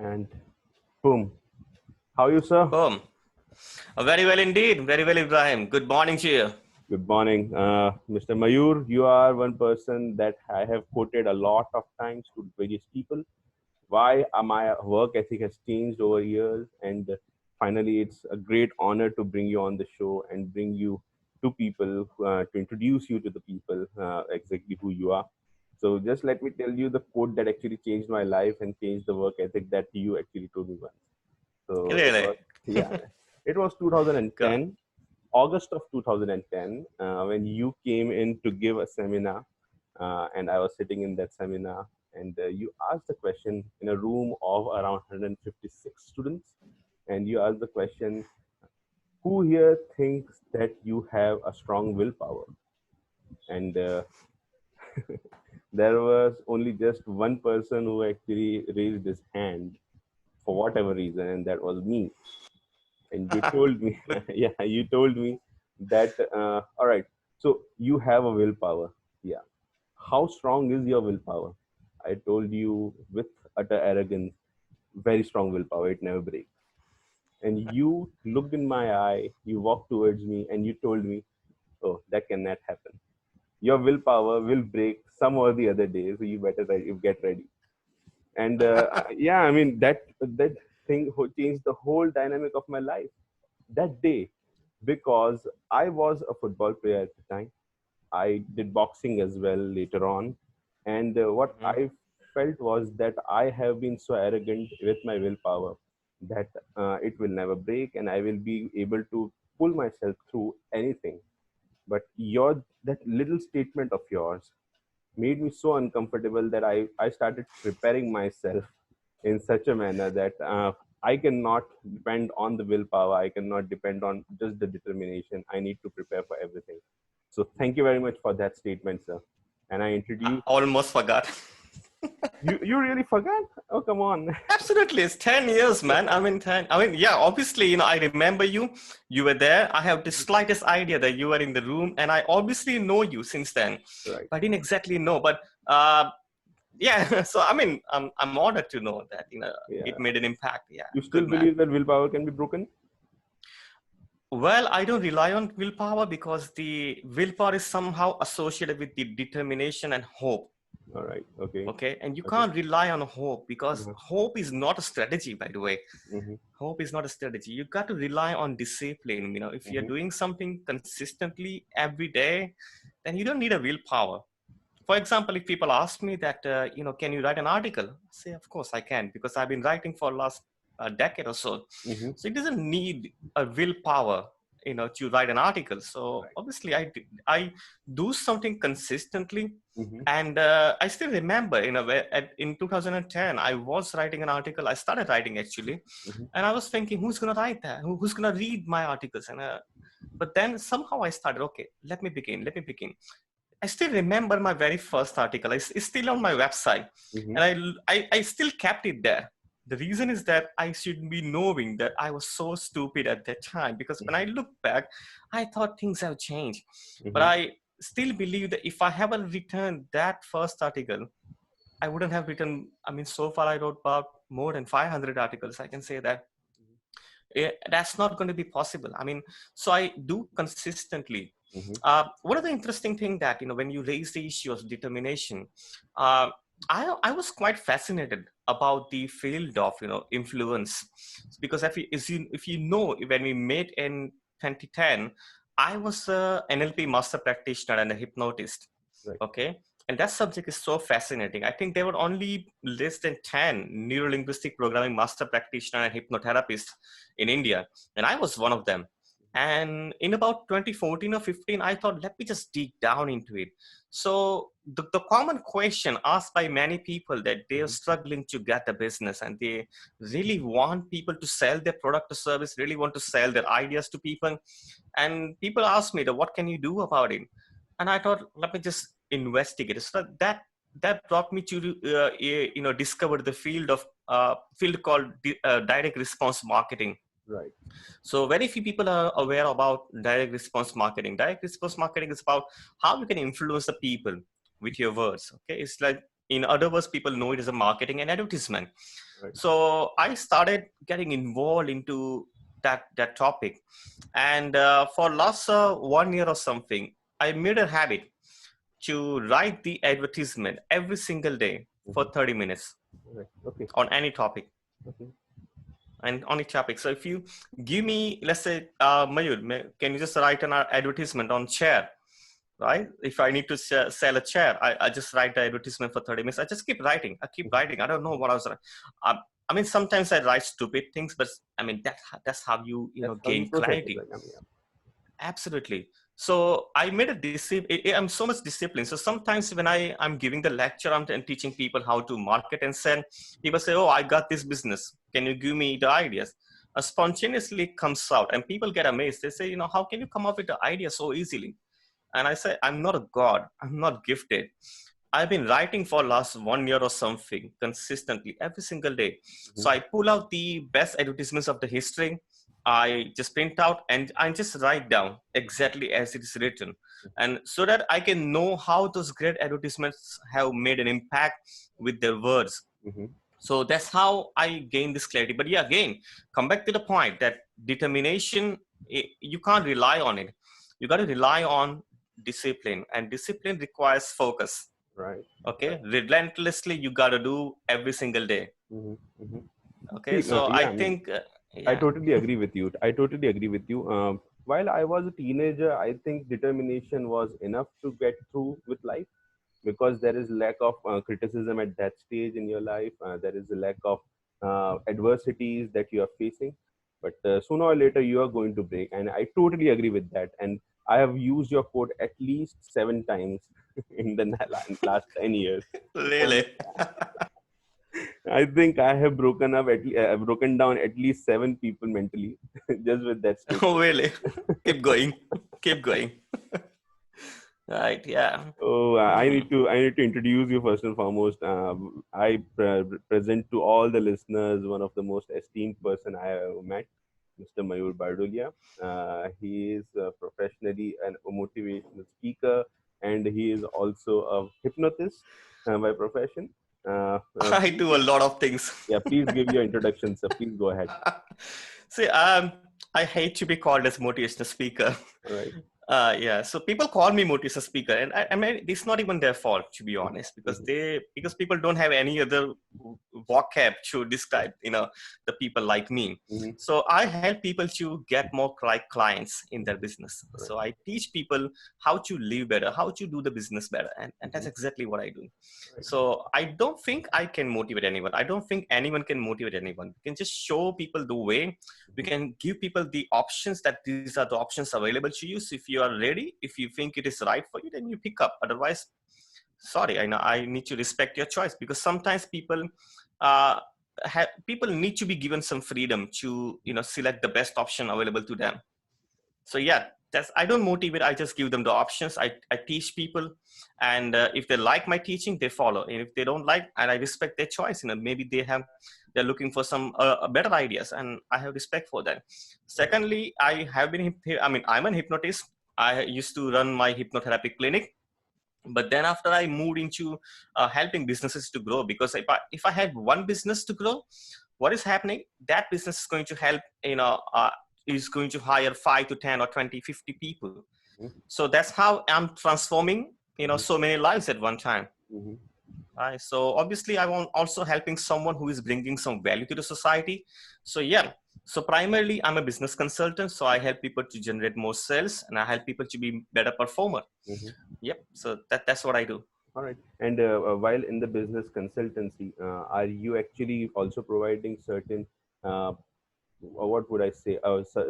And boom. How are you, sir? Boom. Very well indeed. Very well, Ibrahim. Good morning to you. Good morning. Mr. Mayur, you are one person that I have quoted a lot of times to various people. Why my work ethic has changed over years. And finally, it's a great honor to bring you on the show and bring you to people, to introduce you to the people, exactly who you are. So just let me tell you the quote that actually changed my life and changed the work ethic that you actually told me once. So it Really? was, yeah, it was Good. 2010, August of 2010, when you came in to give a seminar, and I was sitting in that seminar, and you asked the question in a room of around 156 students, and you asked the question, who here thinks that you have a strong willpower? And there was only just one person who actually raised his hand for whatever reason, and that was me. And you told me, yeah, you told me that, all right, so you have a willpower. Yeah. How strong is your willpower? I told you with utter arrogance, very strong willpower, it never breaks. And you looked in my eye, you walked towards me, and you told me, oh, that cannot happen. Your willpower will break some or the other day, so you better you get ready. And yeah, I mean, that thing changed the whole dynamic of my life that day, because I was a football player at the time. I did boxing as well later on. And what Mhm. I felt was that I have been so arrogant with my willpower that it will never break and I will be able to pull myself through anything. But that little statement of yours made me so uncomfortable that I started preparing myself in such a manner that I cannot depend on the willpower. I cannot depend on just the determination. I need to prepare for everything. So thank you very much for that statement, sir. And I I introduce almost forgot. you. You really forgot? Oh, come on. Absolutely. It's 10 years, man. I mean, 10. I mean, yeah, obviously, I remember you. You were there. I have the slightest idea that you were in the room, and I obviously know you since then. Right. I didn't exactly know, but yeah. So, I mean, I'm honored to know that, it Yeah. made an impact. Yeah. You still Good, man. believe that willpower can be broken? Well, I don't rely on willpower because the willpower is somehow associated with the determination and hope. All right. Okay. Okay. And you Okay. can't rely on hope because Uh-huh. hope is not a strategy, by the way. Mm-hmm. Hope is not a strategy. You got to rely on discipline. If you're Mm-hmm. doing something consistently every day, then you don't need a willpower. For example, if people ask me that, can you write an article? I say, of course I can, because I've been writing for last decade or so. Mm-hmm. So it doesn't need a willpower, to write an article. So Right. obviously I do something consistently. Mm-hmm. And I still remember, in 2010, I was writing an article. I started writing actually. Mm-hmm. And I was thinking, who's going to write that? Who's going to read my articles? But then somehow I started, okay, let me begin. I still remember my very first article. It's still on my website, Mm-hmm. and I still kept it there. The reason is that I should be knowing that I was so stupid at that time, because when I look back, I thought things have changed. But Mm-hmm. I still believe that if I haven't written that first article, I wouldn't have written. I mean, so far I wrote about more than 500 articles. I can say that. That's not going to be possible. I mean, so I do consistently. Mm-hmm. One of the interesting thing that, when you raise the issue of determination, uh, I was quite fascinated about the field of, influence, because if you know, when we met in 2010, I was a NLP master practitioner and a hypnotist. Right. Okay. And that subject is so fascinating. I think there were only less than 10 neuro-linguistic programming master practitioner and hypnotherapists in India. And I was one of them. And in about 2014 or 15, I thought, let me just dig down into it. So the common question asked by many people that they are Mm-hmm. struggling to get the business, and they really want people to sell their product or service, really want to sell their ideas to people. And people ask me, what can you do about it? And I thought, let me just investigate. So that brought me to discover the field called direct response marketing. Right. So very few people are aware about direct response marketing. Direct response marketing is about how you can influence the people with your words. Okay, it's like In other words, people know it as a marketing and advertisement. Right. So I started getting involved into that topic. And for last 1 year or something, I made a habit to write the advertisement every single day for Mm-hmm. 30 minutes Right. Okay. on any topic. Okay. And on a topic. So if you give me, let's say, Mayur, can you just write an advertisement on chair, right? If I need to sell a chair, I just write the advertisement for 30 minutes. I just keep writing. I keep Mm-hmm. writing. I don't know what I was. I mean, sometimes I write stupid things, but I mean that's how you That's know how you gain process it. clarity. Like, I mean, Absolutely. So I made a I'm so much disciplined. So sometimes when I'm giving the lecture, I'm teaching people how to market and sell. People say, "Oh, I got this business. Can you give me the ideas?" Spontaneously comes out, and people get amazed. They say, "How can you come up with the idea so easily?" And I say, "I'm not a god. I'm not gifted. I've been writing for last 1 year or something consistently every single day." yeah. So I pull out the best advertisements of the history. I just print out and I just write down exactly as it is written. And so that I can know how those great advertisements have made an impact with their words. Mm-hmm. So that's how I gain this clarity. But yeah, again, come back to the point that determination, you can't rely on it. You got to rely on discipline, and discipline requires focus. Right. Okay, Right. relentlessly you got to do every single day. Mm-hmm. Mm-hmm. Okay, See, so I yeah, I mean, think I yeah. totally agree with you. I totally agree with you. While I was a teenager, I think determination was enough to get through with life, because there is lack of criticism at that stage in your life. There is a lack of adversities that you are facing, but sooner or later you are going to break. And I totally agree with that. And I have used your quote at least 7 times in the last 10 years. And Really. I think I have broken down at least 7 people mentally just with that Oh, statement. really? Keep going. Keep going. Right, yeah. Oh, Hmm. I need to introduce you first and foremost. Present to all the listeners one of the most esteemed person I have met, Mr. Mayur Bardolia. He is professionally a motivational speaker, and he is also a hypnotist by profession. I Please, do a lot of things. yeah, please give your introduction, sir. Please go ahead. See, I hate to be called as motivational speaker. All right. Yeah, so people call me motivational speaker, and I mean it's not even their fault, to be honest, Mhm. because people don't have any other vocab to describe the people like me. Mhm. So I help people to get more clients in their business. Right. So I teach people how to live better, how to do the business better, and that's Mhm. exactly what I do. Right. So I don't think I can motivate anyone. I don't think anyone can motivate anyone. We can just show people the way. We can give people the options, that these are the options available to you. So if you are ready, if you think it is right for you, then you pick up. Otherwise, sorry, I know I need to respect your choice, because sometimes uh, people need to be given some freedom to select the best option available to them. So yeah, that's, I don't motivate, I just give them the options. I teach people, and if they like my teaching, they follow, and if they don't like, and I respect their choice. Maybe they're looking for some better ideas, and I have respect for that. Right. Secondly, I'm an hypnotist. I used to run my hypnotherapy clinic, but then after I moved into helping businesses to grow, because if I had one business to grow, what is happening, that business is going to help, is going to hire 5 to 10 or 20, 50 people. Mhm. So that's how I'm transforming Mhm. so many lives at one time. Mhm. Right? So obviously I want also helping someone who is bringing some value to the society. So yeah, so primarily I'm a business consultant, so I help people to generate more sales, and I help people to be better performer. Mhm. Yep, so that's what I do. All right. And while in the business consultancy, are you actually also providing certain, what would I say,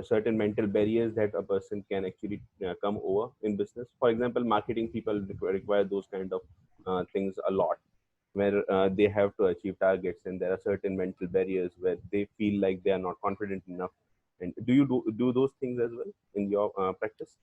certain mental barriers that a person can actually come over in business? For example, marketing people require those kind of things a lot, where they have to achieve targets, and there are certain mental barriers where they feel like they are not confident enough. And do you do those things as well in your practice?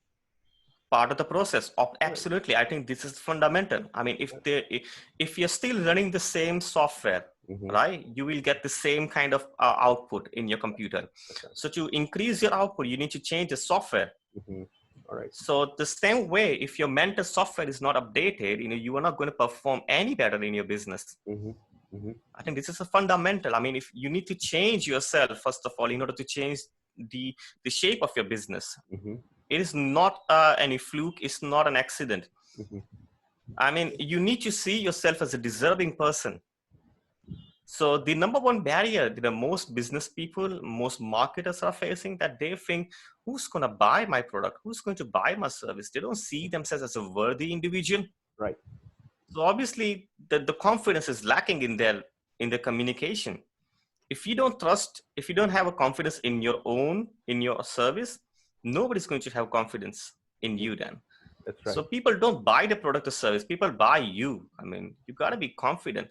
Part of the process of, Right. absolutely, I think this is fundamental. I mean, if you're still running the same software, Mm-hmm. right, you will get the same kind of output in your computer. That's right. So to increase your output, you need to change the software. Mm-hmm. All right. So the same way, if your mental software is not updated, you are not going to perform any better in your business. Mm-hmm. Mm-hmm. I think this is a fundamental. I mean, if you need to change yourself, first of all, in order to change the shape of your business, Mm-hmm. it is not any fluke. It's not an accident. Mm-hmm. I mean, you need to see yourself as a deserving person. So the number one barrier that most business people, most marketers are facing, that they think, who's going to buy my product? Who's going to buy my service? They don't see themselves as a worthy individual. Right. So obviously the confidence is lacking in their communication. If you don't trust, if you don't have a confidence in your service, nobody's going to have confidence in you then. That's right. So people don't buy the product or service, people buy you. I mean, you got to be confident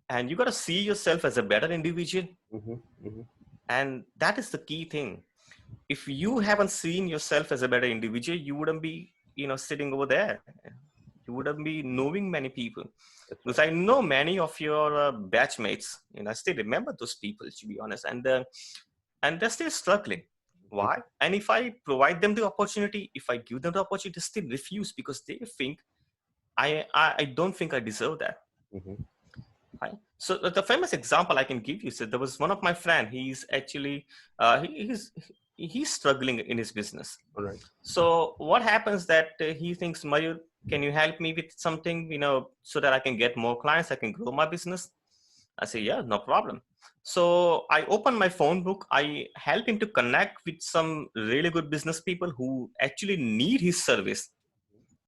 and you got to see yourself as a better individual. Mm-hmm. Mm-hmm. And that is the key thing. If you haven't seen yourself as a better individual, you wouldn't be, sitting over there. You wouldn't be knowing many people. That's Because right. I know many of your batchmates, I still remember those people, to be honest, and they're still struggling. Mm-hmm. Why? And if I provide them the opportunity, if I give them the opportunity, they still refuse because they think I don't think I deserve that. Mm-hmm. Right? So the famous example I can give you is that there was one of my friend. He's actually he's struggling in his business. All right. So what happens that he thinks, Mayur, can you help me with something, so that I can get more clients, I can grow my business? I say, yeah, no problem. So I open my phone book. I help him to connect with some really good business people who actually need his service.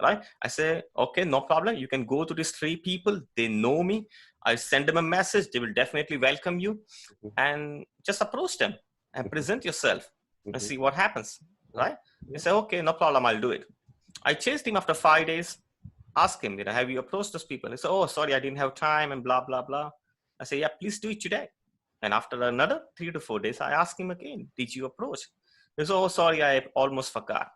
Right? I say, okay, no problem. You can go to these 3 people. They know me. I send them a message. They will definitely welcome you, Mm-hmm. and just approach them and present yourself and Mm-hmm. see what happens. Right. Right? They Yeah. say, okay, no problem. I'll do it. I chased him after 5 days, ask him, have you approached those people? He said, oh, sorry, I didn't have time and blah, blah, blah. I say, yeah, please do it today. And after another 3 to 4 days, I ask him again, did you approach? He said, oh, sorry, I almost forgot.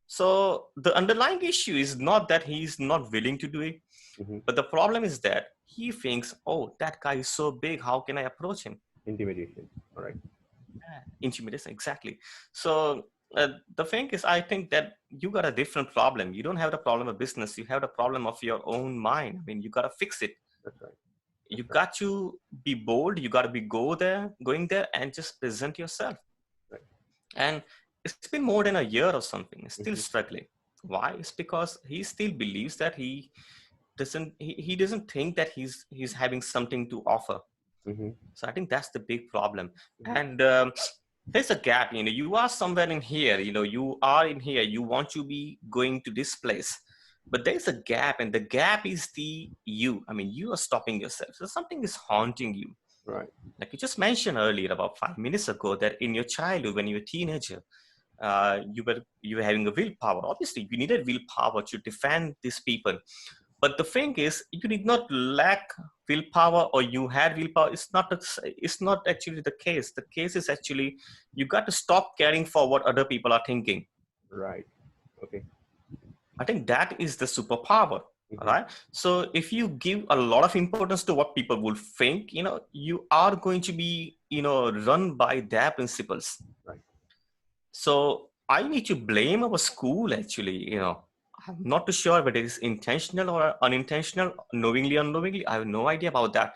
So the underlying issue is not that he's not willing to do it, Mm-hmm. but the problem is that he thinks, oh, that guy is so big. How can I approach him? Intimidation. All right. Intimidation, exactly. So the thing is, I think that you got a different problem. You don't have the problem of business. You have the problem of your own mind. I mean, you got to fix it. That's right. You That's right. got to be bold. You got to be going there and just present yourself. Right. And it's been more than a year or something. He's still Mm-hmm. struggling. Why? It's because he still believes that he doesn't think that he's having something to offer. Mm-hmm. So I think that's the big problem. Mm-hmm. And there's a gap. You are somewhere in here. You are in here. You want to be going to this place, but there's a gap, and the gap is you. I mean, you are stopping yourself. So something is haunting you. Right. Like you just mentioned earlier, about 5 minutes ago, that in your childhood, when you were a teenager, you were having a willpower. Obviously, you needed willpower to defend these people. But the thing is, you did not lack willpower, or you had willpower. It's not actually the case. The case is actually you got to stop caring for what other people are thinking. Right. Okay. I think that is the superpower. Mm-hmm. Right? So if you give a lot of importance to what people will think, you are going to be, run by their principles. Right. So I need to blame our school, actually. I'm not too sure whether it's intentional or unintentional, knowingly or unknowingly. I have no idea about that.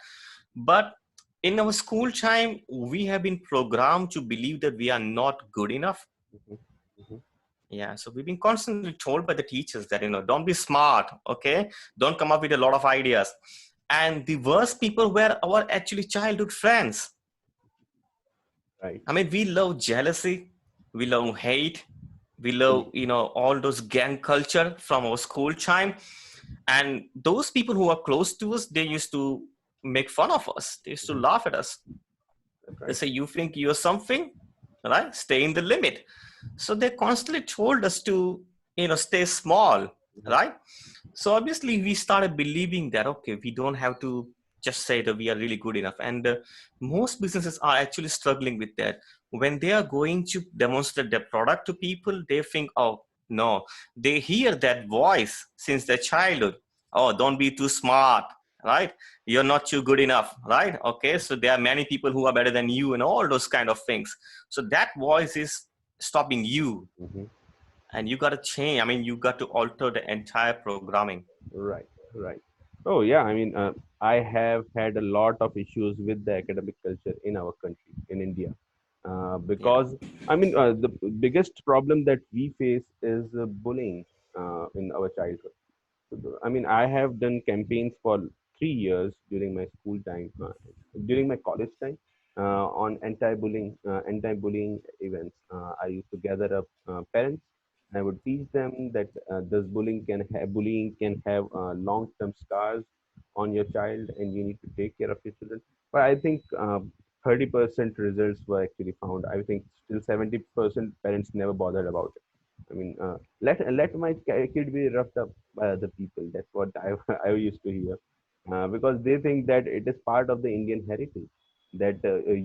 But in our school time, we have been programmed to believe that we are not good enough. Mm-hmm. Mm-hmm. Yeah, so we've been constantly told by the teachers that, don't be smart, okay? Don't come up with a lot of ideas. And the worst people were our actually childhood friends. Right. I mean, we love jealousy, we love hate, we love, all those gang culture from our school time. And those people who are close to us, they used to make fun of us. They used to Mm-hmm. laugh at us. That's They right. say, you think you're something, right? Stay in the limit. So they constantly told us to, stay small, Mm-hmm. right? So obviously we started believing that, okay, we don't have to just say that we are really good enough. And most businesses are actually struggling with that. When they are going to demonstrate their product to people, they think, oh, no, they hear that voice since their childhood. Oh, don't be too smart, right? You're not too good enough, right? Okay, so there are many people who are better than you and all those kind of things. So that voice is stopping you. Mm-hmm. and you got to change. I mean, you got to alter the entire programming. Right, right. Oh, yeah. I mean, I have had a lot of issues with the academic culture in our country, in India, Yeah. because I mean, the biggest problem that we face is bullying in our childhood. I mean, I have done campaigns for 3 years during my school time, during my college time, on anti-bullying events. I used to gather up parents. I would teach them that bullying can have long-term scars on your child, and you need to take care of your children. But I think 30% results were actually found. I think still 70% parents never bothered about it. I mean, let my kid be roughed up by other people. That's what I I used to hear, because they think that it is part of the Indian heritage that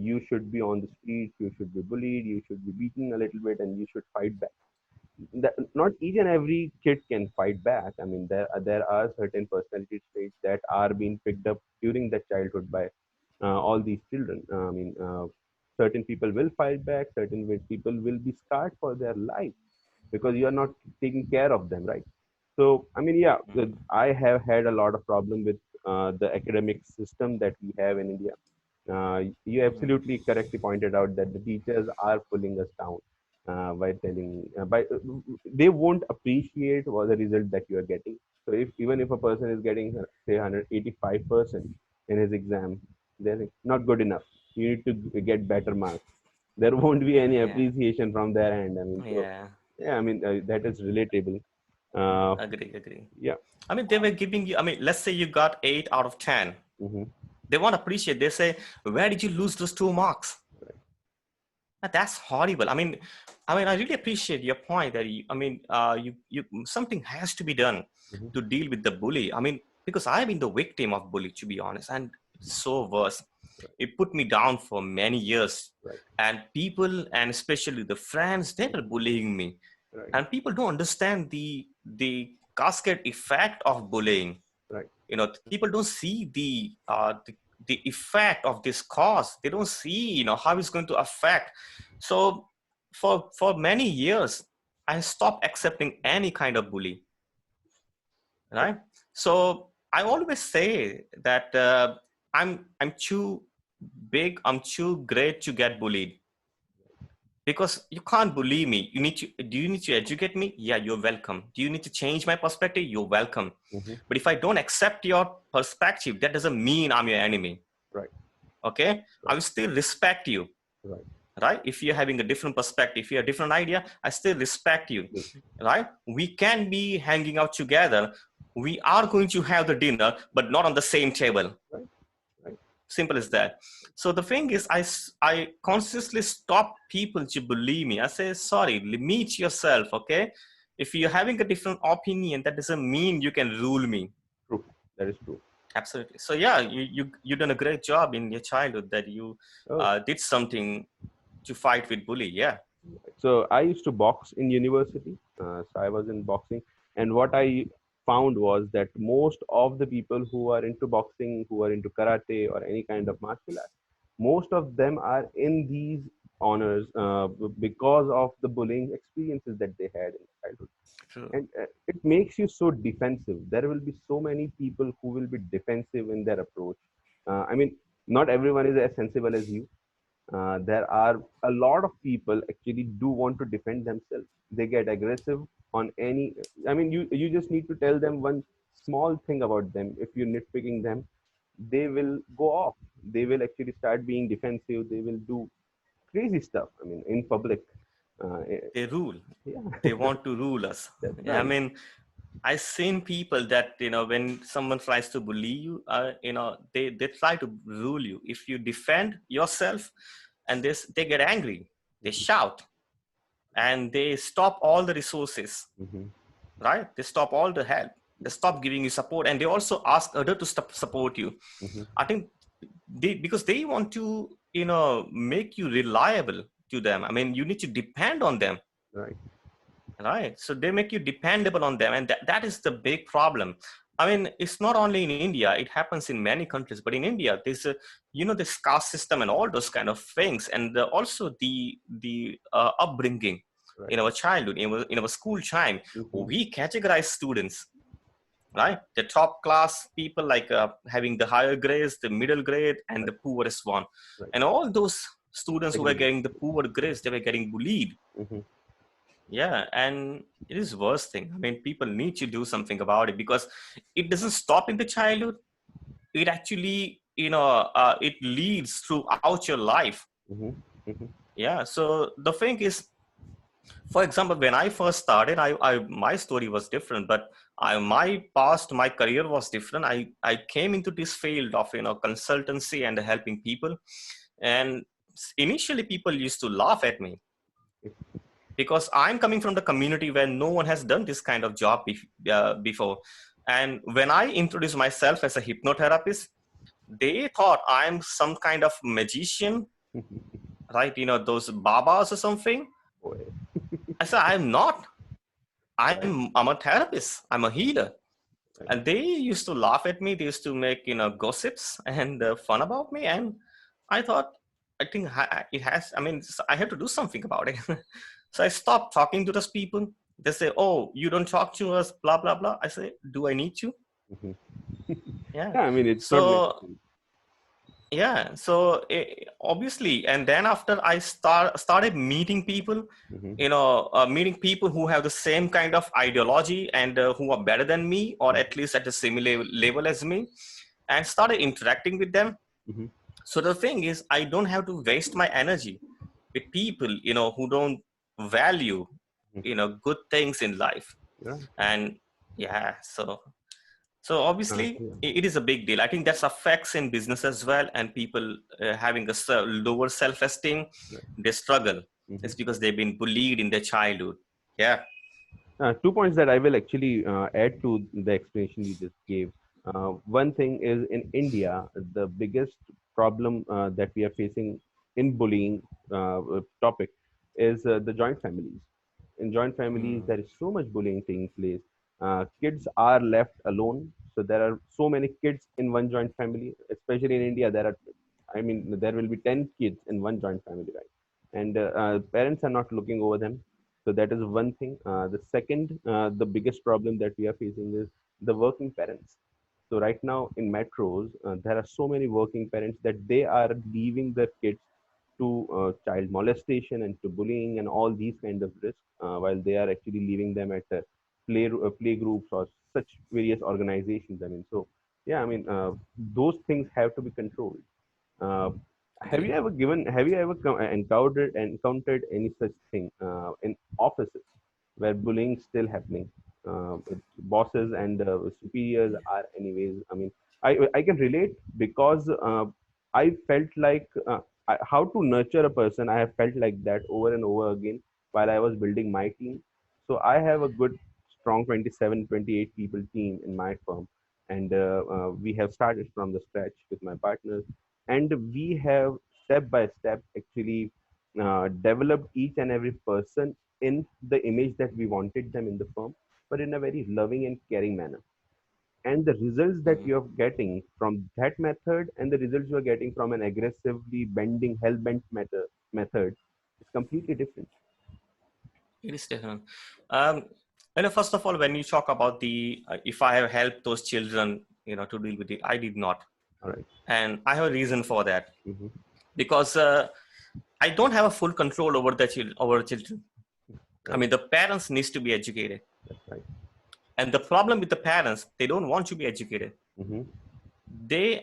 you should be on the streets, you should be bullied, you should be beaten a little bit, and you should fight back. Not each and every kid can fight back. I mean, there are certain personality traits that are being picked up during the childhood by all these children. I mean, certain people will fight back. People will be scarred for their life because you are not taking care of them, right? So I mean, yeah, Mm. I have had a lot of problem with the academic system that we have in India. You Mm. absolutely correctly pointed out that the teachers are pulling us down by they won't appreciate what the result that you are getting. So if even if a person is getting say 185% in his exam, they're not good enough. You need to get better marks. There won't be any Yeah. appreciation from their end. I mean, so Yeah. yeah, I mean that is relatable. Uh, Agree. Agree. yeah. I mean, they were giving you. I mean, let's say you got 8 out of 10. Hmm. They want to appreciate. They say, "Where did you lose those 2 marks?" Right. That's horrible. I really appreciate your point that something has to be done Hmm. to deal with the bully. I mean, because I've been the victim of bully, to be honest, and it's so worse. Right. It put me down for many years, Right. and people, and especially the friends, they were bullying me, Right. and people don't understand the cascade effect of bullying. Right. People don't see the effect of this cause. They don't see how it's going to affect. So for many years I stopped accepting any kind of bully, right? So I always say that I'm too big, I'm too great to get bullied, because you can't bully me. Do you need to educate me? Yeah, you're welcome. Do you need to change my perspective? You're welcome. Hmm. But if I don't accept your perspective, that doesn't mean I'm your enemy. Right. Okay, I Right. will still respect you, Right. right? If you're having a different perspective, if you have a different idea, I still respect you, Good. right? We can be hanging out together. We are going to have the dinner, but not on the same table. Right. Right. Simple as that. So the thing is, I consciously stop people to bully me. I say, sorry, meet yourself, okay? If you're having a different opinion, that doesn't mean you can rule me. True. That is true. Absolutely. So yeah, you done a great job in your childhood that you Oh, did something to fight with bully. Yeah. so I used to box in university. So I was in boxing, and what I found was that most of the people who are into boxing, who are into karate or any kind of martial art, most of them are in these honors because of the bullying experiences that they had in childhood. True. And it makes you so defensive. There will be so many people who will be defensive in their approach. I mean, not everyone is as sensible as you. There are a lot of people actually do want to defend themselves. They get aggressive on any. I mean, you just need to tell them one small thing about them. If you're nitpicking them, they will go off. They will actually start being defensive. They will do crazy stuff. I mean, in public. They rule. Yeah, They want to rule us. that's I right. mean, I've seen people that when someone tries to bully you, they try to rule you. If you defend yourself, and they get angry, they shout, and they stop all the resources, Hmm. right? They stop all the help. They stop giving you support, and they also ask other to stop support you. Hmm. I think because they want to make you reliable to them. I mean, you need to depend on them, Right. right? So they make you dependable on them, and that is the big problem. I mean, it's not only in India, it happens in many countries, but in India there's a this caste system and all those kind of things, and also the upbringing. Right. in our childhood, in our school time, Mm-hmm. we categorize students, right? The top class people, like having the higher grades, the middle grade, and Right. the poorest one. Right. And all those students who were Segregate. getting the poor grades, they were getting bullied. Mm-hmm. Yeah, and it is worst thing. I mean, people need to do something about it, because it doesn't stop in the childhood. It actually, it leads throughout your life. Mm-hmm. Mm-hmm. Yeah. So the thing is, for example, when I first started, my story was different, but my career was different. I came into this field of, consultancy and helping people, and initially people used to laugh at me, because I'm coming from the community where no one has done this kind of job before. And when I introduced myself as a hypnotherapist, they thought I'm some kind of magician, right? Those babas or something. Boy. I said, I'm not. Right. I'm a therapist. I'm a healer. Right. And they used to laugh at me. They used to make, gossips and fun about me. And I thought, I think it has, I mean, I have to do something about it. So I stopped talking to those people. They say, oh, you don't talk to us, blah, blah, blah. I say, do I need to? Mm-hmm. Yeah. Yeah, I mean, it's not So necessary. yeah, so obviously, and then after I started meeting people, Mm-hmm. meeting people who have the same kind of ideology, and who are better than me, or Mm-hmm. at least at the similar level as me, and started interacting with them. Mm-hmm. So the thing is, I don't have to waste my energy with people, who don't value, good things in life. Yeah. And yeah, so obviously, Yeah. it is a big deal. I think that's affects in business as well, and people having a lower self-esteem, Right. they struggle. Mm-hmm. It's because they've been bullied in their childhood. Yeah. 2 points that I will actually add to the explanation you just gave. One thing is in India, the biggest problem that we are facing in bullying topic is the joint families. In joint families, Mm. there is so much bullying taking place. Kids are left alone. So there are so many kids in one joint family, especially in India. I mean, there will be 10 kids in one joint family, right? And parents are not looking over them, so that is one thing. The second, the biggest problem that we are facing is the working parents. So right now in metros, there are so many working parents that they are leaving their kids to child molestation and to bullying and all these kind of risks, while they are actually leaving them at play groups or such various organizations. I mean, so yeah, I mean, those things have to be controlled. Uh, Agree. have you ever encountered any such thing in offices where bullying is still happening? Bosses and superiors are anyways. I mean, I can relate because I felt like how to nurture a person. I have felt like that over and over again while I was building my team. So I have a good, strong 27, 28 people team in my firm, and we have started from the scratch with my partners, and we have step by step actually developed each and every person in the image that we wanted them in the firm, but in a very loving and caring manner. And the results that Mm. you're getting from that method and the results you're getting from an aggressively bending hell bent method is completely different. It is different. Um, First of all, when you talk about if I have helped those children, to deal with it, I did not, All right. and I have a reason for that, Mm-hmm. because I don't have a full control over over children. I Right. mean, the parents needs to be educated. That's right. And the problem with the parents, they don't want to be educated. Mm-hmm.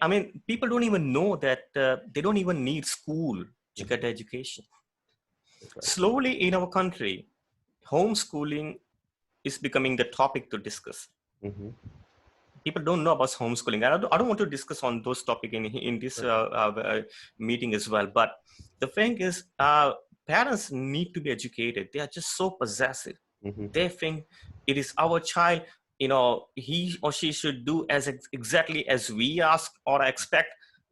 I mean, people don't even know that they don't even need school to That's get right. education. That's right. Slowly in our country, homeschooling is becoming the topic to discuss. Mm-hmm. People don't know about homeschooling. I don't want to discuss on those topic in this Right. meeting as well. But the thing is, parents need to be educated. They are just so possessive. Mm-hmm. They think it is our child, he or she should do as exactly as we ask or expect.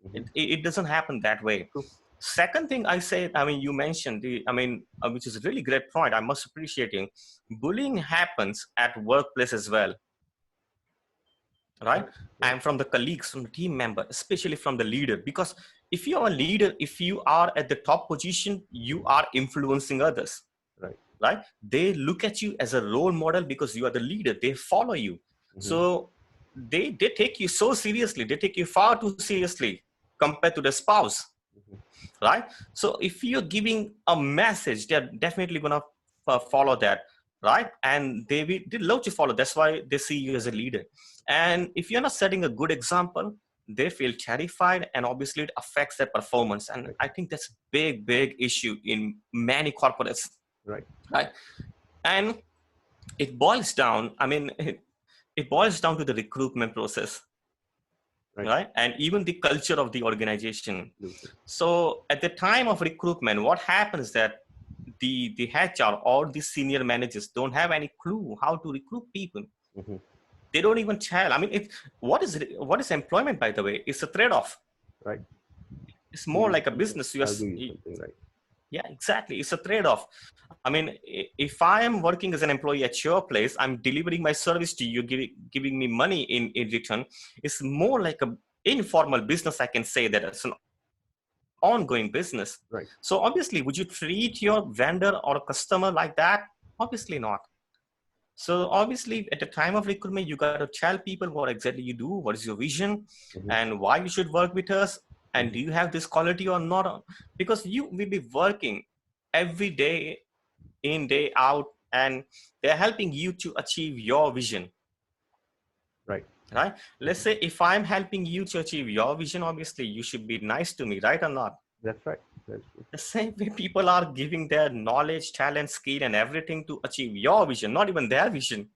Mm-hmm. It doesn't happen that way. True. Second thing I said, I mean, you mentioned which is a really great point. I must appreciate you. Bullying happens at workplace as well, right? Right. Right. And from the colleagues, from the team member, especially from the leader. Because if you are a leader, if you are at the top position, you are influencing others. Right. right? They look at you as a role model because you are the leader. They follow you. So they take you so seriously. They take you far too seriously compared to the spouse, right? So if you're giving a message, they're definitely going to follow that, right? And they love to follow. That's why they see you as a leader. And if you're not setting a good example, they feel terrified, and obviously it affects their performance. And I think that's a big issue in many corporates, Right. right? And it boils down, I mean, it boils down to the recruitment process, right? And even the culture of the organization. Absolutely. So at the time of recruitment, what happens that the HR or the senior managers don't have any clue how to recruit people. They don't even tell. I mean, what is employment, by the way? It's a trade-off. Right. It's more like a business. I'll do you something, right? Yeah, exactly. It's a trade-off. I mean, if I am working as an employee at your place, I'm delivering my service to you, giving me money in return. It's more like a informal business. I can say that it's an ongoing business. Right. So obviously, would you treat your vendor or a customer like that? Obviously not. So obviously, at the time of recruitment, you got to tell people what exactly you do, what is your vision, and why you should work with us, and do you have this quality or not? Because you will be working every day in, day out, and they're helping you to achieve your vision. Right. Right? Let's say if I'm helping you to achieve your vision, obviously you should be nice to me, right or not? That's right. That's true. The same way people are giving their knowledge, talent, skill, and everything to achieve your vision, not even their vision.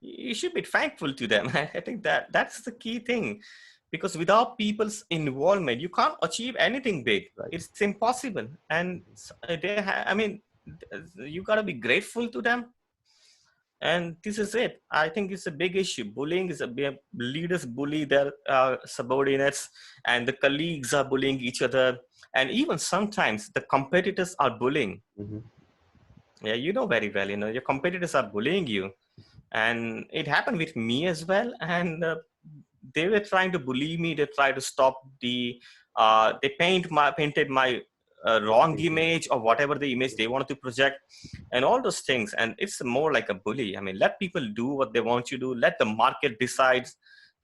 You should be thankful to them. I think that's the key thing, because without people's involvement, you can't achieve anything big. Right. It's impossible. And I mean, you got to be grateful to them. And this is it. I think it's a big issue. Bullying is leaders bully their subordinates, and the colleagues are bullying each other. And even sometimes the competitors are bullying. Yeah, you know very well, your competitors are bullying you. And it happened with me as well. And they were trying to bully me. They tried to stop they painted my wrong image, or whatever the image they wanted to project, and all those things. And it's more like a bully. I mean, let people do what they want you to do. Let the market decide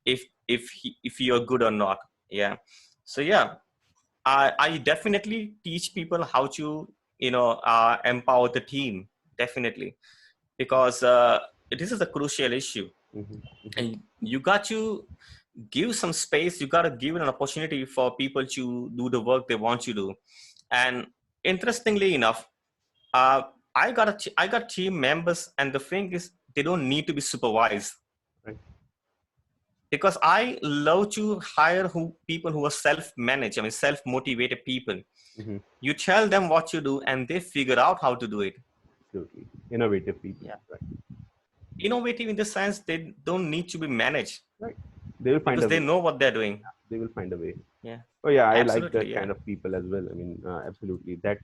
if you're good or not. Yeah. So yeah, I definitely teach people how to empower the team, definitely, because this is a crucial issue. And you got to give some space. You got to give an opportunity for people to do the work they want you to do. And interestingly enough, I got team members, and the thing is, they don't need to be supervised. Right. Because I love to hire people who are self-managed. I mean, self-motivated people. You tell them what you do, and they figure out how to do it. Absolutely. Innovative people. Yeah. Right. Innovative in the sense they don't need to be managed. Right. They will find because a way. they know what they're doing. They will find a way. Yeah. Oh yeah, I Absolutely, like that yeah. kind of people as well. I mean, absolutely. That's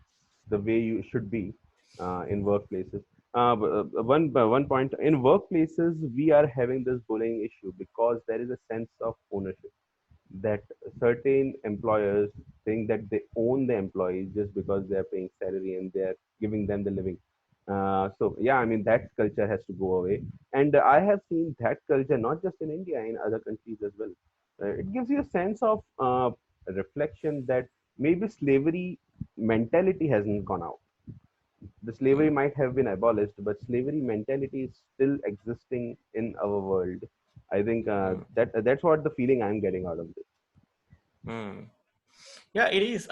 the way you should be in workplaces. One point, in workplaces, we are having this bullying issue because there is a sense of ownership that certain employers think that they own the employees just because they are paying salary and they are giving them the living. So yeah, I mean, that culture has to go away. And I have seen that culture not just in India, in other countries as well. It gives you a sense of reflection that maybe slavery mentality hasn't gone out. The slavery might have been abolished, but slavery mentality is still existing in our world. I think that's what the feeling I'm getting out of this. Yeah, it is.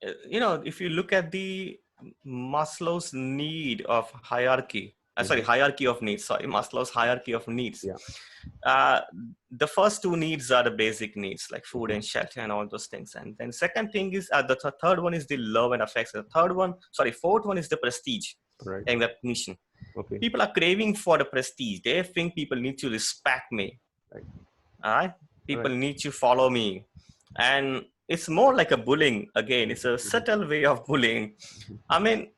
If you look at the Maslow's need of hierarchy, hierarchy of needs. Sorry, Maslow's hierarchy of needs. Yeah. The first two needs are the basic needs, like food and shelter and all those things. And then second thing is the third one is the love and affection. Fourth one is the prestige and recognition. Okay. People are craving for the prestige. They think people need to respect me. Right. All right. People need to follow me. And it's more like a bullying. Again, it's a subtle way of bullying. I mean,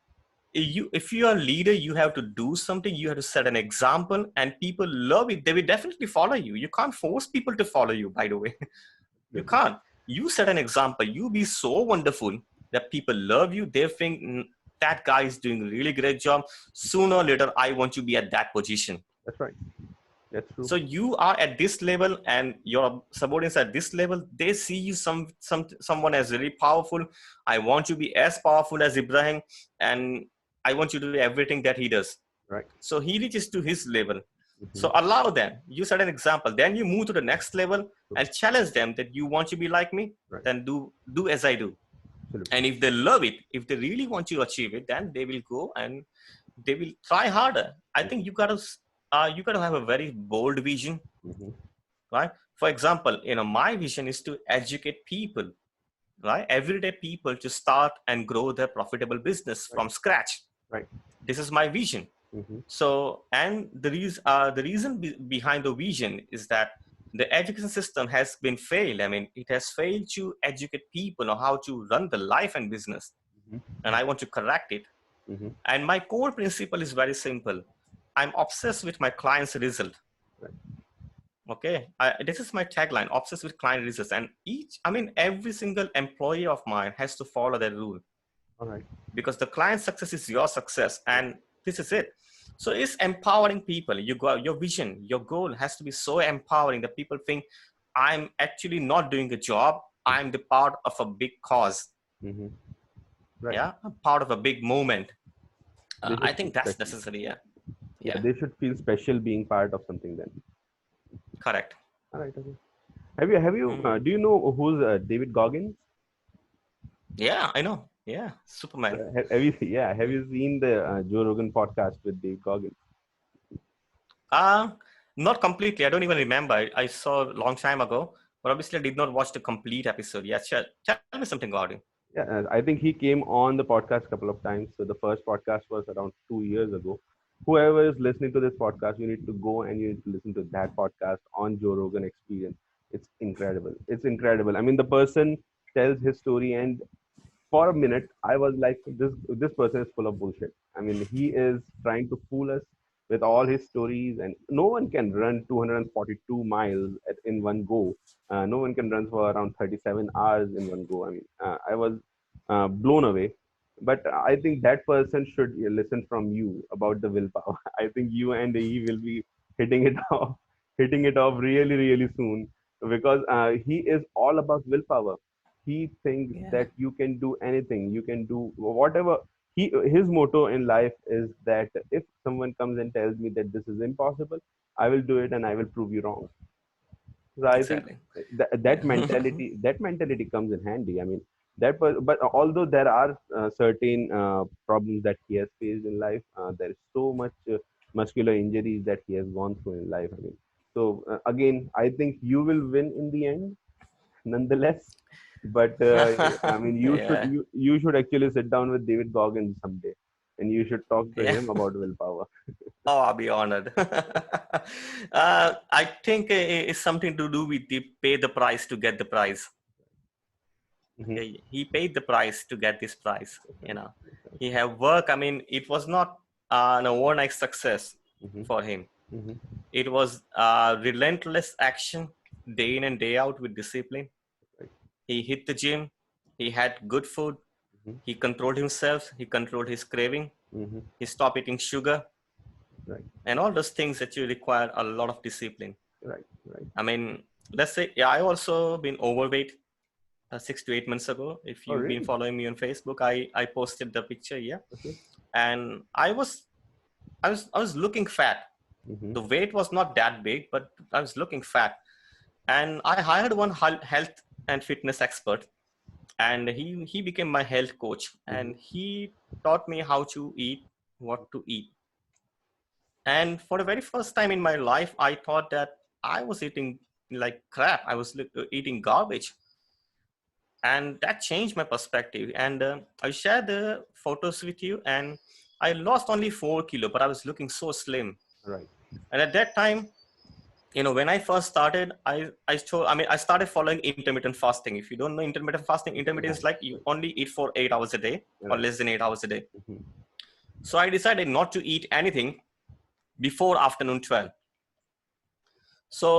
if you are a leader, you have to do something. You have to set an example, and people love it. They will definitely follow you. You can't force people to follow you, by the way. You can't. You set an example. You be so wonderful that people love you. They think that guy is doing a really great job. Sooner or later, I want to be at that position. That's right. That's true. So you are at this level and your subordinates at this level, they see you someone as really powerful. I want to be as powerful as Ibrahim, and I want you to do everything that he does. Right. So he reaches to his level. Mm-hmm. So allow them. You set an example. Then you move to the next level and challenge them that you want to be like me. Right. Then do as I do. Absolutely. And if they love it, if they really want to achieve it, then they will go and they will try harder. I think you gotta have a very bold vision, Mm-hmm. right? For example, my vision is to educate people, right? Everyday people to start and grow their profitable business from scratch. Right. This is my vision. Mm-hmm. So, and the reason behind the vision is that the education system has been failed. I mean, it has failed to educate people on how to run the life and business, Mm-hmm. and I want to correct it. Mm-hmm. And my core principle is very simple. I'm obsessed with my client's result. Right. Okay, this is my tagline: obsessed with client results. And every single employee of mine has to follow that rule. All right. Because the client success is your success, and this is it. So it's empowering people. Your vision, your goal has to be so empowering that people think I'm actually not doing a job. I'm the part of a big cause. Mm-hmm. Right. Yeah, I'm part of a big moment. They I should think feel that's special. necessary. Yeah. Yeah, they should feel special being part of something then. Correct. All right. Okay. Have you do you know who's David Goggins? Yeah, I know. Yeah, Superman. Have you seen the Joe Rogan podcast with David Goggins? Not completely. I don't even remember. I saw a long time ago, but obviously I did not watch the complete episode. Yeah, sure. Tell me something about him. Yeah, I think he came on the podcast a couple of times. So the first podcast was around 2 years ago. Whoever is listening to this podcast, you need to go and you need to listen to that podcast on Joe Rogan Experience. It's incredible. It's incredible. I mean, the person tells his story, and for a minute, I was like, this person is full of bullshit. I mean, he is trying to fool us with all his stories, and no one can run 242 miles in one go. No one can run for around 37 hours in one go. I mean, I was blown away. But I think that person should listen from you about the willpower. I think you and he will be hitting it off, hitting it off really, really soon, because he is all about willpower. He thinks Yeah, that you can do anything, you can do whatever. His motto in life is that if someone comes and tells me that this is impossible, I will do it and I will prove you wrong. So I think exactly. that Yeah. mentality comes in handy. I mean, but although there are certain problems that he has faced in life, there is so much muscular injuries that he has gone through in life. I mean, so again, I think you will win in the end, nonetheless. But I mean, Yeah. you should actually sit down with David Goggins someday, and you should talk to Yeah. him about willpower. Oh, I'll be honored. I think it's something to do with the pay the price to get the prize. Hmm. Okay, he paid the price to get this prize. He have work. I mean, it was not an overnight success Hmm. for him. Hmm. It was relentless action, day in and day out with discipline. Right. He hit the gym. He had good food. Hmm. He controlled himself. He controlled his craving. Hmm. He stopped eating sugar Right. and all those things that you require a lot of discipline. Right. Right. I mean, let's say, yeah, I also been overweight 6 to 8 months ago. If Oh, you've been really? following me on Facebook, I posted the picture, yeah, Okay. and I was looking fat. Hmm. The weight was not that big, but I was looking fat, and I hired one health and fitness expert, and he became my health coach, Hmm. and he taught me how to eat, what to eat. And for the very first time in my life, I thought that I was eating like crap. I was eating garbage. And that changed my perspective. And I shared the photos with you, and I lost only 4 kilo, but I was looking so slim. Right. And at that time, when I first started, I started following intermittent fasting. If you don't know intermittent fasting, intermittent is Right. like you only eat for 8 hours a day or Right. less than 8 hours a day. Hmm. So I decided not to eat anything before afternoon 12. So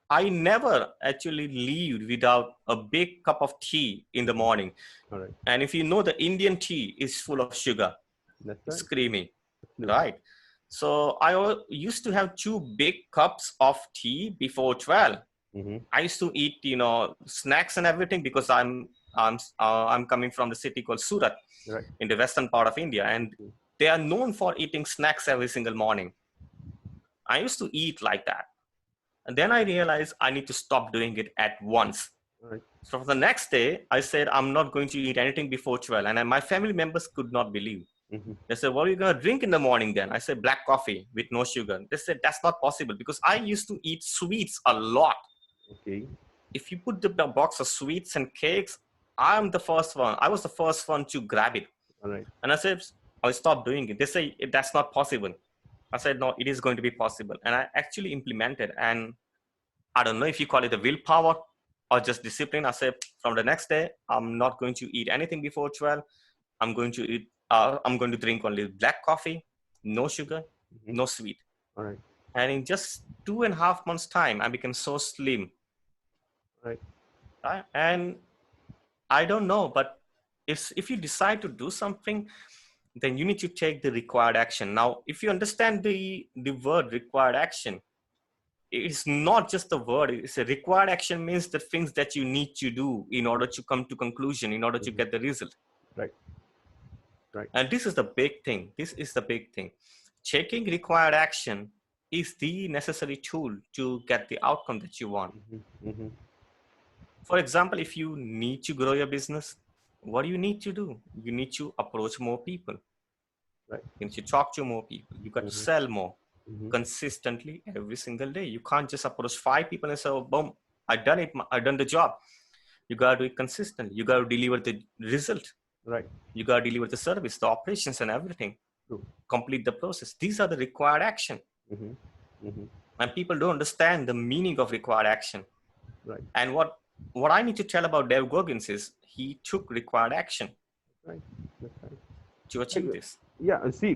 I never actually leave without a big cup of tea in the morning. All right. And if you know, the Indian tea is full of sugar. That's It's right. creamy, Absolutely. right? So used to have two big cups of tea before 12. Mm-hmm. I used to eat, snacks and everything because I'm coming from the city called Surat Right. in the western part of India, and Mm. they are known for eating snacks every single morning. I used to eat like that, and then I realized I need to stop doing it at once. All right. So for the next day, I said I'm not going to eat anything before 12, and my family members could not believe. Mm-hmm. They said, "What are you gonna drink in the morning then?" I said, "Black coffee with no sugar." They said, "That's not possible because I used to eat sweets a lot. Okay. If you put the box of sweets and cakes, I'm the first one. I was the first one to grab it." All right. And I said, "I'll stop doing it." They say, "That's not possible." I said, "No, it is going to be possible." And I actually implemented. And I don't know if you call it the willpower or just discipline. I said, from the next day, I'm not going to eat anything before 12. I'm going to drink only black coffee, no sugar, Mm-hmm. no sweet. All right. And in just 2.5 months' time, I became so slim. All right. Right? And I don't know, but if you decide to do something, then you need to take the required action. Now, if you understand the word required action, it's not just the word. It's a required action means the things that you need to do in order to come to conclusion, in order to Mm-hmm. get the result. Right. Right. And this is the big thing. This is the big thing. Taking required action is the necessary tool to get the outcome that you want. Mm-hmm. Mm-hmm. For example, if you need to grow your business, what do you need to do? You need to approach more people. Right. You need to talk to more people. You got to Mm-hmm. sell more Mm-hmm. consistently every single day. You can't just approach 5 people and say, "Oh, boom, I done it. I done the job." You got to do it consistently. You got to deliver the result. Right. You got to deliver the service, the operations, and everything. True. Complete the process. These are the required action. Mm-hmm. Mm-hmm. And people don't understand the meaning of required action. Right. And what I need to tell about Dave Goggins is he took required action Right. That's right. to achieve And, this. yeah. See,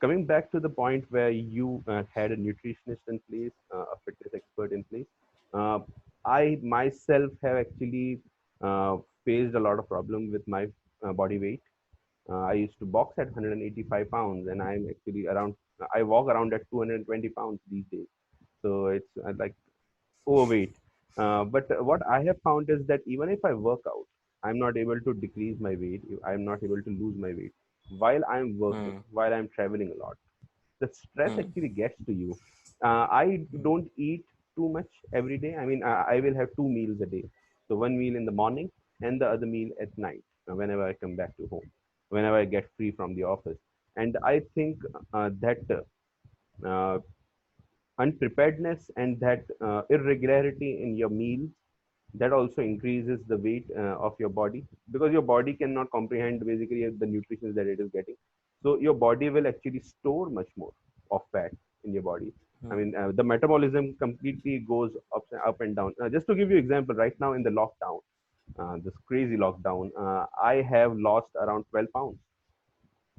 coming back to the point where you had a nutritionist in place, a fitness expert in place, uh, I myself have actually uh, faced a lot of problem with my body weight. I used to box at 185 pounds, and I'm actually around. I walk around at 220 pounds these days. So it's like overweight. But what I have found is that even if I work out, I'm not able to decrease my weight. I'm not able to lose my weight while I'm working, Mm, while I'm traveling a lot. The stress mm, actually gets to you. I don't eat too much every day. I mean, I will have two meals a day. So one meal in the morning and the other meal at night whenever I come back to home, whenever I get free from the office. And I think that uh, unpreparedness and that irregularity in your meals that also increases the weight of your body because your body cannot comprehend basically the nutrition that it is getting, so your body will actually store much more of fat in your body. I mm. mean, the metabolism completely goes up and down. Just to give you example, right now in the lockdown, this crazy lockdown, I have lost around 12 pounds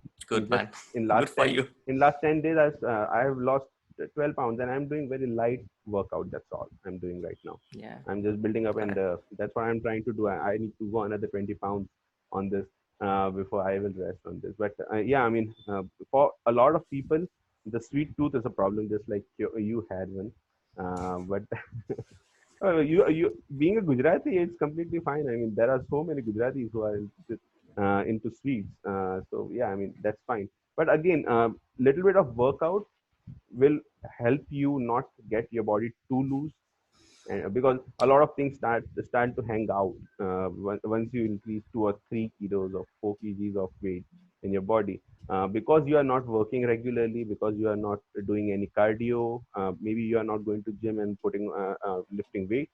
in Good, just man. in Good last for 10 you. in last 10 days. I have lost 12 pounds and I'm doing very light workout. That's all I'm doing right now. Yeah. I'm just building up, and Correct. that's what I'm trying to do. I need to go another 20 pounds on this before I will rest on this. But yeah, I mean, for a lot of people, the sweet tooth is a problem, just like you had one. But you being a Gujarati, it's completely fine. I mean, there are so many Gujaratis who are into sweets. So yeah, I mean that's fine. But again, little bit of workout will help you not get your body too loose, and because a lot of things start to hang out once you increase 2 or 3 kilos or 4 kgs of weight in your body, because you are not working regularly, because you are not doing any cardio, maybe you are not going to gym and putting lifting weights,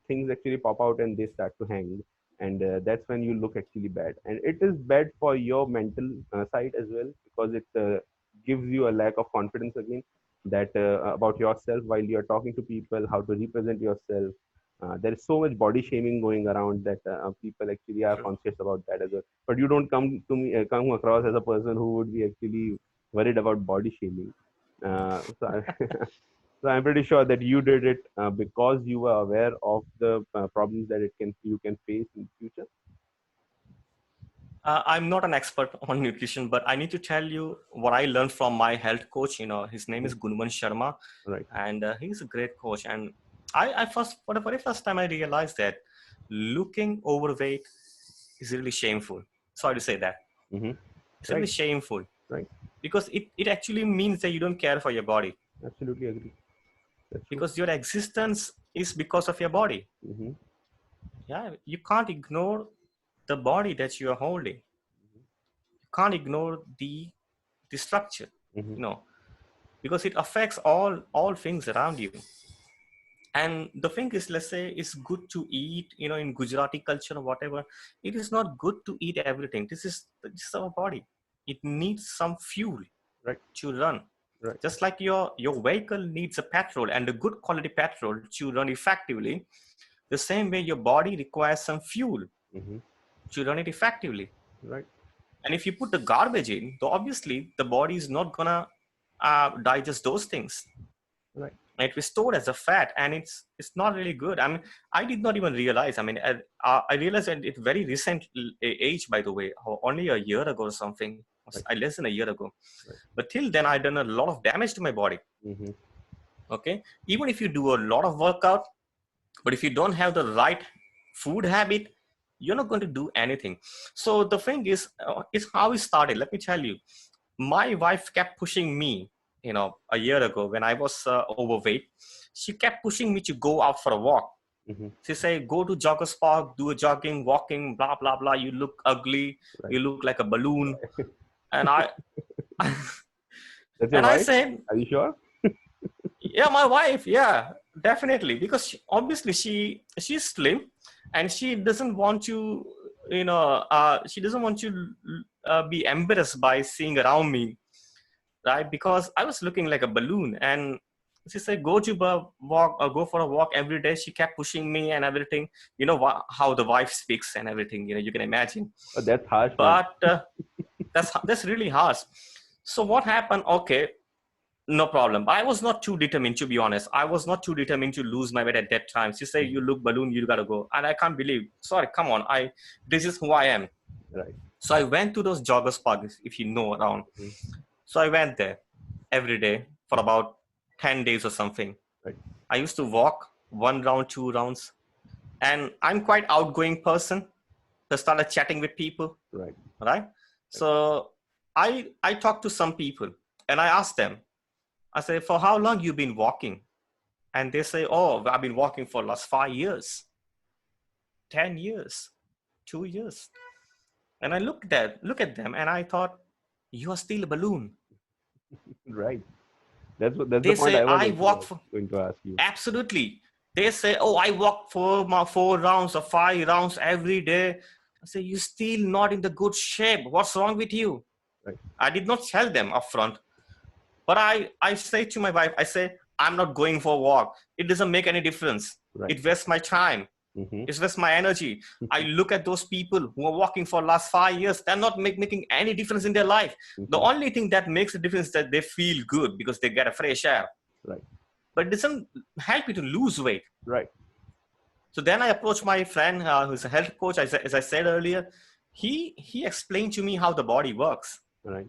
things actually pop out and they start to hang, and that's when you look actually bad, and it is bad for your mental side as well because it gives you a lack of confidence again, that about yourself while you're talking to people, how to represent yourself. There is so much body shaming going around that people actually are True. conscious about that as well. But you don't come across as a person who would be actually worried about body shaming. So So I'm pretty sure that you did it because you were aware of the problems that you can face in the future. I'm not an expert on nutrition, but I need to tell you what I learned from my health coach. His name Hmm. is Gunman Sharma, Right. and he's a great coach. And I first, for the very first time, I realized that looking overweight is really shameful. Sorry to say that. Hmm. It's really Right. shameful Right. because it actually means that you don't care for your body, Absolutely agree. That's true. because your existence is because of your body. Hmm. Yeah, you can't ignore the body that you are holding. You can't ignore the structure, Hmm. you know, because it affects all things around you. And the thing is, let's say it's good to eat, in Gujarati culture or whatever. It is not good to eat everything. This is our body. It needs some fuel Right. to run. Right. Just like your vehicle needs a petrol and a good quality petrol to run effectively, the same way your body requires some fuel Hmm. to run it effectively. Right. And if you put the garbage in, then obviously the body is not gonna digest those things. Right. It was stored as a fat, and it's not really good. I mean, I did not even realize. I mean, I realized at it very recent age, by the way, only a year ago or something. Right. Less than a year ago. Right. But till then, I'd done a lot of damage to my body. Hmm. Okay, even if you do a lot of workout, but if you don't have the right food habit, you're not going to do anything. So the thing is how it started. Let me tell you, my wife kept pushing me, a year ago when I was overweight. She kept pushing me to go out for a walk. Hmm. She said, go to joggers park, do a jogging, walking, blah blah blah. You look ugly, Right. you look like a balloon. And I That's your and I wife? said, Are you sure? yeah, my wife, yeah, definitely, because obviously she's slim, and she doesn't want to, she doesn't want to be embarrassed by seeing around me, right? Because I was looking like a balloon. And she said, go to walk or go for a walk every day. She kept pushing me and everything. How the wife speaks and everything, you can imagine. Oh, that's harsh, man. But that's really harsh. So what happened? Okay, no problem. I was not too determined, to be honest. I was not too determined to lose my weight at that time. She said, you Hmm. look balloon, you gotta go. And I can't believe, sorry, come on, this is who I am. Right. So I went to those joggers parks, if you know around. Hmm. So I went there every day for about 10 days or something. Right. I used to walk 1 round, 2 rounds. And I'm quite outgoing person. So I started chatting with people, Right. right? Right. So I talked to some people and I asked them, I say, for how long you been walking? And they say, oh, I've been walking for last 5 years, 10 years, 2 years. And I look at them and I thought, you are still a balloon. Right. That's the They point say, I was I also walk for, going to ask you. absolutely. They say, oh, I walk for my 4 rounds or 5 rounds every day. I say, you're still not in the good shape. What's wrong with you? Right. I did not tell them upfront. But I say to my wife, I say, I'm not going for a walk. It doesn't make any difference. Right. It wastes my time. Hmm. It wastes my energy. I look at those people who are walking for last 5 years. They're not making any difference in their life. The Hmm. only thing that makes a difference is that they feel good because they get a fresh air. Right. But it doesn't help you to lose weight. Right. So then I approached my friend who's a health coach. As I said earlier, he explained to me how the body works, Right.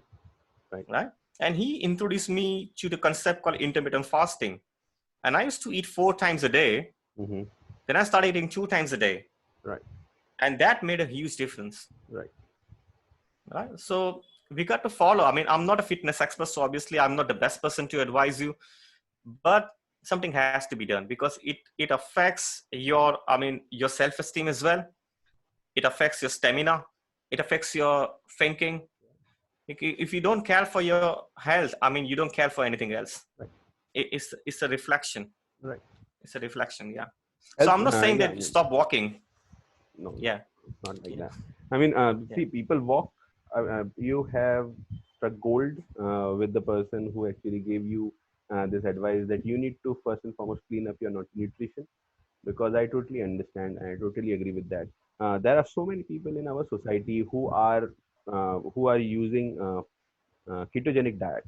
Right. right? And he introduced me to the concept called intermittent fasting. And I used to eat 4 times a day. Hmm. Then I started eating 2 times a day. Right. And that made a huge difference, Right. right? So we got to follow. I mean, I'm not a fitness expert, so obviously I'm not the best person to advise you, but something has to be done because it affects your self-esteem as well. It affects your stamina. It affects your thinking. If you don't care for your health, I mean, you don't care for anything else. Right. It's a reflection. Right. It's a reflection, yeah. So Health, I'm not saying yeah, I that mean, stop walking. no, no, Yeah, it's not like yeah, that. I mean, yeah. see, people walk. You have struck gold with the person who actually gave you this advice that you need to first and foremost clean up your nutrition, because I totally understand and I totally agree with that. There are so many people in our society who are using ketogenic diet,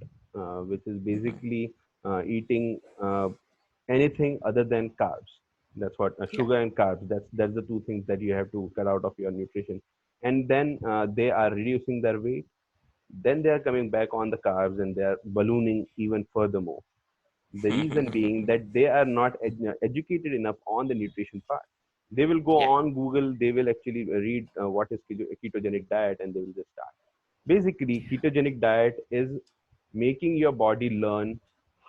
which is basically eating anything other than carbs. That's what Yeah. sugar and carbs. That's the two things that you have to cut out of your nutrition. And then they are reducing their weight. Then they are coming back on the carbs and they are ballooning even furthermore. The reason being that they are not educated enough on the nutrition part. They will go Yeah. on Google, they will actually read what is ketogenic diet, and they will just start. Basically, ketogenic diet is making your body learn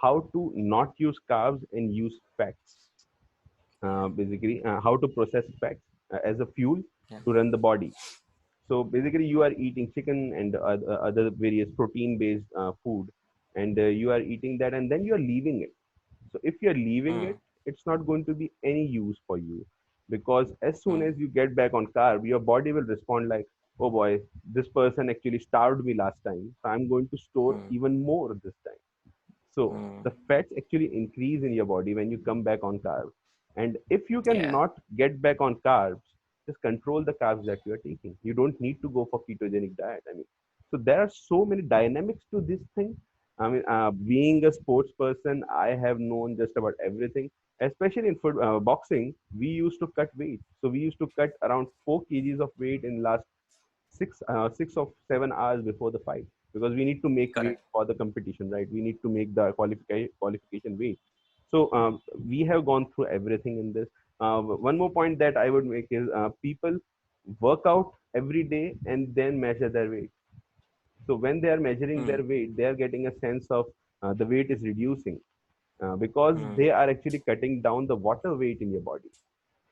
how to not use carbs and use fats. Basically, how to process fats as a fuel Yeah. to run the body. So basically, you are eating chicken and other various protein-based food, and you are eating that, and then you are leaving it. So if you're leaving Mm. it, it's not going to be any use for you, because as soon Mm. as you get back on carb, your body will respond like, oh boy, this person actually starved me last time, so I'm going to store Mm. even more this time. So Mm. the fats actually increase in your body when you come back on carbs. And if you Yeah. cannot get back on carbs, just control the carbs that you are taking. You don't need to go for ketogenic diet. I mean, so there are so many dynamics to this thing. I mean, being a sports person, I have known just about everything. Especially in boxing, we used to cut weight. So we used to cut around 4 kgs of weight in last 6 or 7 hours before the fight, because we need to make weight Correct. for the competition, right? We need to make the qualification weight. So we have gone through everything in this. One more point that I would make is people work out every day and then measure their weight. So when they are measuring Mm. their weight, they are getting a sense of the weight is reducing, because Mm. they are actually cutting down the water weight in your body.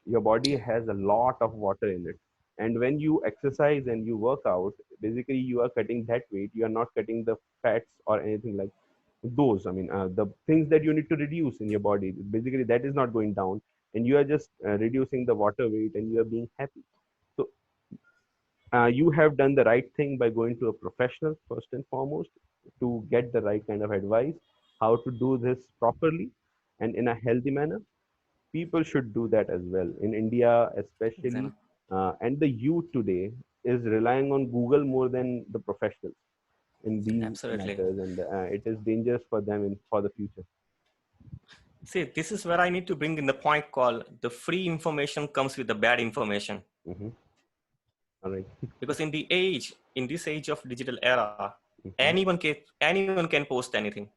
Your body Yeah. has a lot of water in it, and when you exercise and you work out, basically you are cutting that weight. You are not cutting the fats or anything like those. I mean, the things that you need to reduce in your body, basically that is not going down, and you are just reducing the water weight, and you are being happy. So you have done the right thing by going to a professional first and foremost, to get the right kind of advice how to do this properly and in a healthy manner. People should do that as well in India, especially. Exactly. And the youth today is relying on Google more than the professionals in these Absolutely. matters, and it is dangerous for them for the future. See, this is where I need to bring in the point called the free information comes with the bad information. Mm-hmm. All right. Because in this age of digital era, Mm-hmm. anyone can post anything.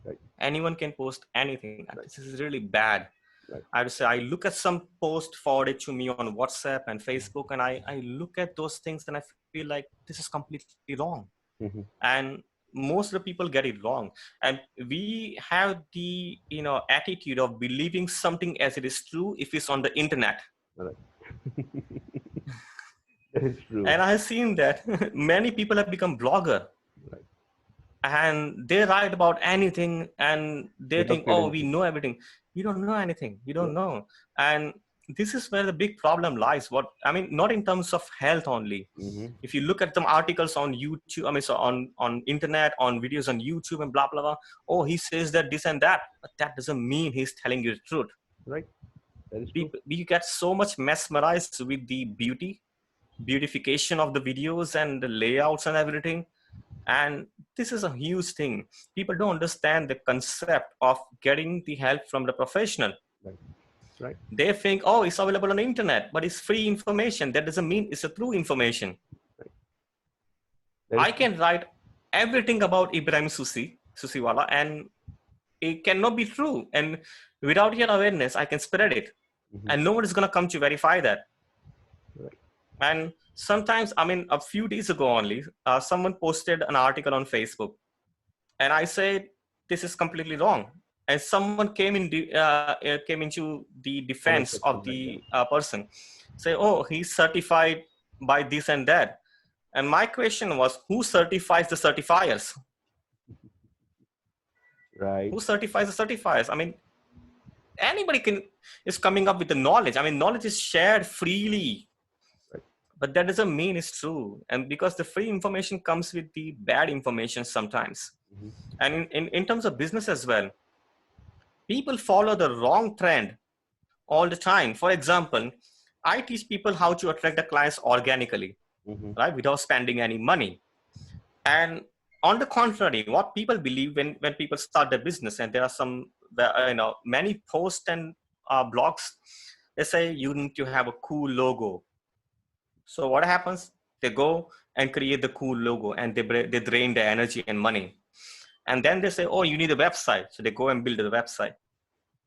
Right. Anyone can post anything. And Right. this is really bad. Right. I would say I look at some post forwarded to me on WhatsApp and Facebook, and I look at those things and I feel like this is completely wrong. Mm-hmm. And most of the people get it wrong. And we have the attitude of believing something as it is true if it's on the internet. All right. That is true. And I have seen that many people have become blogger Right. and they write about anything and they Without think, oh, we credentials. know everything. You don't know anything. You Yeah. don't know. And this is where the big problem lies. What I mean, not in terms of health only. Mm-hmm. If you look at some articles on YouTube, I mean, so on internet, on videos on YouTube and blah, blah, blah. Oh, he says that this and that, but that doesn't mean he's telling you the truth. Right. That is true. People, you get so much mesmerized with the beautification of the videos and the layouts and everything. And this is a huge thing. People don't understand the concept of getting the help from the professional. Right. Right. They think, oh, it's available on the internet, but it's free information. That doesn't mean it's a true information. Right. That is I true. can write everything about Ibrahim Susiwala, and it cannot be true. And without your awareness, I can spread it. Mm-hmm. And no one is going to come to verify that. Right. And sometimes, I mean, a few days ago only, someone posted an article on Facebook. And I said, this is completely wrong. And someone came into the Comment defense of section. Right. the Yeah. person, say, oh, he's certified by this and that. And my question was, who certifies the certifiers? Right. Who certifies the certifiers? I mean, anybody is coming up with the knowledge. I mean, knowledge is shared freely, Right. but that doesn't mean it's true. And because the free information comes with the bad information sometimes. Mm-hmm. And in terms of business as well, people follow the wrong trend all the time. For example, I teach people how to attract the clients organically, Mm-hmm. right, without spending any money. And on the contrary, what people believe when people start their business, and there are some, many posts and blogs, they say you need to have a cool logo. So what happens? They go and create the cool logo, and they drain their energy and money. And then they say, oh, you need a website. So they go and build a website.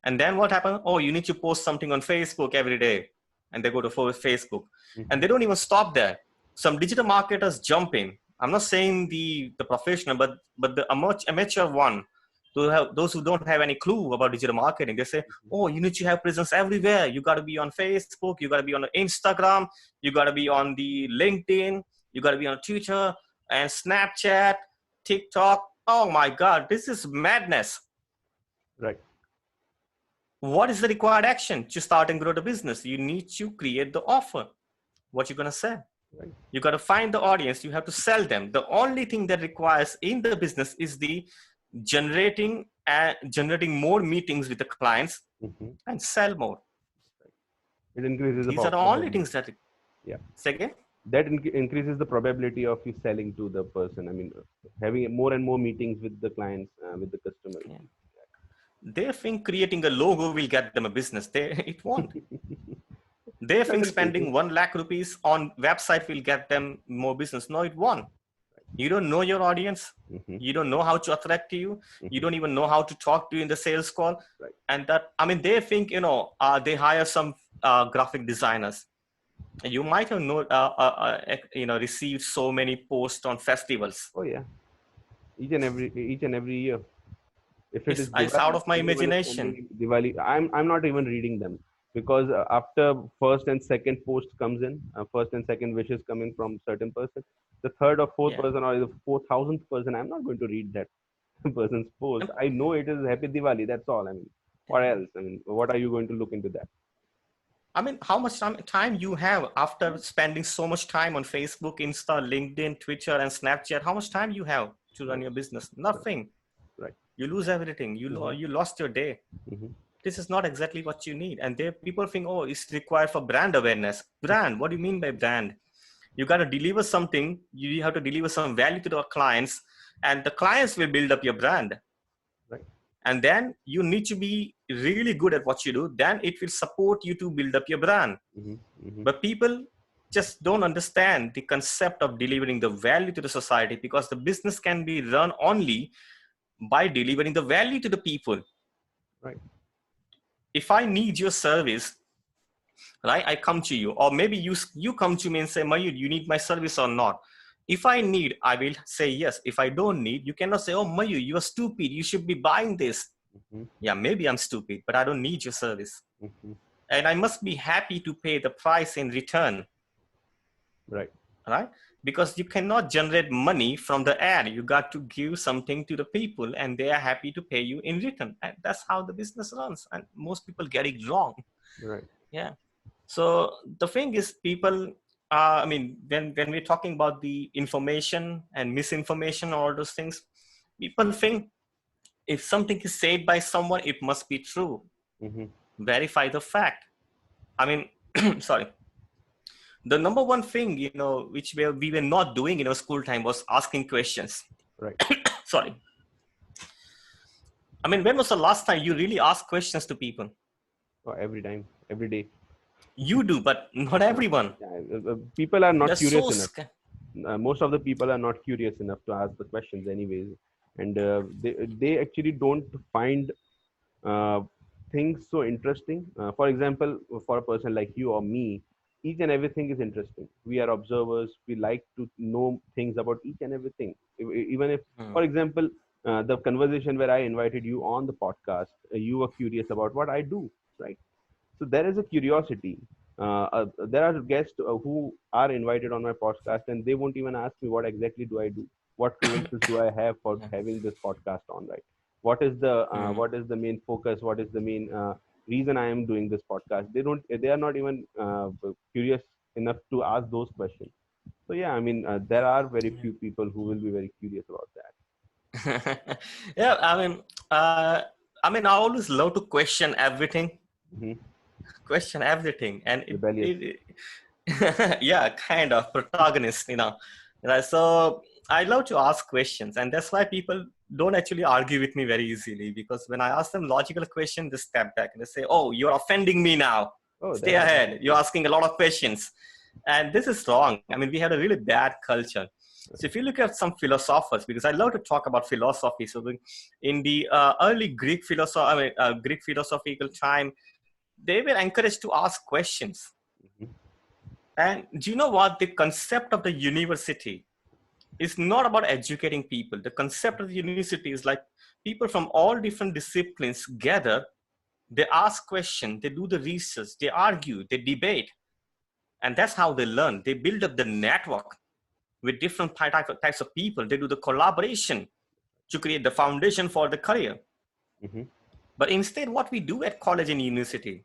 And then what happens? Oh, you need to post something on Facebook every day. And they go to Facebook. And they don't even stop there. Some digital marketers jump in. I'm not saying the professional, but the amateur one, to have those who don't have any clue about digital marketing. They say, oh, you need to have presence everywhere. You got to be on Facebook. You got to be on Instagram. You got to be on the LinkedIn. You got to be on Twitter and Snapchat, TikTok. Oh my God, this is madness. Right. What is the required action to start and grow the business? You need to create the offer. What you're going to say? Right. You got to find the audience. You have to sell them. The only thing that requires in the business is the generating more meetings with the clients and sell more. It increases These are the only things that. Yeah. Say again. That increases the probability of you selling to the person. I mean, having more and more meetings with the clients, with the customers. Yeah. They think creating a logo will get them a business. It won't. They think spending 1 lakh rupees on website will get them more business. No, it won't. You don't know your audience. You don't know how to attract you. You don't even know how to talk to you in the sales call. Right. And they think, they hire some graphic designers. You might have received so many posts on festivals. Oh yeah, each and every year. If it is it's Diwali, out of my imagination. Diwali, I'm not even reading them, because after first and second post comes in, first and second wishes coming from certain person, the third or fourth person or the 4,000th person, I'm not going to read that person's post. I know it is Happy Diwali. That's all. I mean, what else? I mean, what are you going to look into that? I mean, how much time you have after spending so much time on Facebook, Insta, LinkedIn, Twitter, and Snapchat? How much time you have to run your business? Nothing. Right. You lose everything. You lost your day. This is not exactly what you need. And people think, oh, it's required for brand awareness. Brand, what do you mean by brand? You got to deliver something. You have to deliver some value to the clients, and the clients will build up your brand. Right. And then you need to be really good at what you do. Then it will support you to build up your brand. But people just don't understand the concept of delivering the value to the society, because the business can be run only by delivering the value to the people. Right. If I need your service, right, I come to you, or maybe you come to me and say, Mayur, you need my service or not? If I need, I will say yes. If I don't need, you cannot say, oh, Mayur, you are stupid. You should be buying this. Yeah, maybe I'm stupid, but I don't need your service. And I must be happy to pay the price in return. Right. Right? Because you cannot generate money from the ad. You got to give something to the people, and they are happy to pay you in return. And that's how the business runs. And most people get it wrong. Right. Yeah. So the thing is, people, I mean, when we're talking about the information and misinformation, all those things, people think if something is said by someone, it must be true. Verify the fact. I mean, sorry. The number one thing, which we were not doing in our school time was asking questions. Right. Sorry. I mean, when was the last time you really asked questions to people? Oh, every time, every day. You do, but not everyone. People are not curious so enough. Most of the people are not curious enough to ask the questions anyways. And they actually don't find things so interesting. For example, for a person like you or me, each and everything is interesting. We are observers. We like to know things about each and everything. Even if, for example, the conversation where I invited you on the podcast, you were curious about what I do, right? So there is a curiosity. There are guests who are invited on my podcast, and they won't even ask me what exactly do I do, what credentials do I have for having this podcast on, right? What is the main focus? What is the main reason I am doing this podcast? They are not even curious enough to ask those questions. So yeah, I mean, there are very few people who will be very curious about that. Yeah, I mean, I always love to question everything. Question everything, and yeah, kind of protagonist, Right? So I love to ask questions, and that's why people don't actually argue with me very easily, because when I ask them logical question, they step back and they say, "Oh, you're offending me now. Oh, Stay that's ahead. You're asking a lot of questions." And this is wrong. I mean, we had a really bad culture. So if you look at some philosophers, because I love to talk about philosophy. So in the early Greek philosophical time, they were encouraged to ask questions. Mhm. And do you know what? The concept of the university is not about educating people. The concept of the university is like people from all different disciplines gather, they ask questions, they do the research, they argue, they debate, and that's how they learn. They build up the network with different types of people. They do the collaboration to create the foundation for the career. Mhm. But instead, what we do at college and university,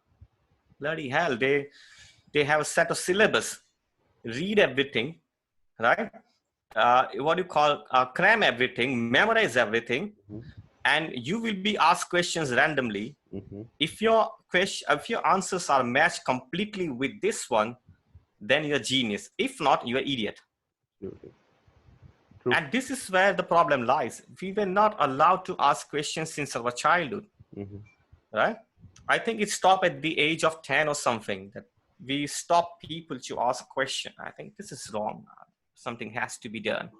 bloody hell, they have a set of syllabus, read everything, right? What do you call cram everything, memorize everything, Mhm. and you will be asked questions randomly. Mhm. If your answers are matched completely with this one, then you're a genius. If not, you're an idiot. Absolutely. True. And this is where the problem lies. We were not allowed to ask questions since our childhood, Mhm. right? I think it stopped at the age of 10 or something, that we stop people to ask a question. I think this is wrong. Something has to be done.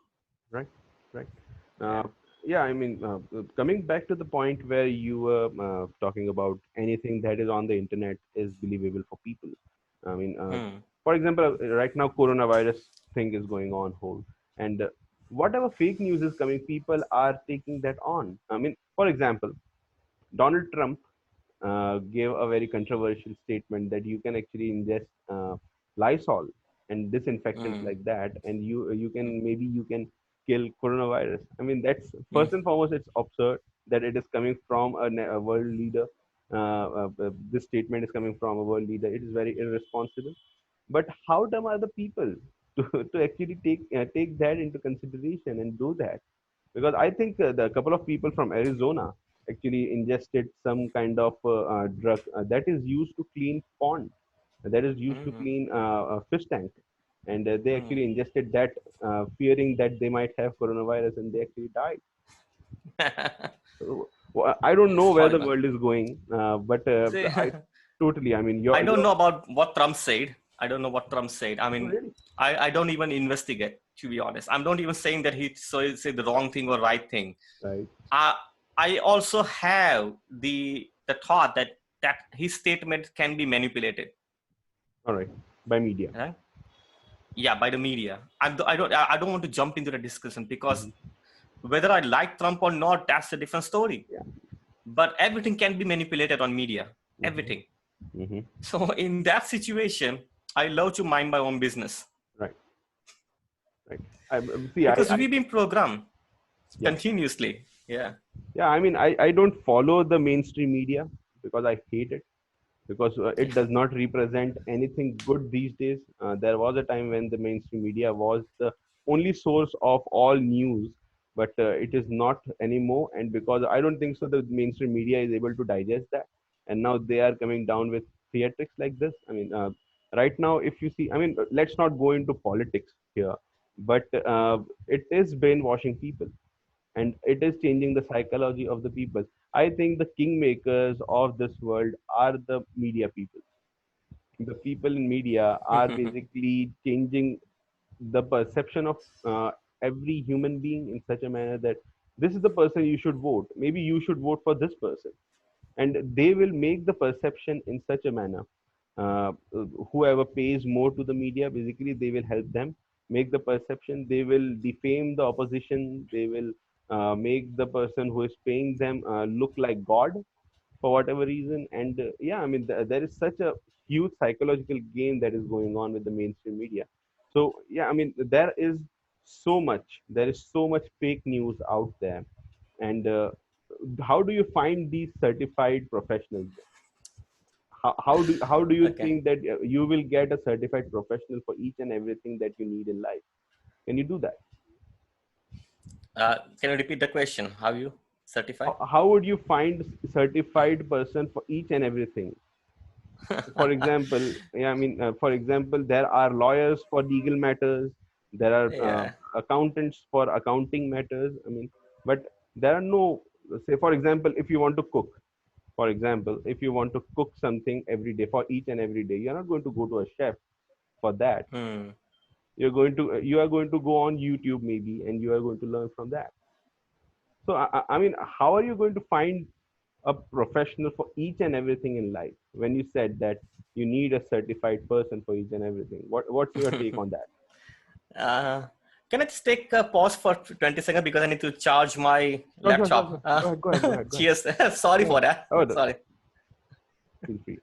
Right. Right. Yeah. Uh, yeah, I mean, coming back to the point where you were talking about anything that is on the internet is believable for people. I mean, Hmm. for example, right now, coronavirus thing is going on whole, and whatever fake news is coming, people are taking that on. I mean, for example, Donald Trump gave a very controversial statement that you can actually ingest Lysol and disinfectants Hmm. like that, and you can maybe you can kill coronavirus. I mean, that's Hmm. first and foremost, it's absurd that it is coming from a world leader. This statement is coming from a world leader. It is very irresponsible. But how dumb are the people to actually take that into consideration and do that? Because I think the couple of people from Arizona actually ingested some kind of drug that is used to clean pond, that is used to Hmm. clean a fish tank, and they Hmm. actually ingested that, fearing that they might have coronavirus, and they actually died. So, well, I don't know where the Horrible. world is going, but See, I totally. I mean, I don't your know about what Trump said. I don't know what Trump said. I oh, mean, really I don't even investigate, to be honest. I'm not even saying that he said the wrong thing or right thing. right. I I also have the thought that his statement can be manipulated, All right, by media. right? Yeah, by the media. I don't want to jump into the discussion, because Mhm. whether I like Trump or not, that's a different story. Yeah. But everything can be manipulated on media. Hmm. Everything. Hmm. So in that situation, I love to mind my own business, Right. Right. See. because I we've been programmed yeah. continuously. Yeah. Yeah, I mean, I don't follow the mainstream media because I hate it, because it does not represent anything good these days. There was a time when the mainstream media was the only source of all news, but it is not anymore. And because I don't think so, the mainstream media is able to digest that. And now they are coming down with theatrics like this. I mean, right now, if you see, I mean, let's not go into politics here, but it is brainwashing people, and it is changing the psychology of the people. I think the kingmakers of this world are the media people. The people in media are basically changing the perception of every human being in such a manner that this is the person you should vote. Maybe you should vote for this person, and they will make the perception in such a manner. uh, Whoever pays more to the media, basically they will help them make the perception. They will defame the opposition. They will make the person who is paying them look like god for whatever reason. And yeah, I mean, there is such a huge psychological game that is going on with the mainstream media. So yeah, I mean, there is so much fake news out there. And how do you find these certified professionals? How do you Okay. think that you will get a certified professional for each and everything that you need in life? Can you do that? Can you repeat the question? How you certify? How would you find certified person for each and everything? For example, yeah, I mean, for example, there are lawyers for legal matters. There are Yeah. accountants for accounting matters. I mean, but there are no, say, for example, if you want to cook, for example, if you want to cook something every day for each and every day, you're not going to go to a chef for that. Hmm. You are going to go on YouTube maybe, and you are going to learn from that. So I mean, how are you going to find a professional for each and everything in life when you said that you need a certified person for each and everything? What's your take on that? uh, can I just take a pause for 20 seconds because I need to charge my Sure, sure, sure, sure. laptop? Go ahead, go ahead, go ahead, go ahead. Cheers. Sorry Go for ahead. that. Oh, Sorry. feel free.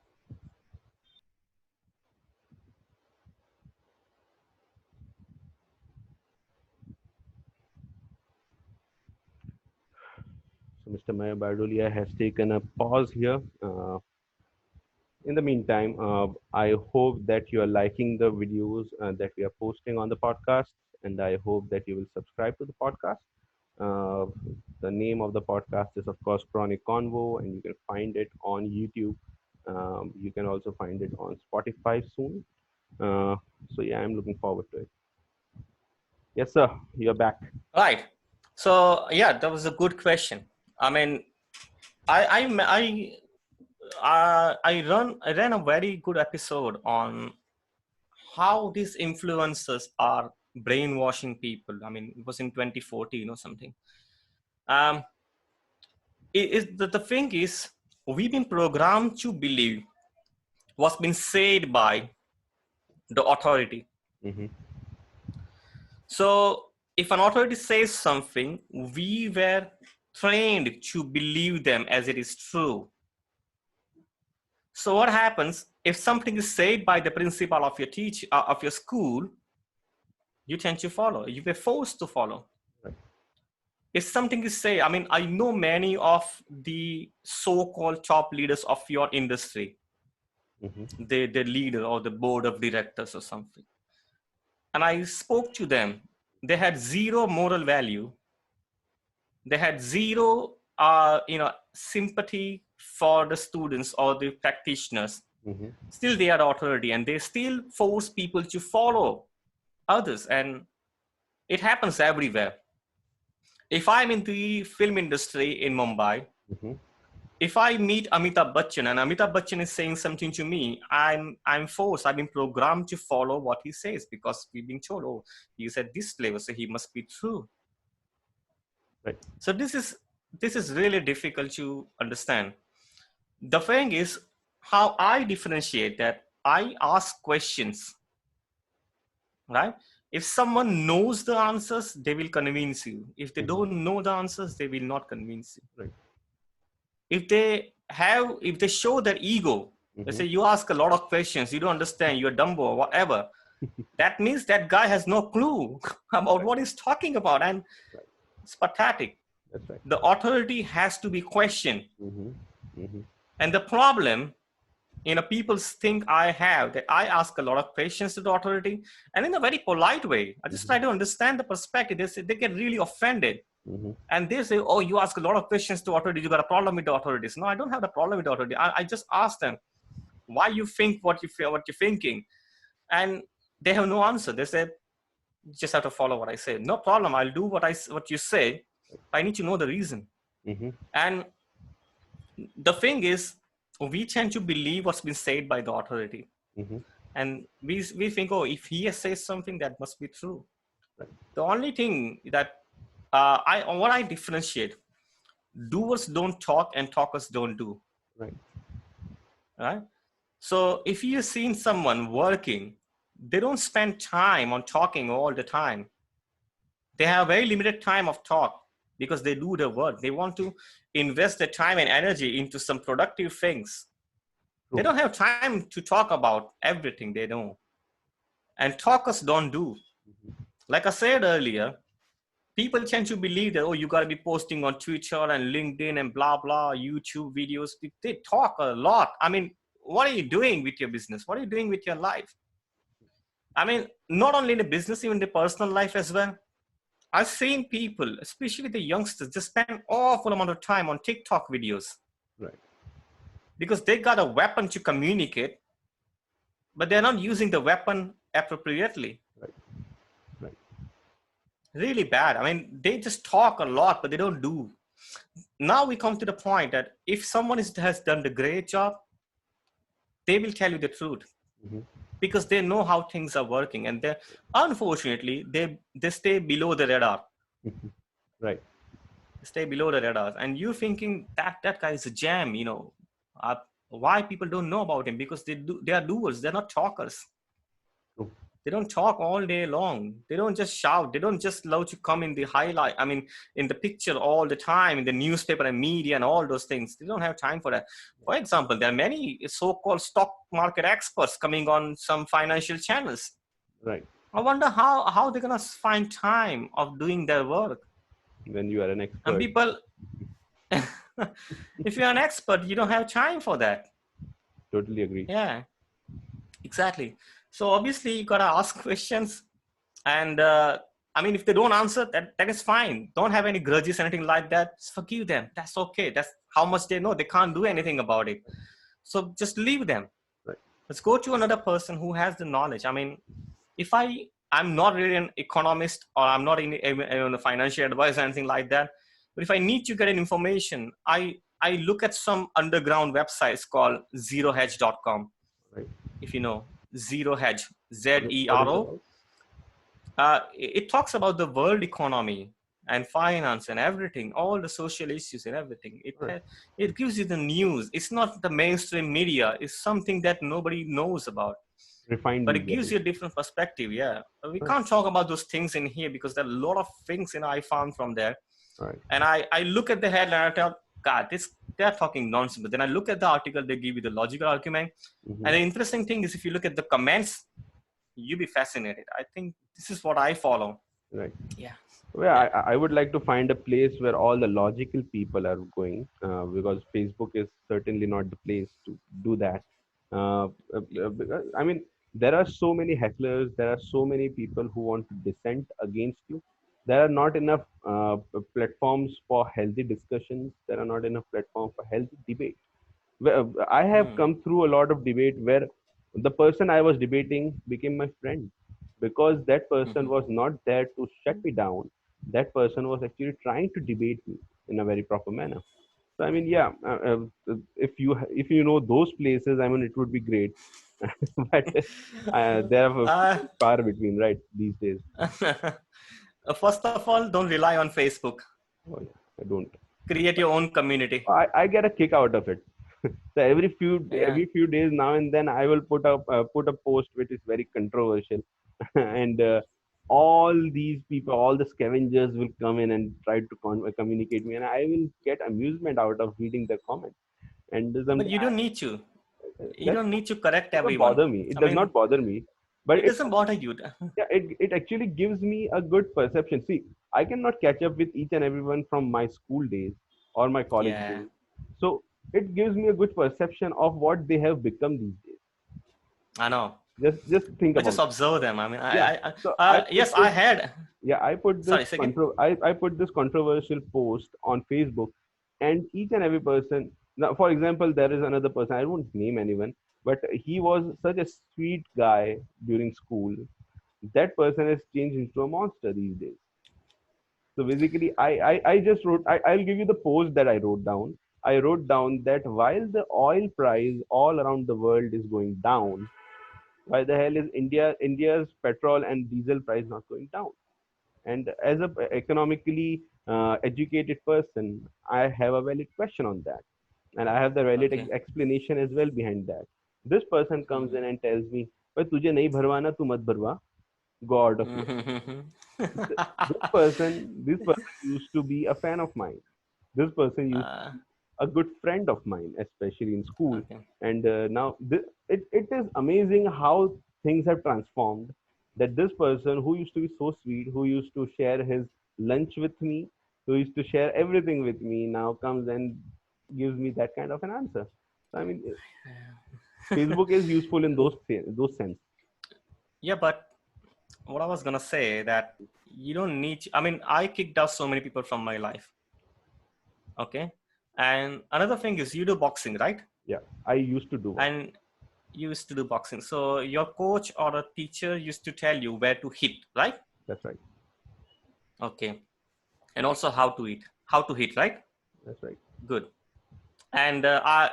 So Mr. Mayur Bardolia has taken a pause here. In the meantime, I hope that you are liking the videos that we are posting on the podcast, and I hope that you will subscribe to the podcast. Uh, the name of the podcast is, of course, Chronic Convo, and you can find it on YouTube. You can also find it on Spotify soon. So, yeah, I'm looking forward to it. Yes, sir, you're back. Right. So yeah, that was a good question. I mean, I ran a very good episode on how these influencers are brainwashing people. I mean, it was in 2014 or something. Um, the thing is, we've been programmed to believe what's been said by the authority. Mm-hmm. So if an authority says something, we were trained to believe them as it is true. So what happens if something is said by the principal of your of your school, you tend to follow. You were forced to follow. Right. If something is said, I mean, I know many of the so-called top leaders of your industry, Mm-hmm. the leader or the board of directors or something. And I spoke to them. They had zero moral value. They had zero, sympathy for the students or the practitioners. Mm-hmm. Still, they are authority, and they still force people to follow others. And it happens everywhere. If I'm in the film industry in Mumbai, Mm-hmm. if I meet Amitabh Bachchan and Amitabh Bachchan is saying something to me, I'm forced. I've been programmed to follow what he says because we've been told, oh, he said this flavor, so he must be true. Right. So this is really difficult to understand. The thing is how I differentiate that. I ask questions, right? If someone knows the answers, they will convince you. If they Mm-hmm. don't know the answers, they will not convince you. Right. If they show their ego, they Mm-hmm. say you ask a lot of questions, you don't understand, you're dumb or whatever. That means that guy has no clue about Right. what he's talking about, and Right. it's pathetic. That's right. The authority has to be questioned. Mm-hmm. Mm-hmm. And the problem, people think I have that I ask a lot of questions to the authority, and in a very polite way. I just try to understand the perspective. They get really offended. Mm-hmm. And they say, oh, you ask a lot of questions to authorities, you got a problem with the authorities. No, I don't have the problem with the authority. I just ask them why you think what you feel, what you're thinking. And they have no answer. They say, you just have to follow what I say. No problem. I'll do what you say. I need to know the reason. Mm-hmm. And the thing is, we tend to believe what's been said by the authority. Mm-hmm. And we think, oh, if he says something, that must be true. Right. The only thing that I differentiate, doers don't talk and talkers don't do. Right. Right. So if you've seen someone working, they don't spend time on talking all the time. They have very limited time of talk because they do the work. They want to invest their time and energy into some productive things. True. They don't have time to talk about everything they know. And talkers don't do. Mm-hmm. Like I said earlier, people tend to believe that, oh, you got to be posting on Twitter and LinkedIn and blah, blah, YouTube videos. They talk a lot. I mean, what are you doing with your business? What are you doing with your life? I mean, not only in the business, even the personal life as well. I've seen people, especially the youngsters, just spend an awful amount of time on TikTok videos. Right. Because they got a weapon to communicate, but they're not using the weapon appropriately. Right. Right. really bad. I mean, they just talk a lot, but they don't do. Now we come to the point that if someone has done the great job, they will tell you the truth Hmm. because they know how things are working, and they, unfortunately, they stay below the radar. Right. Stay below the radars, and you're thinking that that guy is a gem. Uh, why people don't know about him? Because they are doers. They're not talkers. True. They don't talk all day long. They don't just shout. They don't just love to come in the highlight. I mean, in the picture all the time, in the newspaper and media and all those things. They don't have time for that. For example, there are many so-called stock market experts coming on some financial channels. Right. I wonder how they're gonna find time of doing their work. When you are an And expert. people, if you're an expert, you don't have time for that. Totally agree. Yeah, exactly. So obviously you gotta ask questions, and I mean, if they don't answer, that is fine. Don't have any grudges, anything like that. Just forgive them. That's okay. That's how much they know. They can't do anything about it. So just leave them. Right. Let's go to another person who has the knowledge. I mean, if I'm not really an economist, or I'm not in a financial advisor or anything like that, but if I need to get an information, I look at some underground websites called zerohedge.com. Right. If you know Zero Hedge, What is it Zero. about? It talks about the world economy and finance and everything, all the social issues and everything. Right. It gives you the news. It's not the mainstream media. It's something that nobody knows about, Refined but it media, gives you a basically. different perspective. Yeah, we Right. can't talk about those things in here because there are a lot of things I found from there. Right. And I look at the headline and I thought, God, this they're talking nonsense. But then I look at the article, they give you the logical argument. And Hmm. the interesting thing is, if you look at the comments, you'll be fascinated. I think this is what I follow. Right. Yeah, Well, yeah. I would like to find a place where all the logical people are going, because Facebook is certainly not the place to do that. I mean, there are so many hecklers, there are so many people who want to dissent against you. There are not enough platforms for healthy discussions, there are not enough platforms for healthy debate. I have Hmm. come through a lot of debate where the person I was debating became my friend because that person Mhm. was not there to shut me down. That person was actually trying to debate me in a very proper manner. So I mean, yeah, if you know those places, I mean, it would be great. But there are uh, far between, right, these days. First of all, don't rely on Facebook. Oh yeah, I don't. Create your own community. I get a kick out of it. So Yeah. every few days now and then I will put a post which is very controversial, and all these people, all the scavengers will come in and try to communicate me, and I will get amusement out of reading their comments. And But something you don't need to. You that don't need to correct doesn't everyone. bother me. It I does not mean, bother me, but it doesn't bother you. yeah, it actually gives me a good perception. See, I cannot catch up with each and everyone from my school days or my college Yeah, days. So it gives me a good perception of what they have become these days. I know. Just think I just about it. observe them. I mean, Yeah. So yes, I had. I put this Sorry, second. I put this controversial post on Facebook, and each and every person. Now, for example, there is another person. I won't name anyone, but he was such a sweet guy during school. That person has changed into a monster these days. So basically, I just wrote, I'll give you the post that I wrote down. I wrote down that while the oil price all around the world is going down, why the hell is India's petrol and diesel price not going down? And as a economically educated person, I have a valid question on that, and I have the valid Okay. explanation as well behind that. This person comes Mhm. in and tells me, "भाई तुझे नहीं भरवाना तू मत भरवा, go out of here." Mhm. This person used to be a fan of mine. This person used to uh, be a good friend of mine, especially in school. okay. And now it is amazing how things have transformed. That this person who used to be so sweet, who used to share his lunch with me, who used to share everything with me, now comes and gives me that kind of an answer. So, I mean, Facebook is useful in those sense. Yeah, but what I was gonna say that you don't need. I mean, I kicked out so many people from my life. Okay, and another thing is you do boxing, right? Yeah, I used to do what. And you used to do boxing. So your coach or a teacher used to tell you where to hit, right? That's right. Okay. And also how to hit, right? That's right. Good. And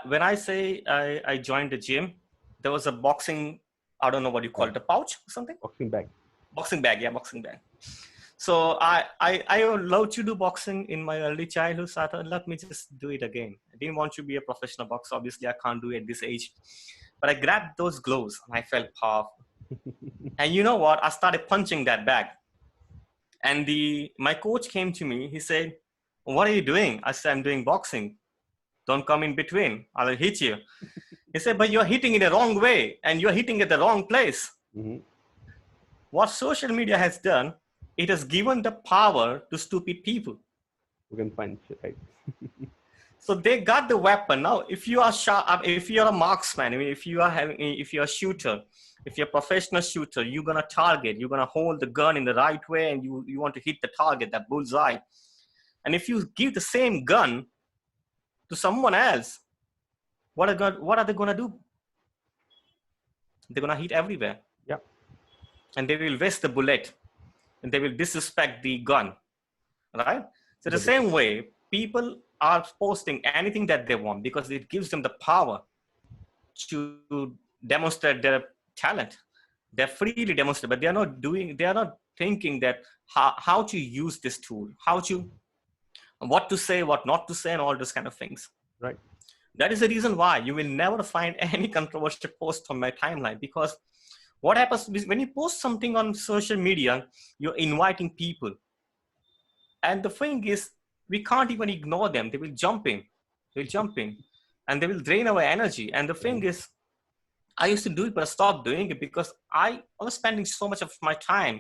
when I say I joined the gym, there was a boxing, I don't know what you call Bag. it, a pouch or something? Boxing bag. Boxing bag, yeah, boxing bag. So I love to do boxing in my early childhood. So I thought, let me just do it again. I didn't want to be a professional boxer. Obviously, I can't do it at this age. But I grabbed those gloves and I felt powerful. And you know what? I started punching that bag. And my coach came to me. He said, "What are you doing?" I said, "I'm doing boxing. Don't come in between. I will hit you." He said, "But you're hitting in the wrong way and you're hitting at the wrong place." Mm-hmm. What social media has done, it has given the power to stupid people. You can punch, right? So they got the weapon. Now, if you are if you're a marksman, I mean, if you're a shooter, if you're a professional shooter, you're gonna target, you're gonna hold the gun in the right way, and you want to hit the target, that bullseye. And if you give the same gun to someone else, what are they gonna do? They're gonna hit everywhere, Yeah. and they will waste the bullet, and they will disrespect the gun, right? So the That is same way, people are posting anything that they want because it gives them the power to demonstrate their talent. They're freely demonstrate, but they are not thinking that how to use this tool, what to say, what not to say, and all those kind of things. right. That is the reason why you will never find any controversial post on my timeline, because what happens is when you post something on social media, you're inviting people. And the thing is, we can't even ignore them. They will jump in. They'll jump in and they will drain our energy. And the thing Mm-hmm. is, I used to do it, but I stopped doing it because I was spending so much of my time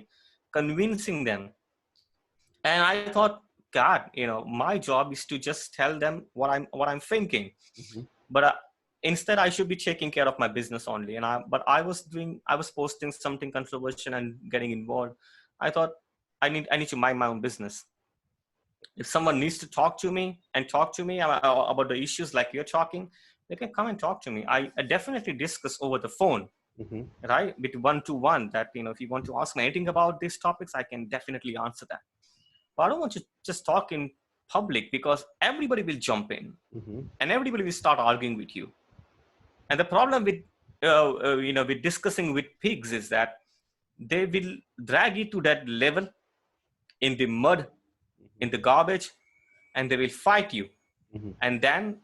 convincing them. And I thought, God, my job is to just tell them what I'm thinking. Mm-hmm. But instead, I should be taking care of my business only. But I was posting something controversial and getting involved. I thought I need to mind my own business. If someone needs to talk to me about the issues like you're talking, they can come and talk to me. I definitely discuss over the phone, Mm-hmm. right, with one to one, that if you want to ask me anything about these topics, I can definitely answer that. But I don't want to just talk in public, because everybody will jump in Mm-hmm. and everybody will start arguing with you. And the problem with with discussing with pigs is that they will drag you to that level, in the mud, in the garbage, and they will fight you. Mm-hmm. And then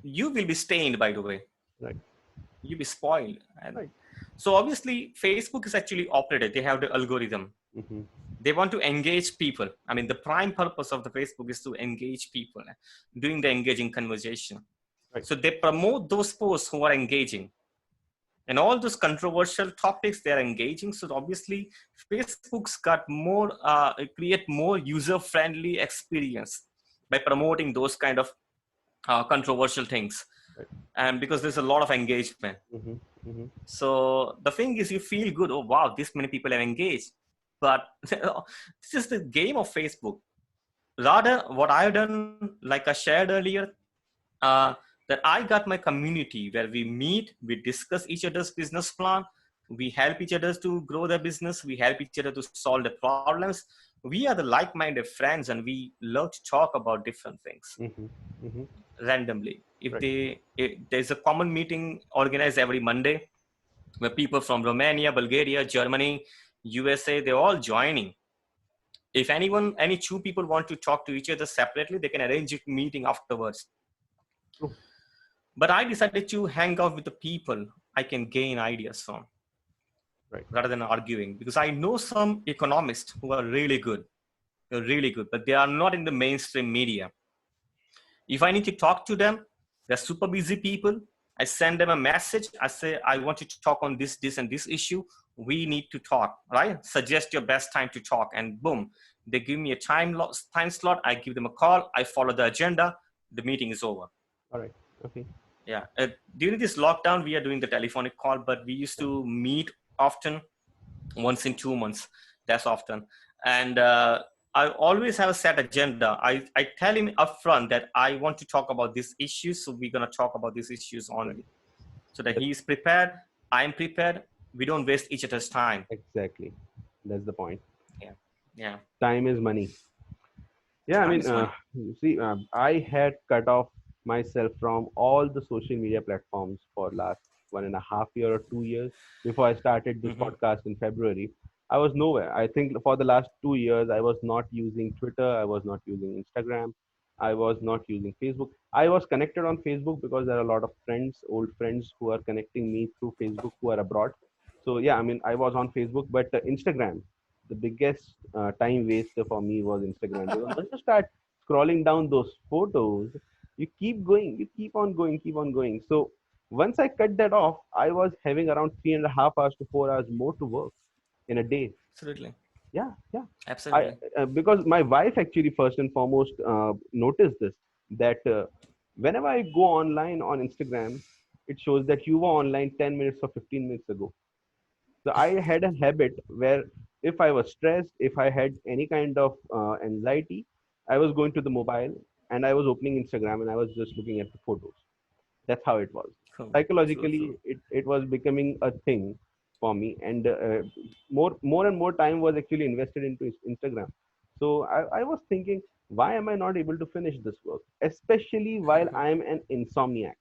you will be stained, by the way. Right. You'll be spoiled. And Right. so obviously Facebook is actually operated. They have the algorithm. Mm-hmm. They want to engage people. I mean, the prime purpose of the Facebook is to engage people, doing the engaging conversation. Right. So they promote those posts who are engaging. And all those controversial topics they're engaging. So obviously, Facebook's got create more user-friendly experience by promoting those kind of controversial things, Right. and because there's a lot of engagement. Mm-hmm. Mm-hmm. So the thing is, you feel good. Oh wow, this many people have engaged. But this is the game of Facebook. Rather, what I've done, like I shared earlier, uh, that I got my community where we meet, we discuss each other's business plan, we help each other to grow their business, we help each other to solve the problems. We are the like-minded friends, and we love to talk about different things Mm-hmm. Mm-hmm. randomly. Right. If there's a common meeting organized every Monday, where people from Romania, Bulgaria, Germany, USA, they're all joining. If any two people want to talk to each other separately, they can arrange a meeting afterwards. True. But I decided to hang out with the people I can gain ideas from, Right. rather than arguing, because I know some economists who are really good. They're really good, but they are not in the mainstream media. If I need to talk to them, they're super busy people. I send them a message. I say, I want you to talk on this, and this issue. We need to talk, right? Suggest your best time to talk, and boom, they give me a time slot. I give them a call. I follow the agenda. The meeting is over. All right. Okay. Yeah. During this lockdown, we are doing the telephonic call, but we used to meet often, once in 2 months. That's often. And I always have a set agenda. I tell him upfront that I want to talk about these issues. So we're going to talk about these issues Right. only, so that That, he is prepared. I'm prepared. We don't waste each other's time. exactly. That's the point. Yeah. Yeah. Time is money. Yeah, I Time mean, is money. you see, I had cut off myself from all the social media platforms for last 1.5 year or 2 years before I started this Mm-hmm. podcast in February. I was nowhere. I think for the last 2 years, I was not using Twitter. I was not using Instagram. I was not using Facebook. I was connected on Facebook because there are a lot of friends, old friends, who are connecting me through Facebook who are abroad. So yeah, I mean, I was on Facebook, but Instagram, the biggest time waster for me was Instagram, because once you start scrolling down those photos, you keep going, you keep on going, keep on going. So once I cut that off, I was having around 3.5 hours to 4 hours more to work in a day. Absolutely. Yeah, yeah. I Absolutely. Because my wife actually first and foremost noticed this, that whenever I go online on Instagram, it shows that you were online 10 minutes or 15 minutes ago. So I had a habit where if I was stressed, if I had any kind of anxiety, I was going to the mobile and I was opening Instagram and I was just looking at the photos. That's how it was. True. True. Psychologically, True. it was becoming a thing for me, and more and more time was actually invested into Instagram. So I was thinking, why am I not able to finish this work, especially while I am an insomniac?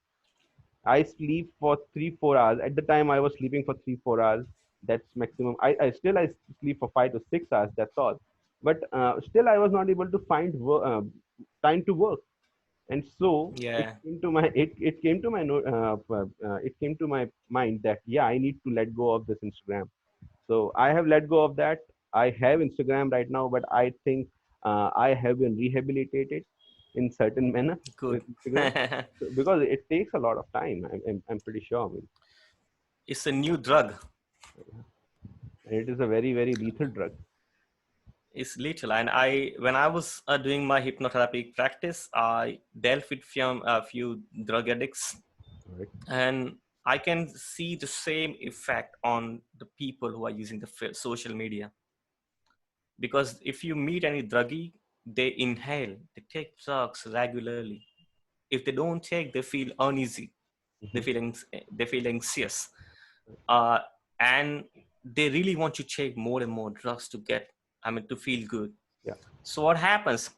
I sleep for 3 4 hours. At the time, I was sleeping for 3 4 hours. That's maximum. I sleep for 5 to 6 hours. That's all. But still, I was not able to find time to work. And so Yeah. it came to my it came to my mind that yeah, I need to let go of this Instagram. So I have let go of that. I have Instagram right now, but I think I have been rehabilitated in certain manner Good. with Instagram. So, because it takes a lot of time. I'm pretty sure. I mean, It's a new drug. and it is a very, very lethal drug. It's little. And when I was doing my hypnotherapy practice, I dealt with a few drug addicts, Right. and I can see the same effect on the people who are using the social media. Because if you meet any druggie, they inhale, they take drugs regularly. If they don't take, they feel uneasy, they Hmm. feel they feel anxious, uh, and they really want to take more and more drugs to get, I mean, to feel good. Yeah. So what happens?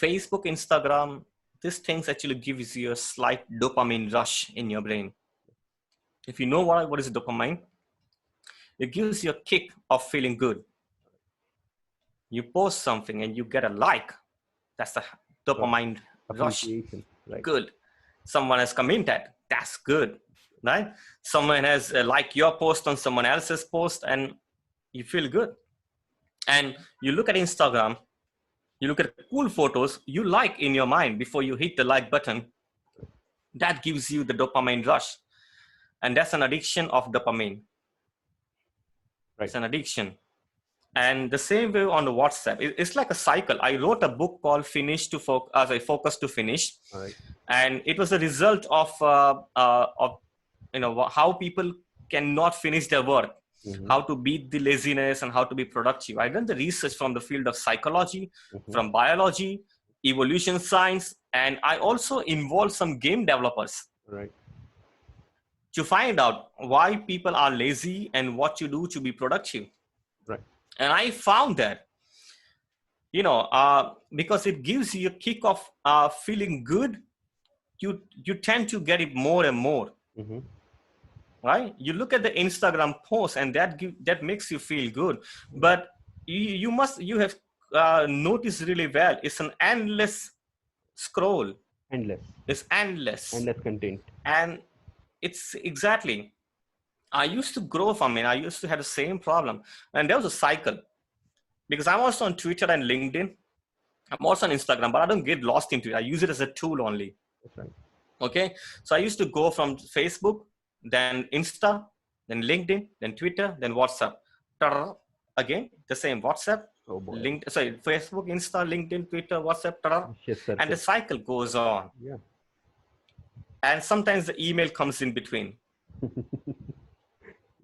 Facebook, Instagram, these things actually gives you a slight dopamine rush in your brain. If you know what is dopamine, it gives you a kick of feeling good. You post something and you get a like. That's the Right. dopamine rush. Appreciation. Right. Good. Someone has commented. That's good, right? Someone has liked your post on someone else's post, and you feel good. And you look at Instagram, you look at cool photos you like in your mind before you hit the like button. That gives you the dopamine rush, and that's an addiction of dopamine. Right. It's an addiction. And the same way on the WhatsApp, it's like a cycle. I wrote a book called Finish to Focus, as I Focus to Finish, All right. and it was a result of how people cannot finish their work, Mm-hmm. how to beat the laziness, and how to be productive. I've done the research from the field of psychology, Mm-hmm. from biology, evolution science, and I also involved some game developers Right. to find out why people are lazy and what to do to be productive. Right. And I found that, because it gives you a kick of feeling good, you tend to get it more and more, Mm-hmm. right? You look at the Instagram post and that makes you feel good, but you have noticed really well, it's an endless scroll. Endless. It's endless. Endless content. And it's exactly, I used to grow from it. I used to have the same problem, and there was a cycle, because I'm also on Twitter and LinkedIn. I'm also on Instagram, but I don't get lost into it. I use it as a tool only. That's right. Okay. So I used to go from Facebook, then Insta, then LinkedIn, then Twitter, then WhatsApp. Ta-da. Again, the same WhatsApp, Oh boy. Facebook, Insta, LinkedIn, Twitter, WhatsApp, ta-da. Vicious And the circle. cycle goes on. Yeah. And sometimes the email comes in between.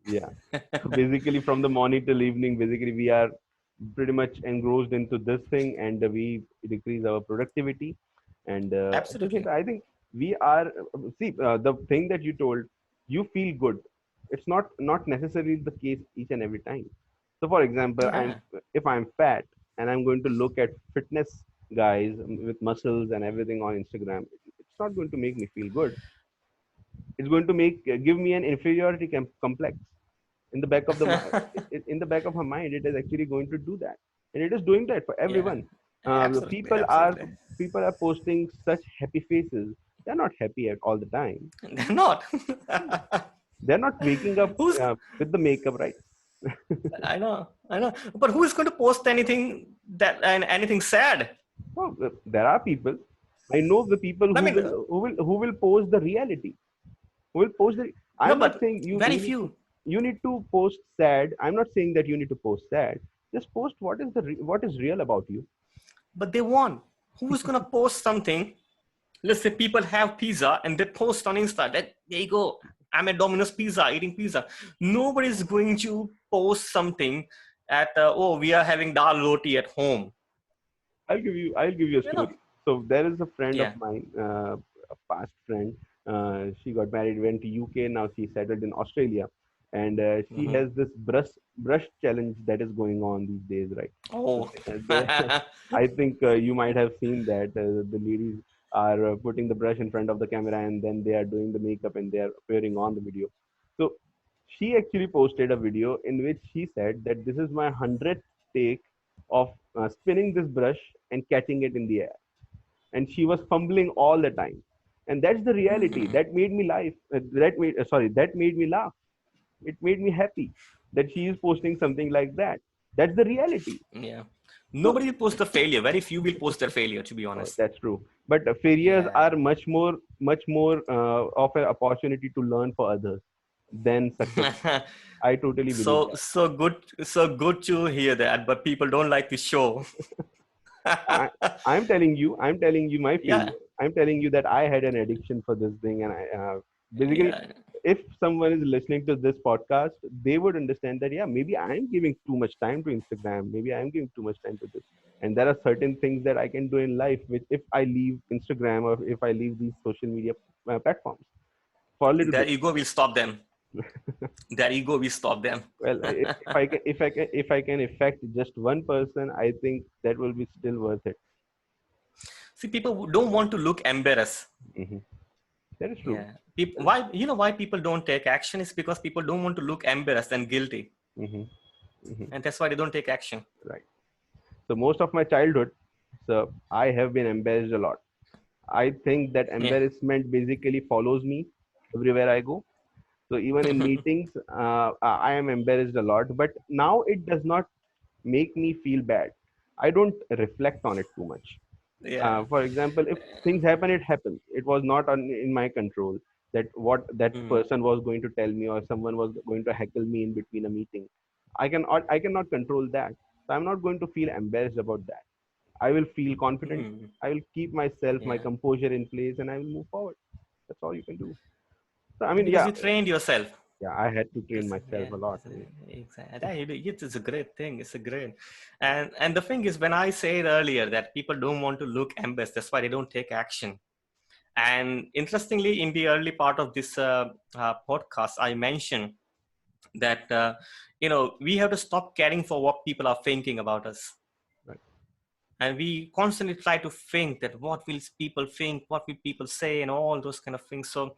Yeah. So basically, from the morning till evening, basically we are pretty much engrossed into this thing, and we decrease our productivity. And at the same Absolutely. time, I think we are see the thing that you told. You feel good. It's not necessarily the case each and every time. So, for example, Yeah. if I'm fat and I'm going to look at fitness guys with muscles and everything on Instagram, it's not going to make me feel good. It's going to give me an inferiority complex in the back of in the back of her mind. It is actually going to do that, and it is doing that for Yeah. everyone. The Absolutely. Absolutely. people are posting such happy faces. They're not happy at all the time. They're not. They're not waking up Who's with the makeup, right? I know, I know. But who is going to post anything that and anything sad? Oh, there are people. I know the people I mean, who will post the reality. Who will post the. no, I'm not but saying very few. you need to post sad. I'm not saying that you need to post sad. Just post what is real about you. But they want. Who is going to post something? Let's say people have pizza and they post on Insta that there you go. I'm at Domino's Pizza eating pizza. Nobody's going to post something at oh, we are having dal roti at home. I'll give you a You know? story. So there is a friend of Yeah. mine, a past friend. She got married, went to UK. Now she settled in Australia, and she Hmm. has this brush challenge that is going on these days, right? So Oh. I think you might have seen that the ladies are putting the brush in front of the camera, and then they are doing the makeup and they are appearing on the video. So she actually posted a video in which she said that this is my 100th take of spinning this brush and catching it in the air, and she was fumbling all the time. And that's the reality Hmm. that made me laugh. That made me laugh. It made me happy that she is posting something like that. That's the reality. Yeah. So Nobody will post the failure. Very few will post their failure, to be honest. that's true. But failures Yeah. are much more of an opportunity to learn for others than success. I totally believe So that. so good to hear that, but people don't like to show. I, I'm telling you my Yeah. failure. I'm telling you that I had an addiction for this thing, and basically, Yeah. if someone is listening to this podcast, they would understand that yeah, maybe I'm giving too much time to Instagram, maybe I'm giving too much time to this, and there are certain things that I can do in life, which if I leave Instagram or if I leave these social media platforms for a little Their bit. ego will stop them. Their ego will stop them. Well, if I can affect just one person, I think that will be still worth it. See, people who don't want to look embarrassed. Hmm. That is true. Yeah. Why why people don't take action is because people don't want to look embarrassed and guilty, Hmm. Hmm. and that's why they don't take action. Right. So most of my childhood, so I have been embarrassed a lot. I think that Yeah. embarrassment basically follows me everywhere I go. So even in meetings, I am embarrassed a lot. But now it does not make me feel bad. I don't reflect on it too much. Yeah. For example, if things happen, it happens. It was not in my control that what that Hmm. person was going to tell me or someone was going to heckle me in between a meeting. I cannot control that. So I'm not going to feel embarrassed about that. I will feel confident. Hmm. I will keep myself, my Yeah. composure in place, and I will move forward. That's all you can do. So I mean, Because yeah, you trained yourself. yeah, I had to train myself Yeah, a lot. I mean, exactly. It's a great thing. It's a great, and the thing is, when I said earlier that people don't want to look embarrassed, that's why they don't take action. And interestingly, in the early part of this podcast, I mentioned that we have to stop caring for what people are thinking about us, right. and we constantly try to think that what will people think, what will people say, and all those kind of things. So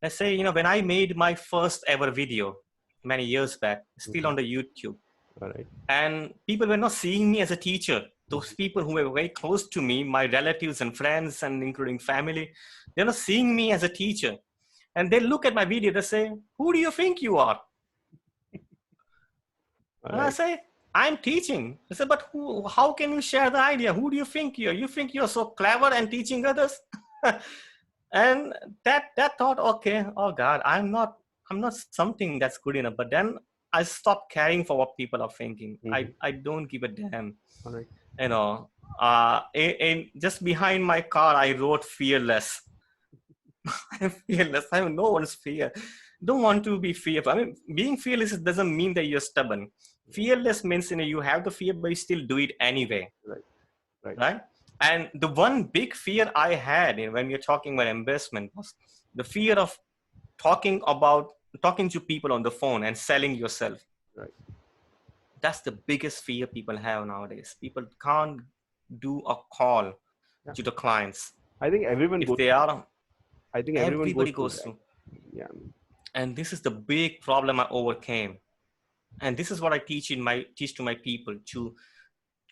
let's say when I made my first ever video many years back, still Mm-hmm. on the YouTube, All right. and people were not seeing me as a teacher. Those people who were very close to me, my relatives and friends, and including family, they're not seeing me as a teacher. And they look at my video, they say, "Who do you think you are?" All And I right. say, "I'm teaching." I said, "But how can you share the idea? Who do you think you are? You think you're so clever and teaching others?" And that thought, okay, oh God, I'm not something that's good enough. But then I stopped caring for what people are thinking. Mm-hmm. I don't give a damn. All right. You know, just behind my car, I wrote fearless. I'm fearless. I have no one's fear. Don't want to be fearful. I mean, being fearless doesn't mean that you're stubborn. Fearless means you have the fear, but you still do it anyway, Right. Right. right? And the one big fear I had when we're talking about embarrassment was the fear of talking to people on the phone and selling yourself. Right. That's the biggest fear people have nowadays. People can't do a call Yeah. to the clients. I think everyone If goes they through are, that. I think everyone goes everybody through goes that. through. Yeah. And this is the big problem I overcame. And this is what I teach to my people, to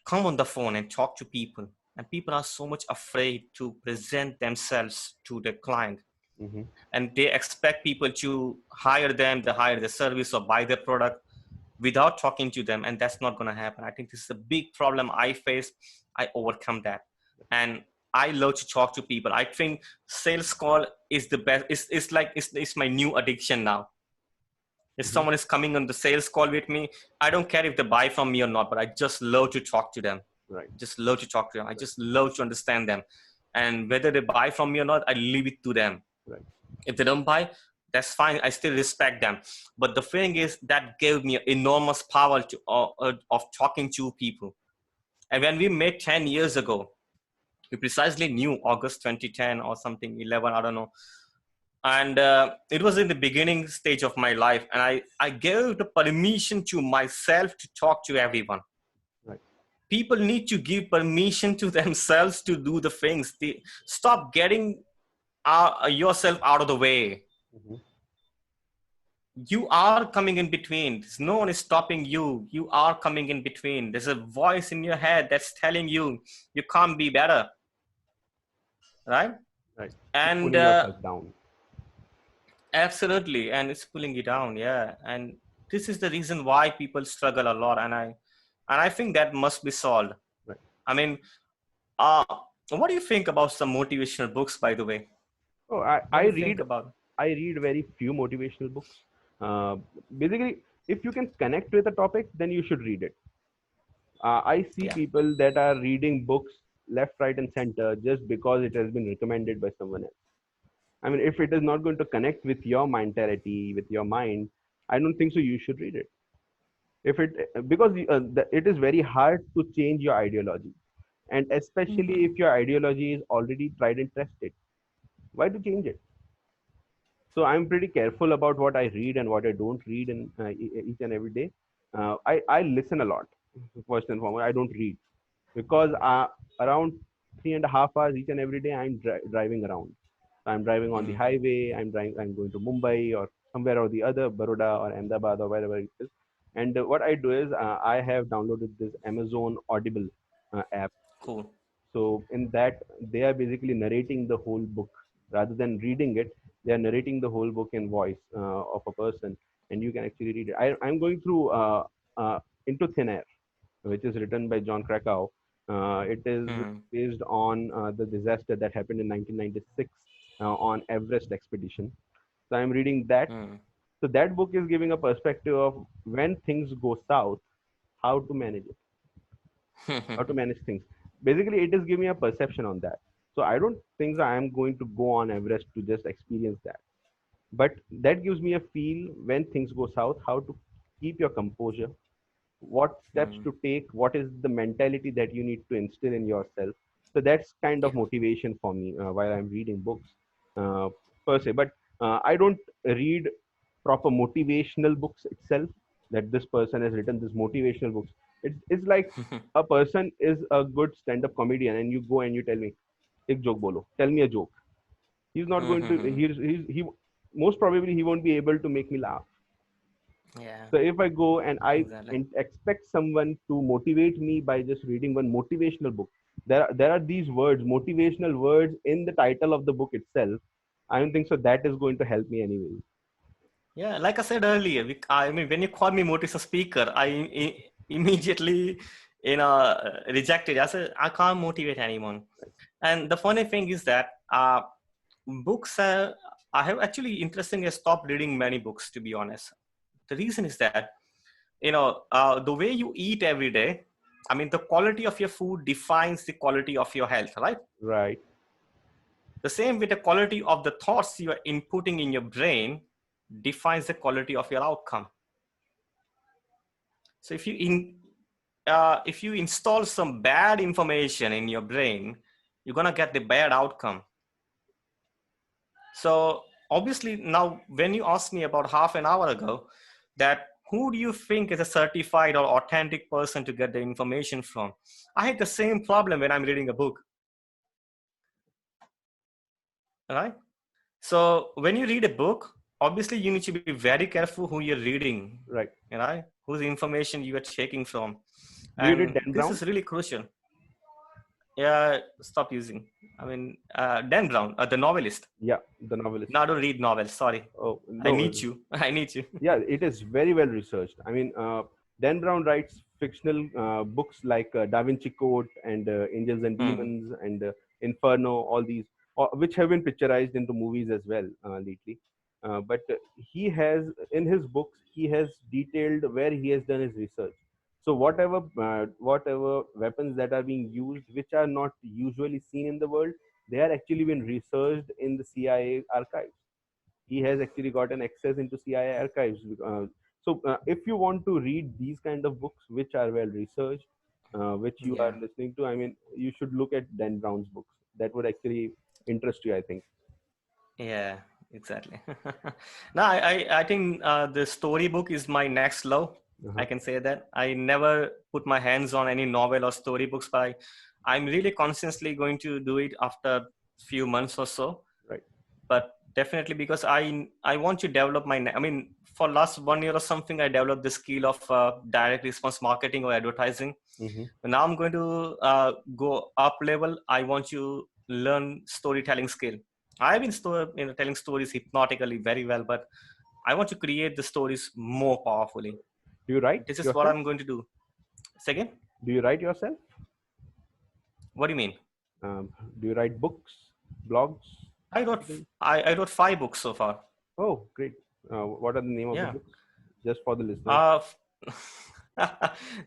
come on the phone and talk to people. And people are so much afraid to present themselves to the client. Hmm. And they expect people to hire them, they hire the service or buy their product without talking to them. And that's not going to happen. I think this is a big problem I face. I overcome that. And I love to talk to people. I think sales call is the best. It's my new addiction now. If Hmm. someone is coming on the sales call with me, I don't care if they buy from me or not, but I just love to talk to them. Right. Just love to talk to them. I Right. just love to understand them. And whether they buy from me or not, I leave it to them. Right. If they don't buy, that's fine. I still respect them. But the thing is, that gave me enormous power of talking to people. And when we met 10 years ago, we precisely knew August 2010 or something, 11, I don't know. And it was in the beginning stage of my life. And I gave the permission to myself to talk to everyone. Right. People need to give permission to themselves to do the things. Stop getting yourself out of the way. Hmm. You are coming in between. No one is stopping you. You are coming in between. There's a voice in your head that's telling you you can't be better, right? Right. It's And pulling yourself down. absolutely, and it's pulling you down, yeah. And this is the reason why people struggle a lot. And I think that must be solved. Right. I mean, uh what do you think about some motivational books, by the way? Oh, What do you think about? I read very few motivational books. Uh, Basically, if you can connect with a topic, then you should read it. I see Yeah. people that are reading books left, right, and center just because it has been recommended by someone else. I mean, if it is not going to connect with your mentality, with your mind, I don't think so. You should read it. If it because it is very hard to change your ideology, and especially Mhm. if your ideology is already tried and tested, why to change it? So I'm pretty careful about what I read and what I don't read in each and every day. I listen a lot. First and foremost, I don't read because around 3.5 hours each and every day I'm driving around. I'm driving on the Mhm. highway. I'm driving. I'm going to Mumbai or somewhere or the other, Baroda or Ahmedabad or wherever it is. And what I do is I have downloaded this Amazon Audible app. Cool. So in that, they are basically narrating the whole book rather than reading it. They are narrating the whole book in voice of a person, and you can actually read it. I'm going through Into Thin Air, which is written by John Krakow. It is Mhm. based on the disaster that happened in 1996 on Everest expedition. So I'm reading that. Mhm. So that book is giving a perspective of when things go south, how to manage it, how to manage things. Basically, it is giving me a perception on that. So I don't think that I am going to go on Everest to just experience that. But that gives me a feel when things go south, how to keep your composure, what steps Mhm. to take, what is the mentality that you need to instill in yourself. So that's kind of Yeah. motivation for me while I'm reading books uh, per se. But I don't read proper motivational books itself, that this person has written this motivational books. It's like a person is a good stand-up comedian and you go and you tell me, "Ek joke bolo, tell me a joke." He's not going to, Mhm. he most probably he won't be able to make me laugh. Yeah. So if I go and Exactly. expect someone to motivate me by just reading one motivational book, there are these words, motivational words in the title of the book itself. I don't think so. That is going to help me anyways. Yeah, like I said earlier, I mean, when you call me motivational speaker, immediately, rejected. I said I can't motivate anyone. And the funny thing is that books. I have actually interestingly stopped reading many books, to be honest. The reason is that the way you eat every day. I mean, the quality of your food defines the quality of your health, right? Right. The same with the quality of the thoughts you are inputting in your brain defines the quality of your outcome. So if you install some bad information in your brain, you're gonna get the bad outcome. So obviously now, when you asked me about half an hour ago, that who do you think is a certified or authentic person to get the information from? I had the same problem when I'm reading a book. Right? So when you read a book, obviously you need to be very careful who you're reading, Right. right? Whose information you are taking from. Do you read And Dan this Brown? is really crucial. Yeah, stop using. I mean, Dan Brown, the novelist. Yeah, the novelist. No, I don't read novels. Sorry. Oh I no. need you. I need you. Yeah, it is very well researched. I mean, Dan Brown writes fictional books like Da Vinci Code and Angels and Hmm. Demons and Inferno, all these, which have been picturized into movies as well lately. But he has, in his books, he has detailed where he has done his research. So whatever weapons that are being used, which are not usually seen in the world, they are actually been researched in the CIA archives. He has actually gotten access into CIA archives. If you want to read these kind of books, which are well researched, which you are Yeah. listening to, I mean, you should look at Dan Brown's books. That would actually interest you, I think. Yeah, exactly. No, I think the storybook is my next love. I Uh-huh. can say that. I never put my hands on any novel or storybooks, but I'm really consciously going to do it after few months or so. Right. But definitely because I want to develop my, I mean, for last 1 year or something, I developed the skill of direct response marketing or advertising. Mm-hmm. Now I'm going to go up level. I want to learn storytelling skill. I've been telling stories hypnotically very well, but I want to create the stories more powerfully. Do you write This is what yourself? I'm going to do. Second, Do you write yourself? what do you mean? Um, do you write books, blogs? Anything? I wrote 5 books so far. Oh, great. What are the name of the Yeah. books? Just for the listeners. Uh,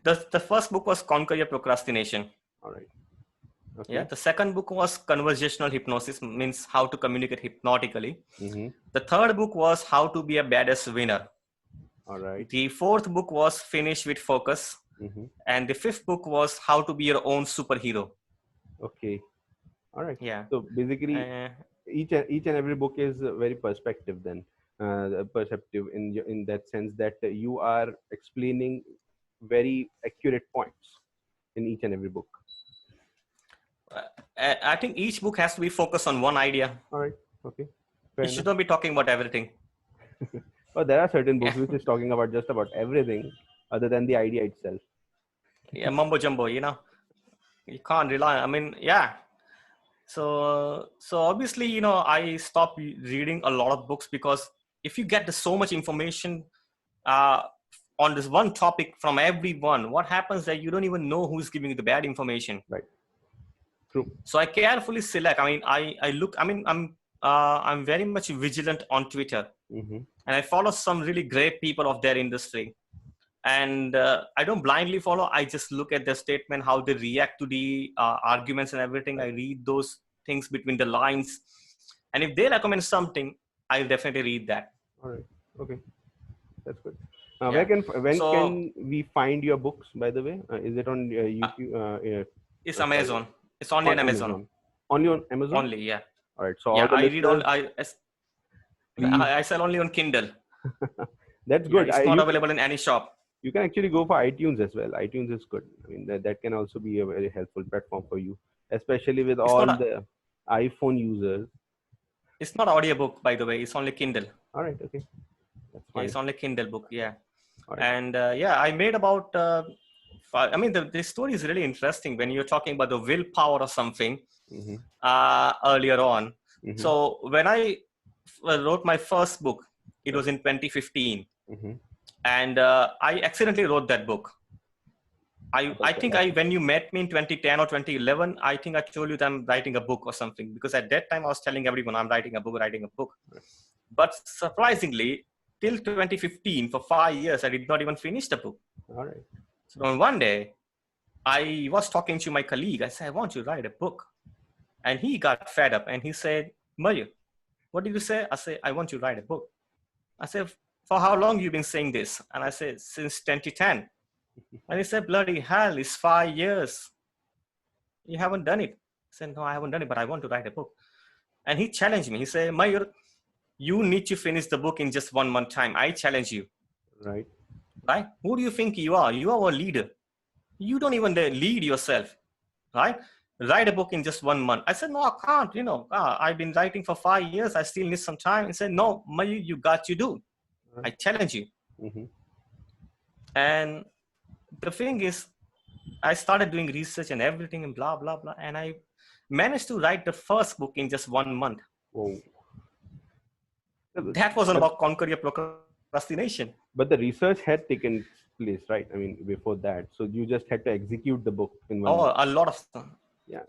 the first book was Conquer Your Procrastination. All right. Yeah. Okay. The second book was Conversational Hypnosis, means how to communicate hypnotically. Mm-hmm. The third book was How to Be a Badass Winner. All right. The fourth book was Finish with Focus. Mm-hmm. And the fifth book was How to Be Your Own Superhero. Okay. All right. Yeah. So basically, each and every book is very perspective then, perceptive in that sense that you are explaining very accurate points in each and every book. I think each book has to be focused on one idea. All right. Okay. Fair It should enough. not be talking about everything. But there are certain Yeah. books which is talking about just about everything other than the idea itself. Yeah, mumbo jumbo, you can't rely. I mean, yeah. So obviously, I stopped reading a lot of books because if you get so much information uh, on this one topic from everyone, what happens that you don't even know who's giving you the bad information. Right. True. So I carefully select. I mean, I look. I mean, I'm very much vigilant on Twitter, Mm-hmm. and I follow some really great people of their industry. And I don't blindly follow. I just look at their statement, how they react to the arguments and everything. I Right. read those things between the lines, and if they recommend something, I'll definitely read that. All right. Okay. That's good. Yeah. When So can we find your books? By the way, is it on YouTube? it's Sorry, Amazon. It's only on on Amazon. Amazon. Only on Amazon. Only, yeah. All right. So Yeah, all the I read on. listeners, please. I sell only on Kindle. That's Yeah, good. it's not available in any shop. You can actually go for iTunes as well. iTunes is good. I mean, that can also be a very helpful platform for you, especially with It's all not a. the iPhone users. It's not audiobook, by the way. It's only Kindle. All right. Okay. That's Yeah, fine. it's only Kindle book. Yeah. All right. And yeah, I made about. I mean, the story is really interesting when you're talking about the willpower or something Mm-hmm. earlier on. Mm-hmm. So when I wrote my first book, it was in 2015, Mm-hmm. and I accidentally wrote that book. I think when you met me in 2010 or 2011, I think I told you that I'm writing a book or something, because at that time I was telling everyone I'm writing a book. Right. But surprisingly, till 2015, for 5 years, I did not even finish the book. All right. So on one day, I was talking to my colleague. I said, I want to write a book. And he got fed up and he said, Mayur, what did you say? I said, I want to write a book. I said, for how long you been saying this? And I said, since 2010. And he said, bloody hell, it's 5 years. You haven't done it. I said, no, I haven't done it, but I want to write a book. And he challenged me. He said, Mayur, you need to finish the book in just 1 month time. I challenge you. Right. right? Who do you think you are? You are a leader. You don't even lead yourself, right? Write a book in just 1 month. I said, no, I can't. I've been writing for 5 years. I still need some time. He said, no, Mayur, you got to do. I challenge you. Mm-hmm. And the thing is, I started doing research and everything and blah, blah, blah. And I managed to write the first book in just 1 month. Whoa. That wasn't about conquer your procrastination. But the research had taken place, right? I mean, before that. So you just had to execute the book in 1 month. A lot of stuff. Yeah.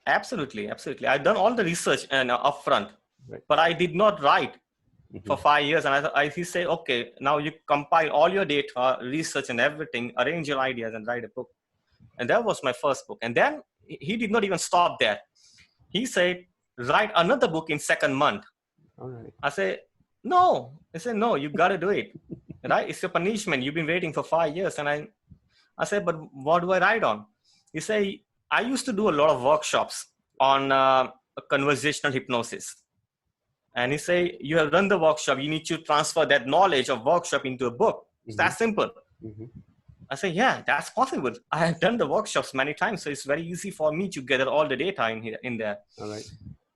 Absolutely. I've done all the research and upfront, Right. but I did not write for 5 years. And he said, okay, now you compile all your data, research and everything, arrange your ideas and write a book. And that was my first book. And then he did not even stop there. He said, write another book in 2nd month. All right. I said, no. He said, no, you got to do it. Right? It's your punishment. You've been waiting for 5 years. And I said, but what do I write on? He said, I used to do a lot of workshops on conversational hypnosis. And he said, you have run the workshop. You need to transfer that knowledge of workshop into a book. It's that simple. Mm-hmm. I said, yeah, that's possible. I have done the workshops many times. So it's very easy for me to gather all the data in there. All right.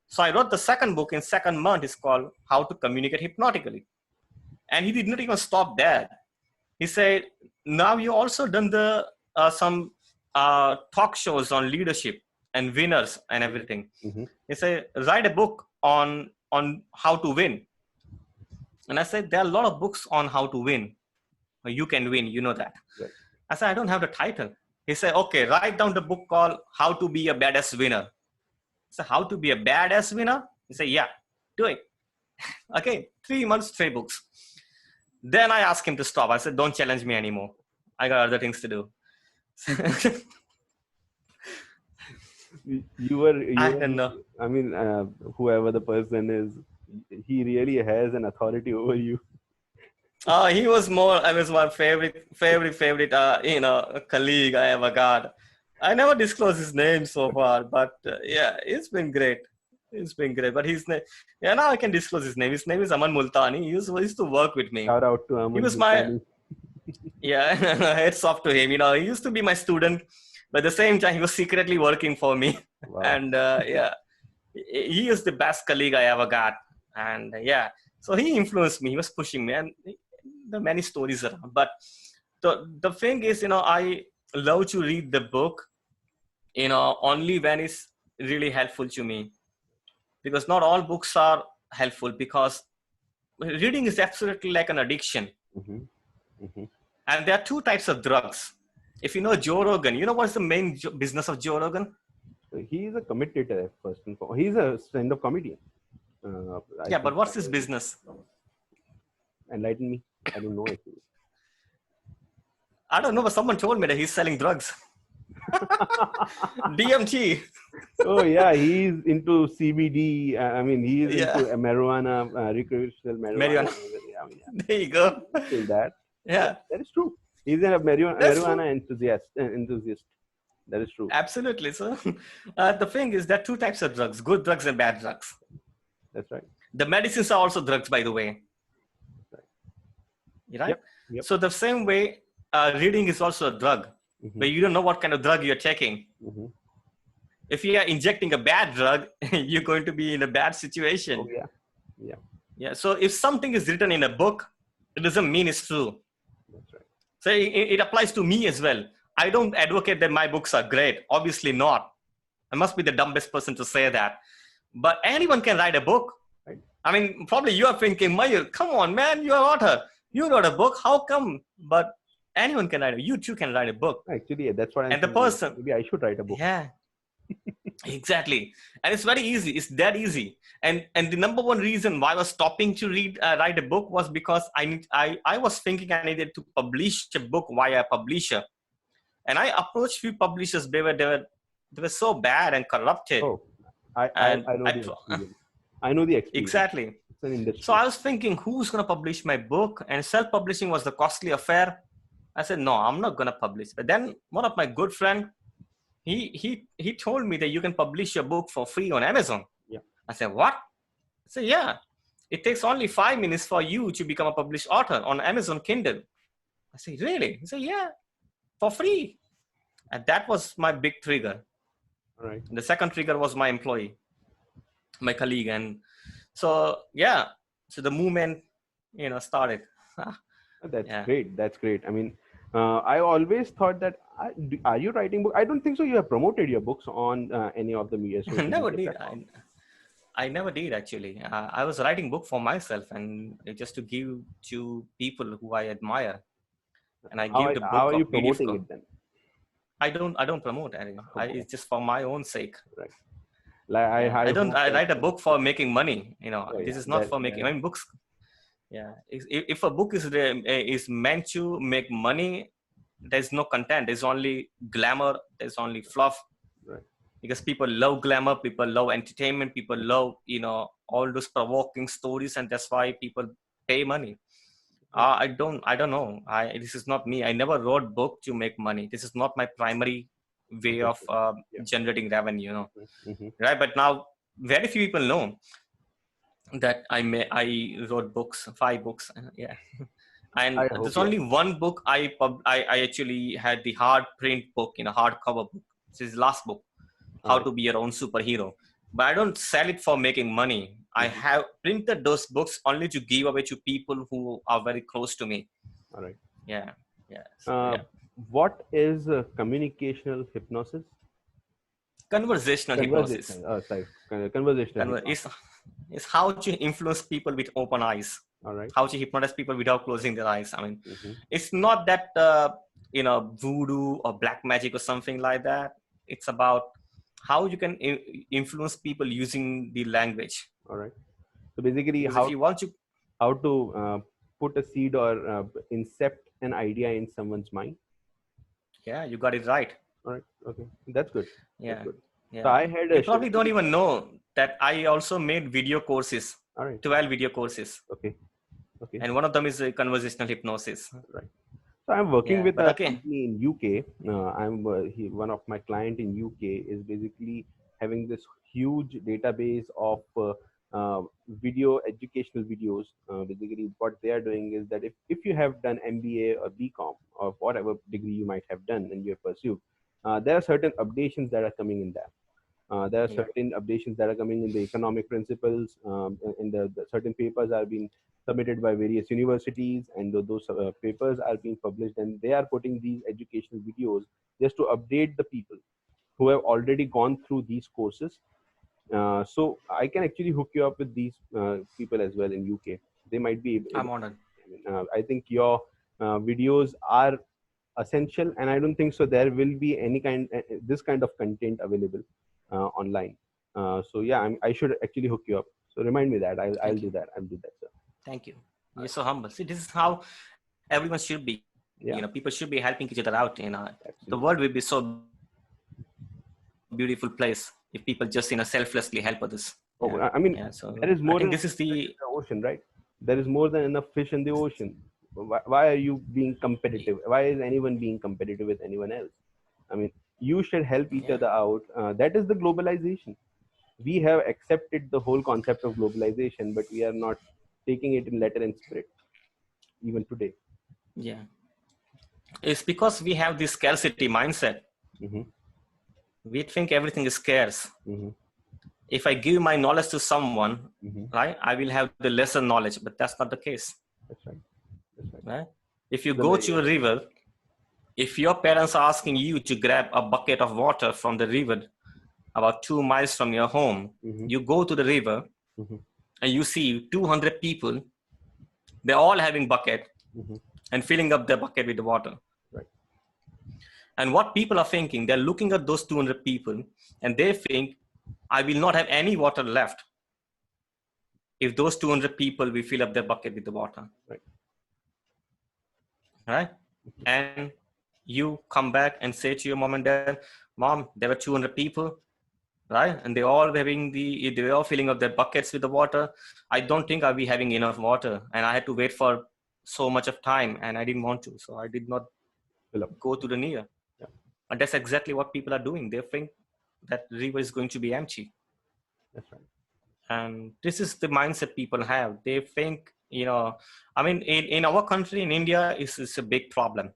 So I wrote the second book in 2nd month. It's called How to Communicate Hypnotically. And he did not even stop there. He said, now you also done some talk shows on leadership and winners and everything. Mm-hmm. He said, write a book on how to win. And I said, there are a lot of books on how to win. You can win, you know that. Right. I said, I don't have the title. He said, okay, write down the book called How to Be a Badass Winner. I said, how to be a badass winner? He said, yeah, do it. Okay, 3 months, 3 books. Then I asked him to stop. I said, don't challenge me anymore. I got other things to do. I don't know. I mean, whoever the person is, he really has an authority over you. He was my favorite, colleague I ever got. I never disclosed his name so far, but yeah, it's been great. But his name, yeah, now I can disclose his name. His name is Aman Multani. He used to work with me. Shout out to Aman. He was yeah, heads off to him. He used to be my student, but at the same time, he was secretly working for me. Wow. And yeah, he is the best colleague I ever got. And yeah, so he influenced me. He was pushing me, and there are many stories around. But the thing is, I love to read the book, only when it's really helpful to me. Because not all books are helpful, because reading is absolutely like an addiction. Mm-hmm. Mm-hmm. And there are 2 types of drugs. If you know Joe Rogan, you know what's the main business of Joe Rogan? He is a commentator, first and foremost. He's a stand-up comedian. Yeah, but what's his business? Enlighten me. I don't know actually. I don't know, but someone told me that he's selling drugs. DMT. Oh yeah, he's into CBD. I mean, he's into marijuana, recreational marijuana. Yeah. There you go. That. Yeah, that is true. He's a marijuana enthusiast. That is true. Absolutely. So the thing is, there are 2 types of drugs: good drugs and bad drugs. That's right. The medicines are also drugs, by the way. Right? Yep. So the same way, reading is also a drug, but you don't know what kind of drug you're taking. Mm-hmm. If you are injecting a bad drug, you're going to be in a bad situation. Oh, yeah. Yeah. So if something is written in a book, it doesn't mean it's true. That's right. So it applies to me as well. I don't advocate that my books are great. Obviously not. I must be the dumbest person to say that. But anyone can write a book. Right. I mean, probably you are thinking, Mayur, come on, man, you're an author. You wrote a book. How come? But anyone can write it. You too can write a book. Actually, that's what I'm saying. And the person. Maybe I should write a book. Yeah. Exactly. And it's very easy. It's that easy. And the number one reason why I was stopping to write a book was because I was thinking I needed to publish a book via a publisher. And I approached few publishers. They were so bad and corrupted. Oh, I know the experience. Exactly. So I was thinking, who's going to publish my book? And self-publishing was the costly affair. I said, no, I'm not going to publish. But then one of my good friends, he told me that you can publish your book for free on Amazon. Yeah. I said, what? I said, yeah. It takes only 5 minutes for you to become a published author on Amazon Kindle. I say, really? He said, yeah, for free. And that was my big trigger. All right. The second trigger was my employee, my colleague. And so, yeah, so the movement, started. That's Yeah. great. That's great. I mean, I always thought that, are you writing book? I don't think so. You have promoted your books on any of the media, social Never media did. platforms. I never did actually. I was writing book for myself and just to give to people who I admire. And I give the How book are of you PDF. promoting it then? I don't promote any. It's just for my own sake. Right. Like Yeah. I I hope I that. write a book for making money. Oh This yeah, is not for making. that I mean, books. Yeah. If a book is meant to make money, there's no content. There's only glamour. There's only fluff. right. Because people love glamour, people love entertainment, people love all those provoking stories, and that's why people pay money. Right. I don't know. This is not me. I never wrote book to make money. This is not my primary way of Understood. Yeah. generating revenue. Mm-hmm. Right? But now very few people know that I wrote books, 5 books. Yeah. And I hope there's yeah. only one book I actually had the hard print book, hardcover book. This is the last book, All How right. to Be Your Own Superhero. But I don't sell it for making money. I Mm-hmm. have printed those books only to give away to people who are very close to me. All right. Yeah, yeah. So Uh, yeah, what is communicational hypnosis? conversational hypnosis. Conversational. Sorry. Conversational Conver- hypnosis. is is how to influence people with open eyes. All right. How to hypnotize people without closing their eyes. I mean, Mm-hmm. it's not that voodoo or black magic or something like that. It's about how you can influence people using the language. All right. So basically, Because if you want to, how to put a seed or incept an idea in someone's mind. yeah, you got it right. All right. Okay. That's good. That's Yeah, good. So yeah. I had You a probably don't schedule. even know that I also made video courses, All right. 12 video courses, Okay. Okay. and one of them is conversational hypnosis. Right. So I'm working Yeah, with but a okay, company in UK. One of my client in UK is basically having this huge database of video educational videos. Basically, what they are doing is that if you have done MBA or BCom or whatever degree you might have done and you have pursued, there are certain updations that are coming in there. There are yeah, certain updations that are coming in the economic principles, and the certain papers are being submitted by various universities, and those papers are being published, and they are putting these educational videos just to update the people who have already gone through these courses. So I can actually hook you up with these people as well in UK. They might be able. I'm honored. I mean, I think your videos are essential, and I don't think so there will be any this kind of content available online. So yeah, I should actually hook you up. So remind me that I'll Thank you, do that. I'll do that, sir. thank you. All You're right. so humble. See, this is how everyone should be. Yeah, People should be helping each other out. The absolutely. world will be so beautiful place if people just selflessly help others. Yeah, Oh, yeah. I mean, So I there is think more this than is enough the fish in the ocean, right? There is more than enough fish in the ocean. Why are you being competitive? Why is anyone being competitive with anyone else? I mean, you should help each yeah. other out. That is the globalization. We have accepted the whole concept of globalization, but we are not taking it in letter and spirit even today. Yeah, it's because we have this scarcity mindset. Hmm. We think everything is scarce. Hmm. If I give my knowledge to someone, Hmm. right, I will have the lesser knowledge, but that's not the case, That's right. That's right. right? If you The go very to a river, if your parents are asking you to grab a bucket of water from the river about 2 miles from your home, hmm. you go to the river Hmm. and you see 200 people, they're all having bucket Hmm. and filling up their bucket with the water. Right. And what people are thinking, they're looking at those 200 people and they think, I will not have any water left if those 200 people will fill up their bucket with the water, Right. right? And you come back and say to your mom and dad, Mom, there were 200 people, right? And they all filling up their buckets with the water. I don't think I'll be having enough water. And I had to wait for so much of time and I didn't want to. So I did not Fill up. go to the near. Yeah. And that's exactly what people are doing. They think that river is going to be empty. That's right. And this is the mindset people have. They think you know, I mean, in our country, in India, it's a big problem.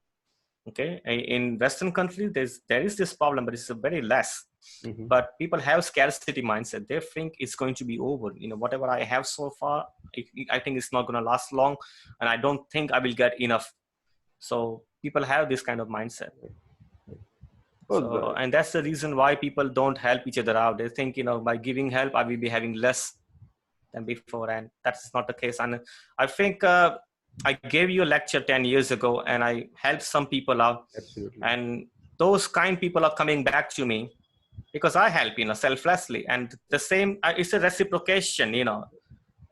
Okay, in Western countries, there is this problem, but it's a very less. Mm-hmm. But people have scarcity mindset. They think it's going to be over. You know, whatever I have so far, I think it's not going to last long, and I don't think I will get enough. So people have this kind of mindset. Oh, So, and that's the reason why people don't help each other out. They think, by giving help, I will be having less than before, and that's not the case. And I think I gave you a lecture 10 years ago, and I helped some people out, absolutely. and those kind people are coming back to me because I help, selflessly. And the same, it's a reciprocation.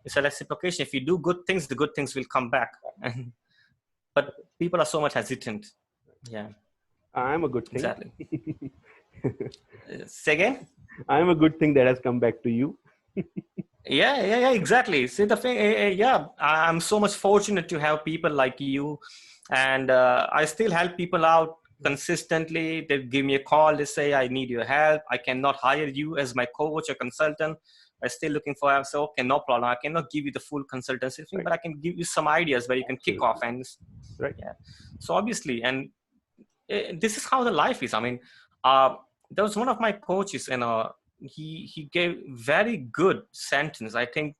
It's a reciprocation. If you do good things, the good things will come back. But people are so much hesitant. Yeah, I'm a good thing. exactly. Say again. I'm a good thing that has come back to you. Yeah, exactly. See, the thing, yeah, I'm so much fortunate to have people like you, and I still help people out consistently. They give me a call. They say, I need your help. I cannot hire you as my coach or consultant. I'm still looking for help. So, okay, no problem. I cannot give you the full consultancy thing, Right. but I can give you some ideas where you can kick off. And Right. yeah, so obviously, and this is how the life is. I mean, there was one of my coaches, and he gave very good sentence. I think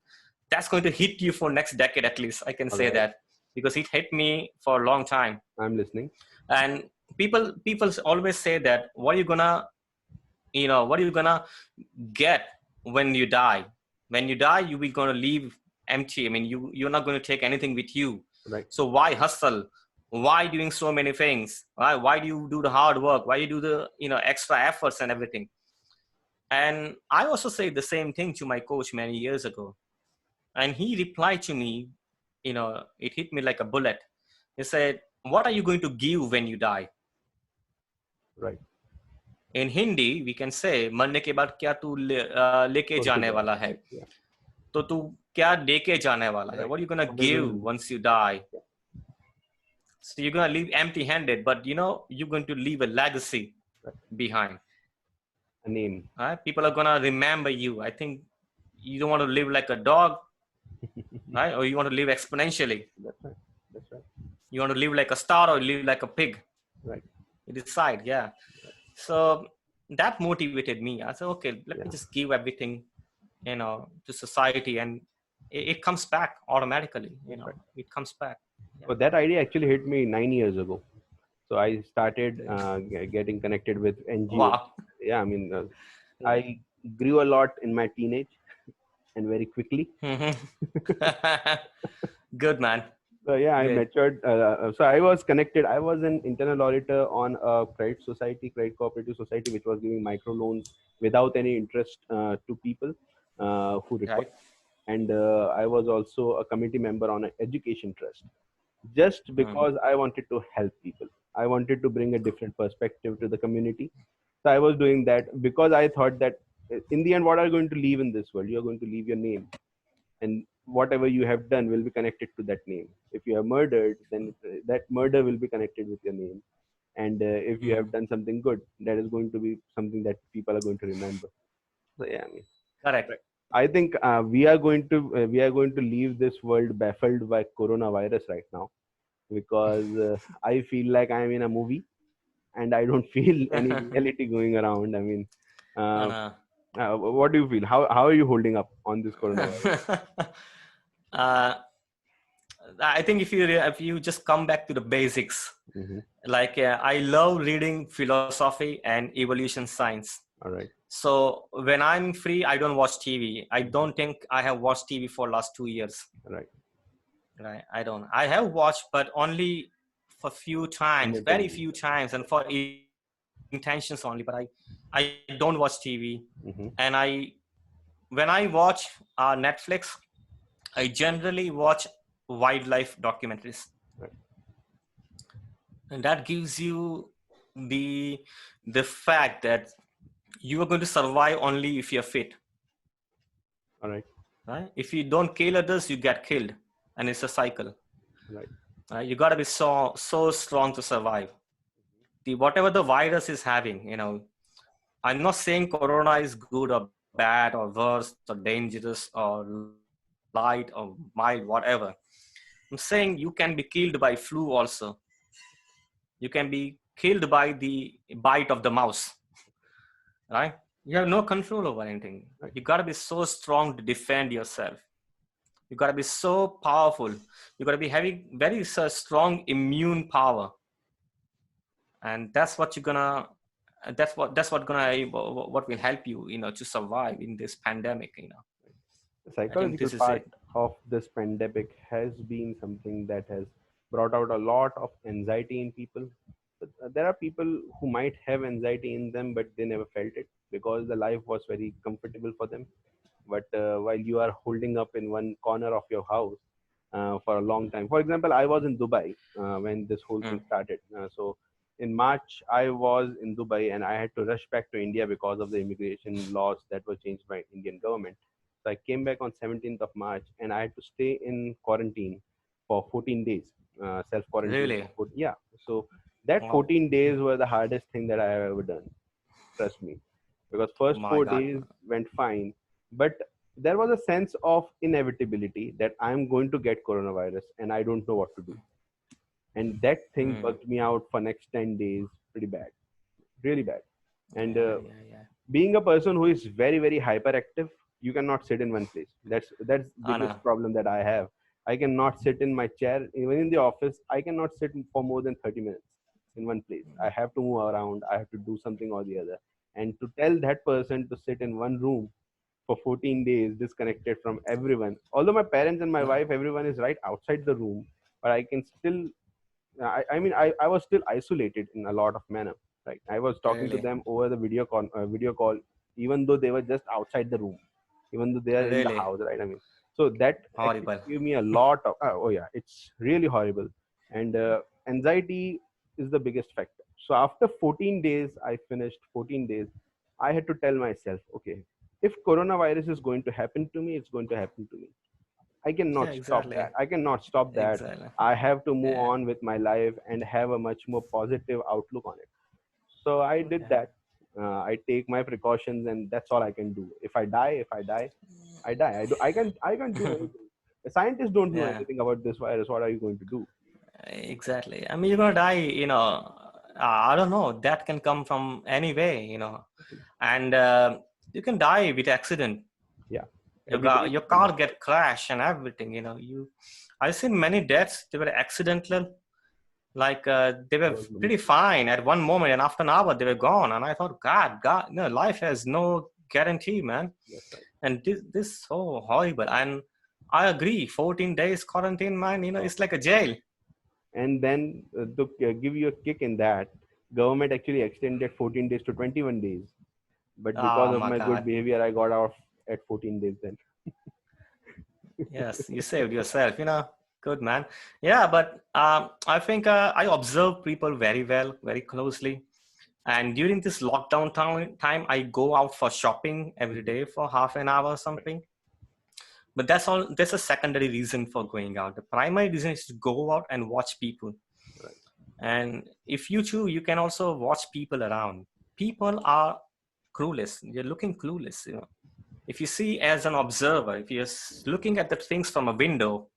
that's going to hit you for next decade at least. I can All say right. that because it hit me for a long time. I'm listening. And people always say that what are you gonna get when you die? When you die, you will gonna leave empty. I mean, you're not going to take anything with you. Right. So why hustle? Why doing so many things? Why do you do the hard work? Why you do the extra efforts and everything? And I also said the same thing to my coach many years ago, and he replied to me. It hit me like a bullet. He said, "What are you going to give when you die?" Right. In Hindi, we can say, "मरने के बाद क्या तू लेके जाने वाला है?" Yeah. तो तू क्या लेके जाने वाला है? Right. What are you gonna What are you give gonna do? once you die? Yeah. So you're gonna leave empty-handed, but you're going to leave a legacy Right. behind. A name. Right? People are gonna remember you. I think you don't want to live like a dog, right? Or you want to live exponentially. That's right. That's right. You want to live like a star or live like a pig. Right. You decide, yeah. So that motivated me. I said, okay, let me just give everything, to society, and it comes back automatically. Right. It comes back. Yeah. Well, that idea actually hit me 9 years ago. So I started getting connected with NGOs. Wow. Yeah, I mean, I grew a lot in my teenage and very quickly. Good, man. So yeah, I Good. matured. So I was connected. I was an internal auditor on a credit cooperative society, which was giving microloans without any interest to people who required. Right. And I was also a committee member on an education trust, just because I wanted to help people. I wanted to bring a different perspective to the community. So I was doing that because I thought that in the end, what are you going to leave in this world? You are going to leave your name, and whatever you have done will be connected to that name. If you have murdered, then that murder will be connected with your name. And if you have done something good, that is going to be something that people are going to remember. So yeah, I mean, Correct. I think we are going to leave this world baffled by coronavirus right now, because I feel like I am in a movie and I don't feel any reality going around. I mean, what do you feel? How are you holding up on this coronavirus? I think if you just come back to the basics, Mm-hmm. like I love reading philosophy and evolution science. All right. So when I'm free, I don't watch TV. I don't think I have watched TV for last 2 years. Right. Right. I don't. I have watched, but only for few times, very few times, and for intentions only. But I don't watch TV, and when I watch Netflix, I generally watch wildlife documentaries, Right. and that gives you the fact that you are going to survive only if you're fit. All right. Right? If you don't kill others, you get killed, and it's a cycle. Right. You got to be so strong to survive. Whatever the virus is having, I'm not saying Corona is good or bad or worse or dangerous or light or mild, whatever. I'm saying you can be killed by flu also. You can be killed by the bite of the mouse, right? You have no control over anything. Right. You got to be so strong to defend yourself. You got to be so powerful. You got to be having very strong immune power, and that's what you're gonna. That's what gonna what will help you, to survive in this pandemic. The I think psychological this is part it. of this pandemic has been something that has brought out a lot of anxiety in people. But there are people who might have anxiety in them, but they never felt it because the life was very comfortable for them. But while you are holding up in one corner of your house for a long time, for example, I was in Dubai when this whole thing Mm, started. So in March, I was in Dubai and I had to rush back to India because of the immigration laws that were changed by Indian government. So I came back on 17th of March and I had to stay in quarantine for 14 days, self quarantine really? for 14. Yeah. So that Wow. 14 days were the hardest thing that I have ever done. Trust me, because first My four God. days went fine, but there was a sense of inevitability that I'm going to get coronavirus and I don't know what to do. And that thing Mm, bugged me out for next 10 days pretty bad, really bad. And yeah, yeah, yeah. being a person who is very very hyperactive, you cannot sit in one place. That's biggest Anna. problem that I have. I cannot sit in my chair even in the office. I cannot sit for more than 30 minutes in one place. I have to move around. I have to do something or the other. And to tell that person to sit in one room for 14 days disconnected from everyone, although my parents and my No, wife, everyone is right outside the room, but I can still I was still isolated in a lot of manner. Right, I was talking to really, them over the video call, even though they were just outside the room, even though they are in the really house. Right, I mean, so that actually horrible. gave me a lot of oh yeah, it's really horrible, and anxiety is the biggest factor. So after 14 days, I finished 14 days. I had to tell myself, okay, if coronavirus is going to happen to me, it's going to happen to me. I Yeah, cannot stop exactly, that. I cannot stop that. exactly. I have to move Yeah, on with my life and have a much more positive outlook on it. So I did yeah, that. I take my precautions, and that's all I can do. If I die, I die. I can't do anything. The scientists don't know yeah, anything about this virus. What are you going to do? exactly. I mean, you're gonna die. I don't know. That can come from any way. And you can die with accident. Yeah, Your everybody your can car die. get crashed and everything. I've seen many deaths. They were accidental. Like they There were was no pretty mistake. fine at one moment, and after an hour they were gone. And I thought, God, no, life has no guarantee, man. That's right. And this so horrible. And I agree, 14 days quarantine, man. Oh. It's like a jail. And then to give you a kick in that, government actually extended 14 days to 21 days. But because Oh of my my good God. behavior, I got out at 14 days then. Yes, you saved yourself. Good man. Yeah, but I think I observe people very well, very closely. And during this lockdown time, I go out for shopping every Mhm. day for half an hour or Right, something. But that's a secondary reason for going out. The primary reason is to go out and watch people. right. And if you choose, you can also watch people around. People are clueless. You're looking clueless. If you see as an observer, if you're looking at the things from a window,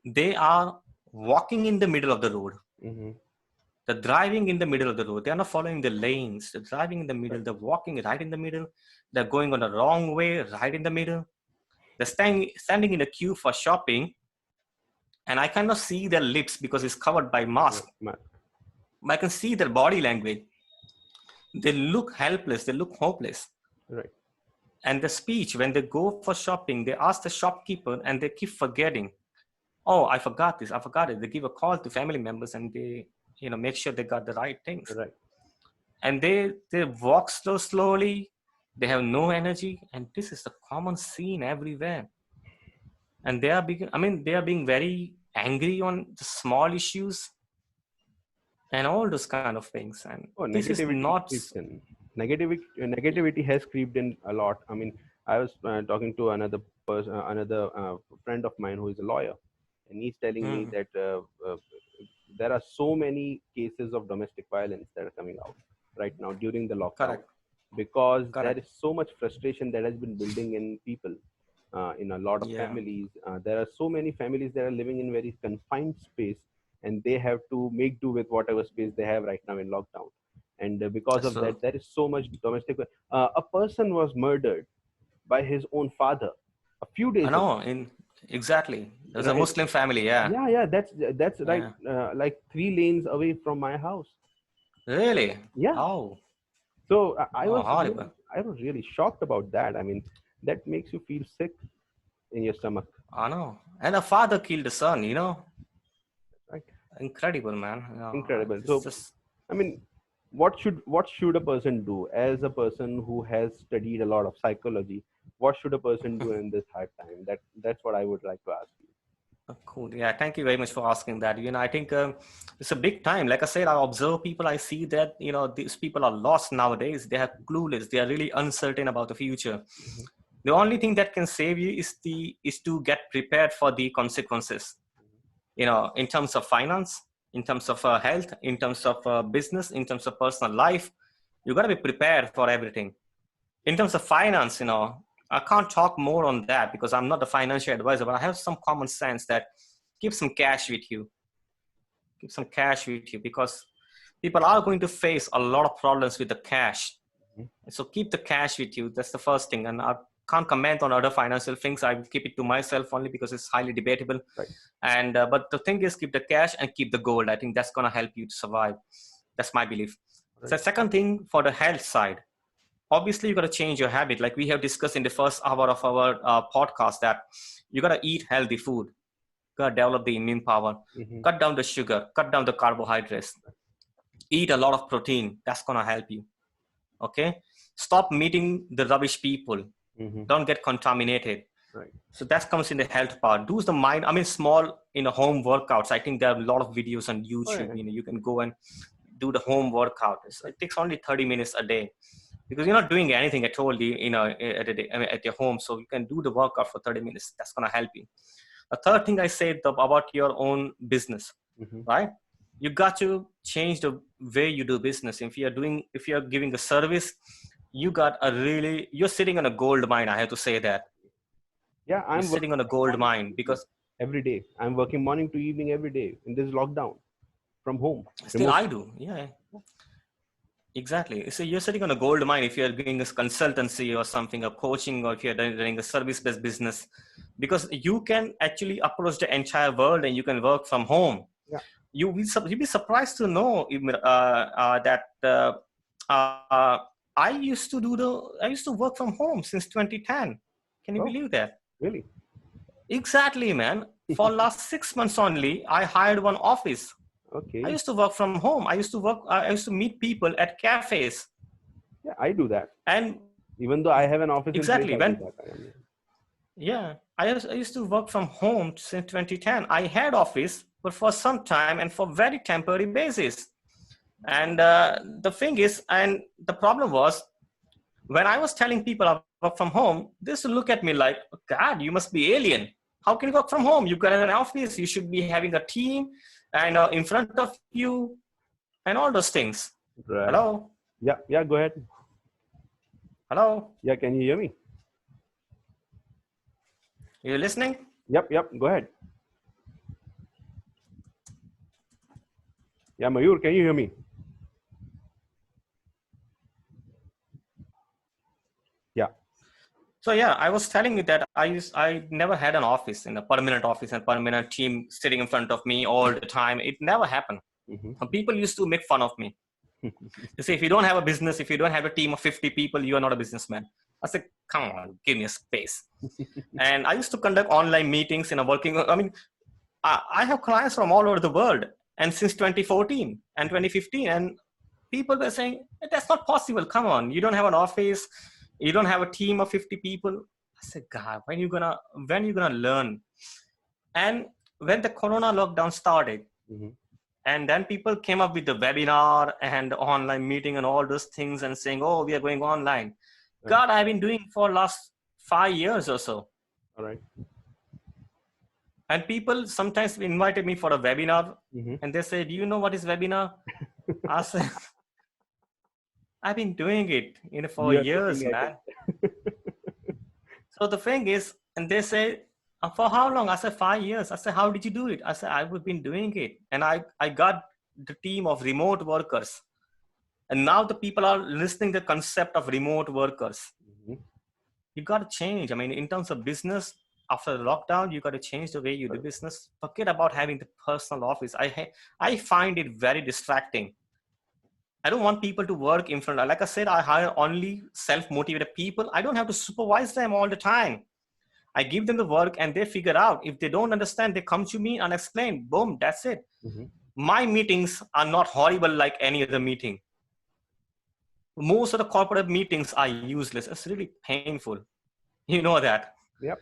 they are walking in the middle of the road. Mm-hmm. They're driving in the middle of the road. They're not following the lanes. They're driving in the middle. Right. They're walking right in the middle. They're going on the wrong way, right in the middle. They're standing in a queue for shopping, and I cannot see their lips because it's covered by Right. mask. But I can see their body language. They look helpless. They look hopeless. Right. And the speech, when they go for shopping, they ask the shopkeeper and they keep forgetting. Oh, I forgot this. I forgot it. They give a call to family members and they, make sure they got the right things. Right. And they walk slowly. They have no energy. And this is the common scene everywhere. And they are being very angry on the small issues and all those kind of things. And Oh, this is negativity not. creeps in. Negativity has creeped in a lot. I mean, I was talking to another friend of mine who is a lawyer, and he's telling me Hmm, that there are so many cases of domestic violence that are coming out right now during the lockdown correct, because there correct. is so much frustration that has been building in people. in a lot of Yeah. families. There are so many families that are living in very confined space, and they have to make do with whatever space they have right now in lockdown. And because That's of true. that, there is so much domestic. A person was murdered by his own father a few I days ago. know. Exactly. You There's know, a Muslim family. Yeah. yeah, yeah, that's right, Yeah. like 3 lanes away from my house. Really? Yeah. Oh. So Oh, horrible. I was really shocked about that. I mean, that makes you feel sick in your stomach, I know. And a father killed the son. You know. right? Incredible, man. Incredible. It's So, just. I mean, what should a person do as a person who has studied a lot of psychology? What should a person do in this hard time? That's what I would like to ask you. Cool. Yeah, thank you very much for asking that. I think it's a big time. Like I said, I observe people. I see that these people are lost nowadays. They are clueless. They are really uncertain about the future. Mhm. The only thing that can save you is to get prepared for the consequences. In terms of finance, in terms of health, in terms of business, in terms of personal life, you got to be prepared for everything. In terms of finance, I can't talk more on that because I'm not a financial advisor, but I have some common sense that keep some cash with you. Keep some cash with you because people are going to face a lot of problems with the cash. Mhm. So keep the cash with you. That's the first thing. And I can't comment on other financial things. I will keep it to myself only because it's highly debatable. Right. And but the thing is, keep the cash and keep the gold. I think that's gonna help you to survive. That's my belief. Right. So second thing, for the health side, obviously you got to change your habit, like we have discussed in the first hour of our podcast, that you got to eat healthy food, got to develop the immune power, Hmm. cut down the sugar, cut down the carbohydrates, eat a lot of protein. That's going to help you. Okay, stop meeting the rubbish people, Hmm. don't get contaminated. Right. So that comes in the health part. Do the mind, I mean, small home workouts. I think there are a lot of videos on Oh, YouTube. yeah. You can go and do the home workout. It takes only 30 minutes a day because you're not doing anything at all, at a day, I mean, at your home. So you can do the workout for 30 minutes. That's going to help you. The third thing I said about your own business, Hmm. right? You got to change the way you do business. If you're giving a service, you're sitting on a gold mine. I have to say that Yeah, you're I'm sitting working on a from gold morning to mine evening because every day. I'm working morning to evening every day in this lockdown from home, still I remotely. do. Yeah, exactly. So you're sitting on a gold mine if you're doing a consultancy or something, a coaching, or if you're running a service-based business, because you can actually approach the entire world and you can work from home. Yeah. You'll be surprised to know that I used to work from home since 2010. Can you Oh, believe that? really? Exactly, man. For last 6 months only, I hired one office. I Okay. used to work from home. I used to meet people at cafes. Yeah, I do that. And Even though I have an office in place, exactly I do when that. I am. yeah, I used to work from home since 2010. I had office, but for some time and for very temporary basis. And the thing is, and the problem was, when I was telling people I work from home, they used to look at me like, God, you must be alien. How can you work from home? You got an office. You should be having a team and in front of you and all those things. Right. Hello, Yeah, yeah, go ahead. hello, Yeah, can you hear me? you listening? Yep, yep, go ahead. Yeah, Mayur, can you hear me? Yeah. So yeah, I was telling you that I never had an office, in a permanent office and permanent team sitting in front of me all the time. It never happened. Hmm. And people used to make fun of me. They say, if you don't have a business, if you don't have a team of 50 people, you are not a businessman. I said, come on, give me a space. And I used to conduct online meetings in a working. I mean, I have clients from all over the world, and since 2014 and 2015, and people were saying, that's not possible. Come on, you don't have an office, you don't have a team of 50 people. I said, God, when you gonna learn? And when the Corona lockdown started, Hmm. and then people came up with the webinar and online meeting and all those things and saying, oh, we are going online. Right. God, I've been doing for last 5 years or so. All right. And people sometimes invited me for a webinar Mm-hmm. and they say, do you know what is webinar? I said, I've been doing it for You are looking years, at man. it. So the thing is, And they say, for how long? I said, 5 years. I said, how did you do it? I said, I've been doing it. And I got the team of remote workers. And now the people are listening to the concept of remote workers. Mhm. You got to change. I mean, in terms of business, after the lockdown, you got to change the way you do business. Forget about having the personal office. I find it very distracting. I don't want people to work in front of, like I said, I hire only self-motivated people. I don't have to supervise them all the time. I give them the work and they figure out. If they don't understand, they come to me and explain. Boom, that's it. Mhm. My meetings are not horrible like any other meeting. Most of the corporate meetings are useless. It's really painful. You know that. Yep.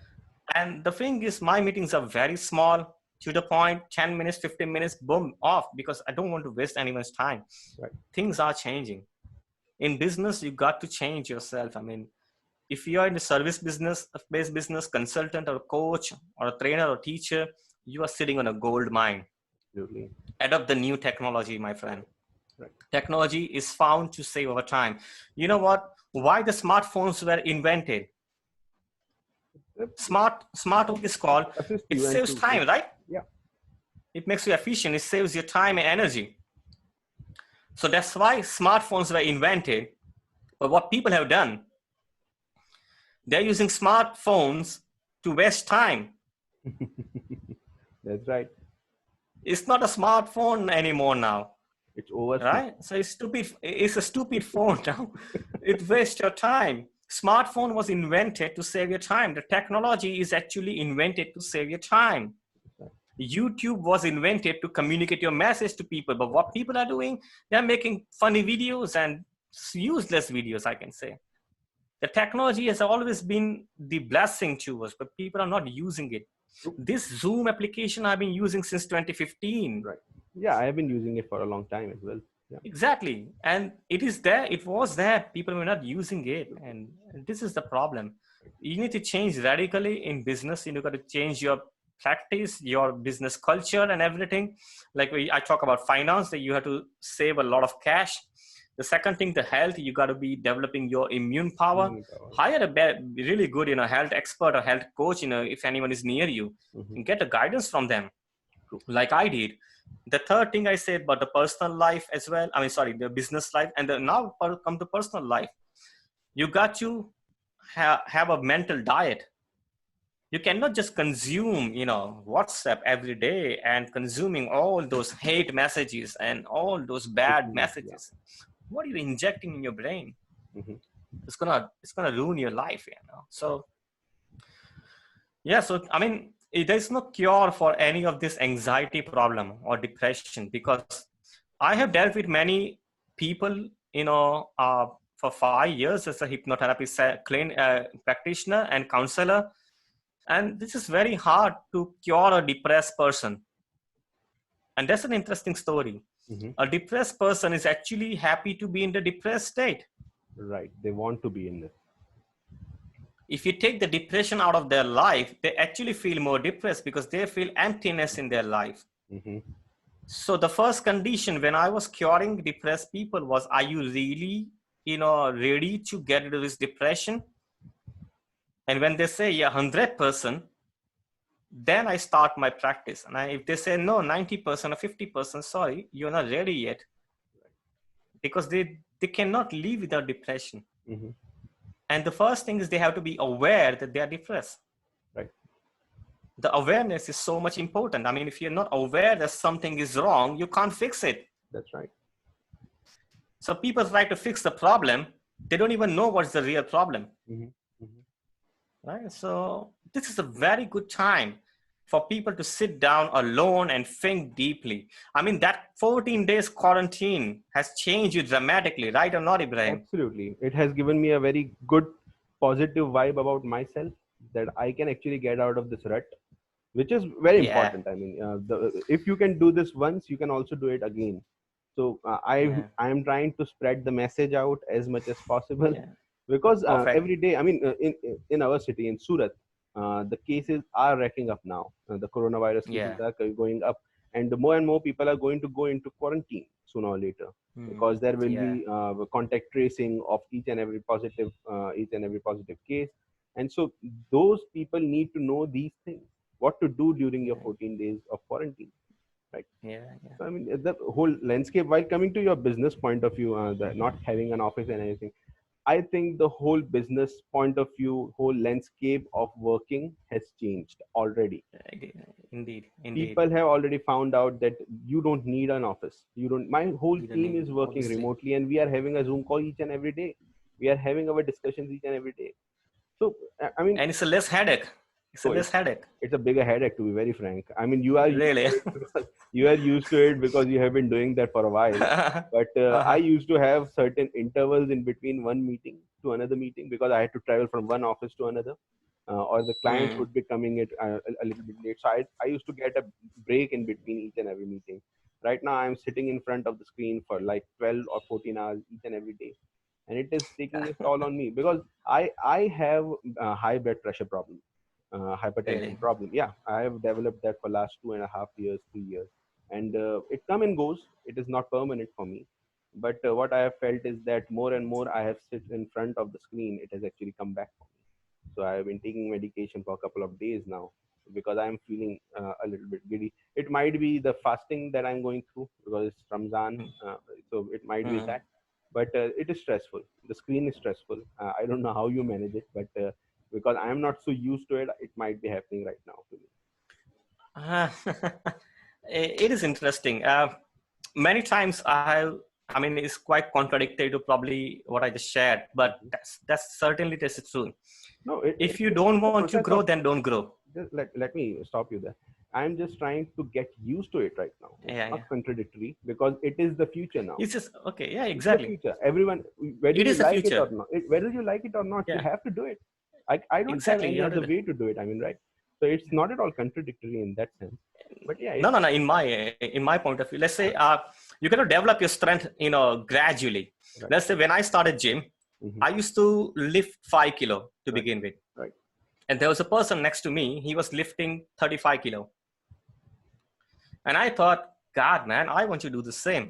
And the thing is, my meetings are very small, to the point, 10 minutes, 15 minutes, boom, off, because I don't want to waste anyone's time. Right. Things are changing. In business, you got to change yourself. I mean, if you are in the service business, based business, consultant or coach or a trainer or teacher, you are sitting on a gold mine. Absolutely. Adopt the new technology, my friend. Right. Technology is found to save our time. You know what? Why the smartphones were invented? Yep. Smart work is called, Assist it you and saves time, right? Yeah. It makes you efficient. It saves your time and energy. So that's why smartphones were invented. But what people have done, they're using smartphones to waste time. That's right. It's not a smartphone anymore now, It's over. right? So it's stupid. It's a stupid phone now. It wastes your time. Smartphone was invented to save your time. The technology is actually invented to save your time. YouTube was invented to communicate your message to people. But what people are doing, they're making funny videos and useless videos, I can say. The technology has always been the blessing to us, but people are not using it. This Zoom application I've been using since 2015. Right. Yeah, I have been using it for a long time as well. Yeah. Exactly. And it is there. It was there. People were not using it. And this is the problem. You need to change radically in business. You got to change your practice, your business culture and everything. Like I talk about finance, that you have to save a lot of cash. The second thing, the health, you got to be developing your immune power. Hire a really good, health expert or health coach, if anyone is near you, and get a guidance from them, like I did. The third thing I say about the personal life as well, the business life, and now come to personal life. You got to have a mental diet. You cannot just consume, WhatsApp every day and consuming all those hate messages and all those bad messages. What are you injecting in your brain? It's gonna ruin your life, So there's no cure for any of this anxiety problem or depression, because I have dealt with many people, for 5 years as a hypnotherapist, practitioner and counselor. And this is very hard to cure a depressed person. And that's an interesting story. A depressed person is actually happy to be in the depressed state. Right. They want to be in it. If you take the depression out of their life, they actually feel more depressed because they feel emptiness in their life. So the first condition when I was curing depressed people was, are you really, ready to get rid of this depression? And when they say, yeah, 100%, then I start my practice. And if they say, no, 90% or 50%, sorry, you're not ready yet. Because they cannot live without depression. And the first thing is they have to be aware that they are depressed. Right. The awareness is so much important. If you're not aware that something is wrong, you can't fix it. That's right. So people try to fix the problem. They don't even know what's the real problem. Right? So this is a very good time for people to sit down alone and think deeply. That 14 days quarantine has changed you dramatically, right or not, Ibrahim? Absolutely. It has given me a very good positive vibe about myself, that I can actually get out of this rut, which is very important. If you can do this once, you can also do it again. So I am trying to spread the message out as much as possible, because every day, in our city, in Surat, the cases are racking up now. The coronavirus cases are going up, and more and more people are going to go into quarantine sooner or later, because there will be contact tracing of each and every positive case. And so those people need to know these things, what to do during your Yeah. 14 days of quarantine, right? Yeah. Yeah. So, I mean, the whole landscape, while coming to your business point of view, the not having an office and anything, I think the whole business point of view, whole landscape of working has changed already. Indeed. Indeed. People have already found out that you don't need an office. You don't. My whole You don't team need, is working obviously. remotely, and we are having a Zoom call each and every day. We are having our discussions each and every day. So, I mean, And it's a less headache. It's a so less headache. it's a bigger headache, to be very frank. I mean, you are used Really. to it because you are used to it because you have been doing that for a while. But I Uh-huh. used to have certain intervals in between one meeting to another meeting because I had to travel from one office to another, or the clients Hmm. would be coming at a little bit late. So I used to get a break in between each and every meeting. Right now, I'm sitting in front of the screen for like 12 or 14 hours each and every day, and it is taking its toll on me because I have a high blood pressure problem, hypertension Really. problem. Yeah, I have developed that for last 2.5 years, 3 years, and it come and goes. It is not permanent for me. But what I have felt is that more and more I have sit in front of the screen, it has actually come back for me. So I have been taking medication for a couple of days now because I'm feeling a little bit giddy. It might be the fasting that I'm going through because it's Ramzan, so it might be Hmm. that. But it is stressful. The screen is stressful. I don't know how you manage it, but because I am not so used to it, it might be happening right now to me. Uh, it is interesting. Many times I mean, it's quite contradictory to probably what I just shared, but Mhm. that's certainly that's true. No, If you it's don't the want to process grow, of. then don't grow. Let me stop you there. I'm just trying to get used to it right now. It's Yeah, not yeah. contradictory because it is the future now. It's just okay. Yeah, It's the exactly. future. Everyone, whether It you is the like it or future. not, whether you like it or not, you Yeah, have to do it. I don't have exactly. any You have other to. way to do it. I mean, right? So it's not at all contradictory in that sense. But yeah, No, it's no, no. In my point of view, let's say you got to develop your strength, gradually. right. Let's say when I started gym, Hmm. I used to lift 5 kilo to Right. begin with, Right. and there was a person next to me. He was lifting 35 kilo, and I thought, God, man, I want you to do the same.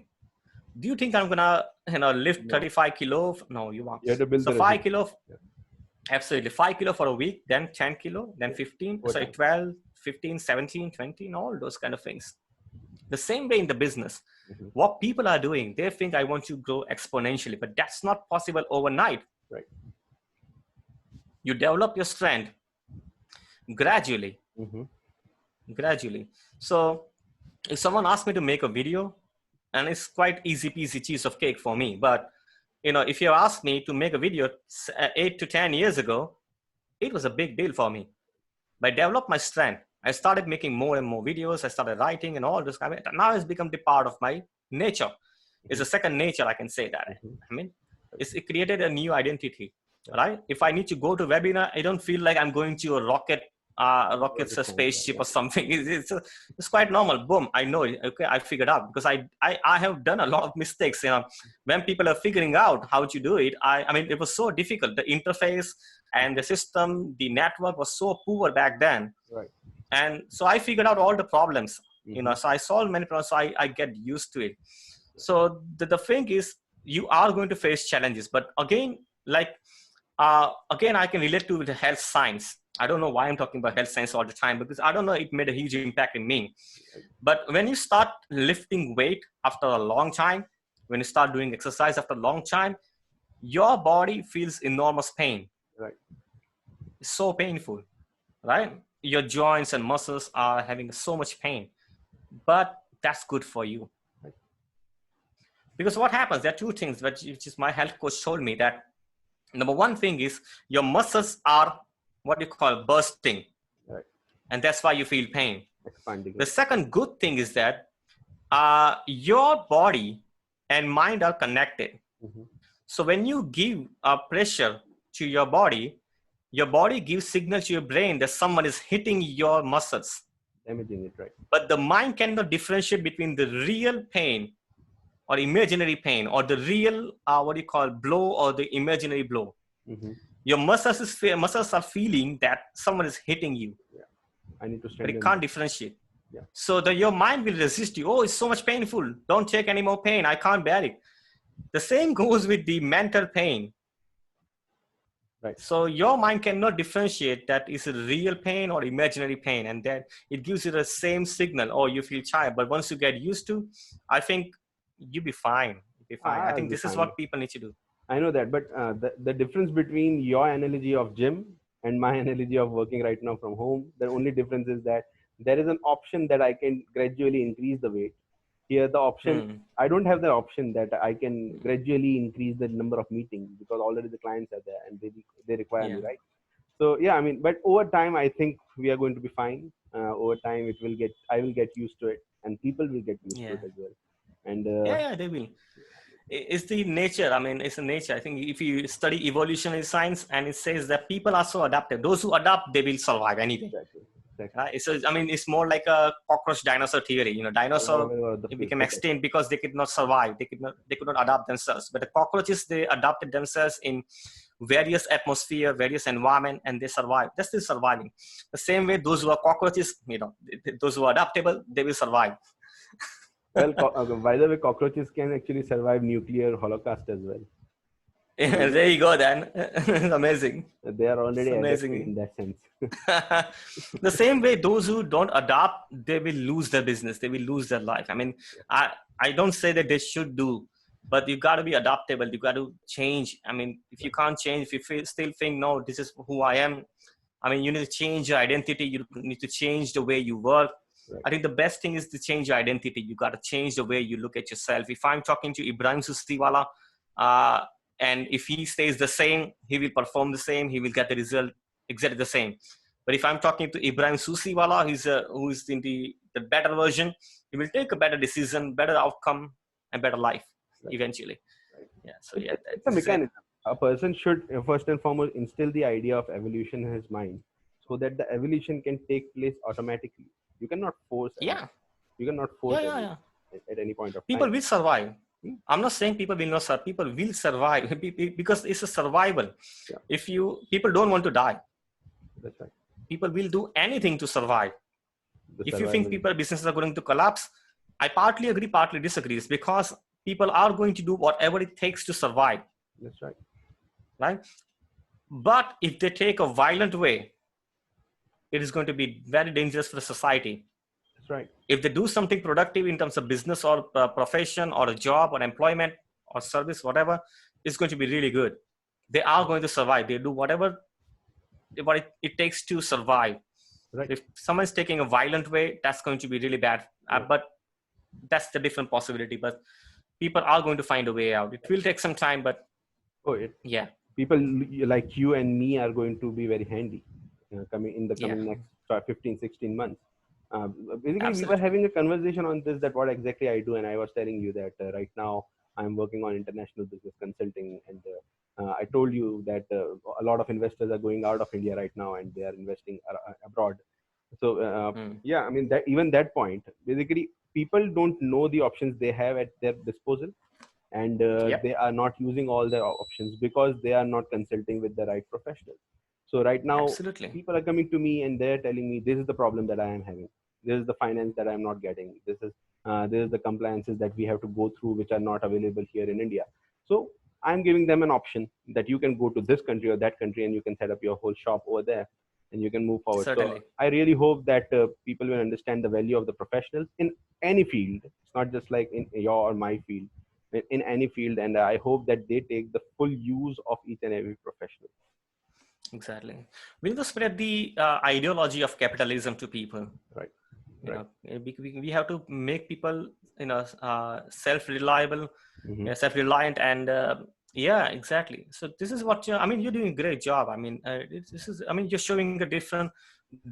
Do you think I'm gonna, lift No, 35 kilo? No, you won't. you have to build So the 5 kilo, resistance. Yeah. absolutely 5 kilo for a week, then 10 kilo, then Yeah. 15, Over sorry, time. 12, 15, 17, 20, and all those kind of things. The same way in the business, Hmm. what people are doing, they think I want to grow exponentially, but that's not possible overnight. Right. You develop your strength gradually, Hmm. gradually. So if someone asks me to make a video, and it's quite easy peasy cheese of cake for me, but if you ask me to make a video 8 to 10 years ago, it was a big deal for me. But I developed my strength. I started making more and more videos. I started writing and all this. I mean, now it's become the part of my nature. It's Hmm. a second nature, I can say that. Hmm. I mean, it created a new identity, Right. right? If I need to go to webinar, I don't feel like I'm going to a Rocket science. spaceship Yeah. or something. It's quite normal. Boom, I know it. Okay, I figured out because I have done a lot of mistakes. When people are figuring out how to do it, I mean, it was so difficult. The interface and the system, the network was so poor back then, Right. and so I figured out all the problems. Hmm. So I solved many problems. So I get used to it. So the thing is, you are going to face challenges, but again, I can relate to the health science. I don't know why I'm talking about health science all the time, because I don't know, it made a huge impact in me. Right. But when you start lifting weight after a long time, when you start doing exercise after a long time, your body feels enormous pain. Right. It's so painful, right? Your joints and muscles are having so much pain, but that's good for you. Right. Because what happens, there are two things which is my health coach told me, that number one thing is your muscles are what you call bursting, Right. and that's why you feel pain. Expanding. The Right. second good thing is that your body and mind are connected. Hmm. So when you give a pressure to your body gives signal to your brain that someone is hitting your muscles. Damaging it. Right. But the mind cannot differentiate between the real pain or imaginary pain, or the real what you call blow or the imaginary blow. Hmm. Your muscles are feeling that someone is hitting you, Yeah. I need to but it strengthen can't this. differentiate. Yeah. So your mind will resist you. Oh, it's so much painful. Don't take any more pain. I can't bear it. The same goes with the mental pain. Right. So your mind cannot differentiate that is a real pain or imaginary pain, and then it gives you the same signal. Oh, you feel tired, but once you get used to, I think you'll be fine. You'll be fine. I I'll think be this is fine. what people need to do. I know that, but the difference between your analogy of gym and my analogy of working right now from home, the only difference is that there is an option that I can gradually increase the weight. Here, the option, Hmm. I don't have the option that I can gradually increase the number of meetings because already the clients are there and they require Yeah. me, right? So yeah, I mean, but over time, I think we are going to be fine. Over time, I will get used to it, and people will get used to Yeah. it as well. And Yeah. Yeah. They will. It's the nature. I mean, it's a nature. I think if you study evolutionary science, and it says that people are so adaptive. Those who adapt, they will survive anyway. exactly, exactly. Right? I mean, it's more like a cockroach dinosaur theory. You know, dinosaur The it became perfect. extinct because they could not survive. They could not adapt themselves. But the cockroaches, they adapted themselves in various atmosphere, various environment, and they survive. They're still surviving. The same way, those who are cockroaches, you know, those who are adaptable, they will survive. Well, by the way, cockroaches can actually survive nuclear holocaust as well. So Yeah, there you go. Then it's amazing. they are It's already adapted amazing. in that sense. The same way, those who don't adapt, they will lose their business, they will lose their life. I mean, I don't say that they should do, but you got to be adaptable, you got to change. I mean, if you Right, can't change, if you still think no, this is who I am, I mean, you need to change your identity, you need to change the way you work. right, I think the best thing is to change your identity. You got to change the way you look at yourself. If I'm talking to Ibrahim Susiwala, uh, and if he stays the same, he will perform the same, he will get the result exactly the same. But if I'm talking to Ibrahim Susiwala, who is in the better version, he will take a better decision, better outcome, and better life right, eventually. right. Yeah. So yeah, It's a this is it. mechanism. A person should first and foremost instill the idea of evolution in his mind so that the evolution can take place automatically. You cannot force Yeah. evolution. You cannot force Yeah. Yeah. evolution Yeah. at any point of People time. will survive. Hmm? I'm not saying people will not survive. People will survive because it's a survival. Yeah, If you people don't want to die, that's right. people will do anything to survive. The If you think survival. people businesses are going to collapse, I partly agree, partly disagree. It's because people are going to do whatever it takes to survive, That's right. right? But if they take a violent way, it is going to be very dangerous for the society. That's right. If they do something productive in terms of business or profession or a job or employment or service, whatever, it's going to be really good. They are going to survive. They do whatever what it takes to survive. Right. If someone's taking a violent way, that's going to be really bad. Right. But that's the different possibility. But people are going to find a way out. It will take some time, but Oh, it yeah, people like you and me are going to be very handy coming in the yeah, coming next 15 16 months. Basically we were absolutely. having a conversation on this, that what exactly I do, and I was telling you that right now I'm working on international business consulting, and I told you that a lot of investors are going out of India right now and they are investing abroad. So Mm. yeah, I mean that even that point, basically people don't know the options they have at their disposal, and Yep, they are not using all their options because they are not consulting with the right professionals. So right now absolutely. people are coming to me and they're telling me this is the problem that I am having, this is the finance that I'm not getting, this is the compliances that we have to go through which are not available here in India. So I'm giving them an option that you can go to this country or that country and you can set up your whole shop over there and you can move forward. So Certainly. I really hope that people will understand the value of the professionals in any field. It's not just like in your or my field, in any field, and I hope that they take the full use of each and every professional. Exactly. We need to spread the ideology of capitalism to people. Right, You right. know, we have to make people, you know, self-reliable, Hmm. self-reliant, and yeah, exactly. So this is what I mean. You're doing a great job. I mean, this is. I mean, you're showing a different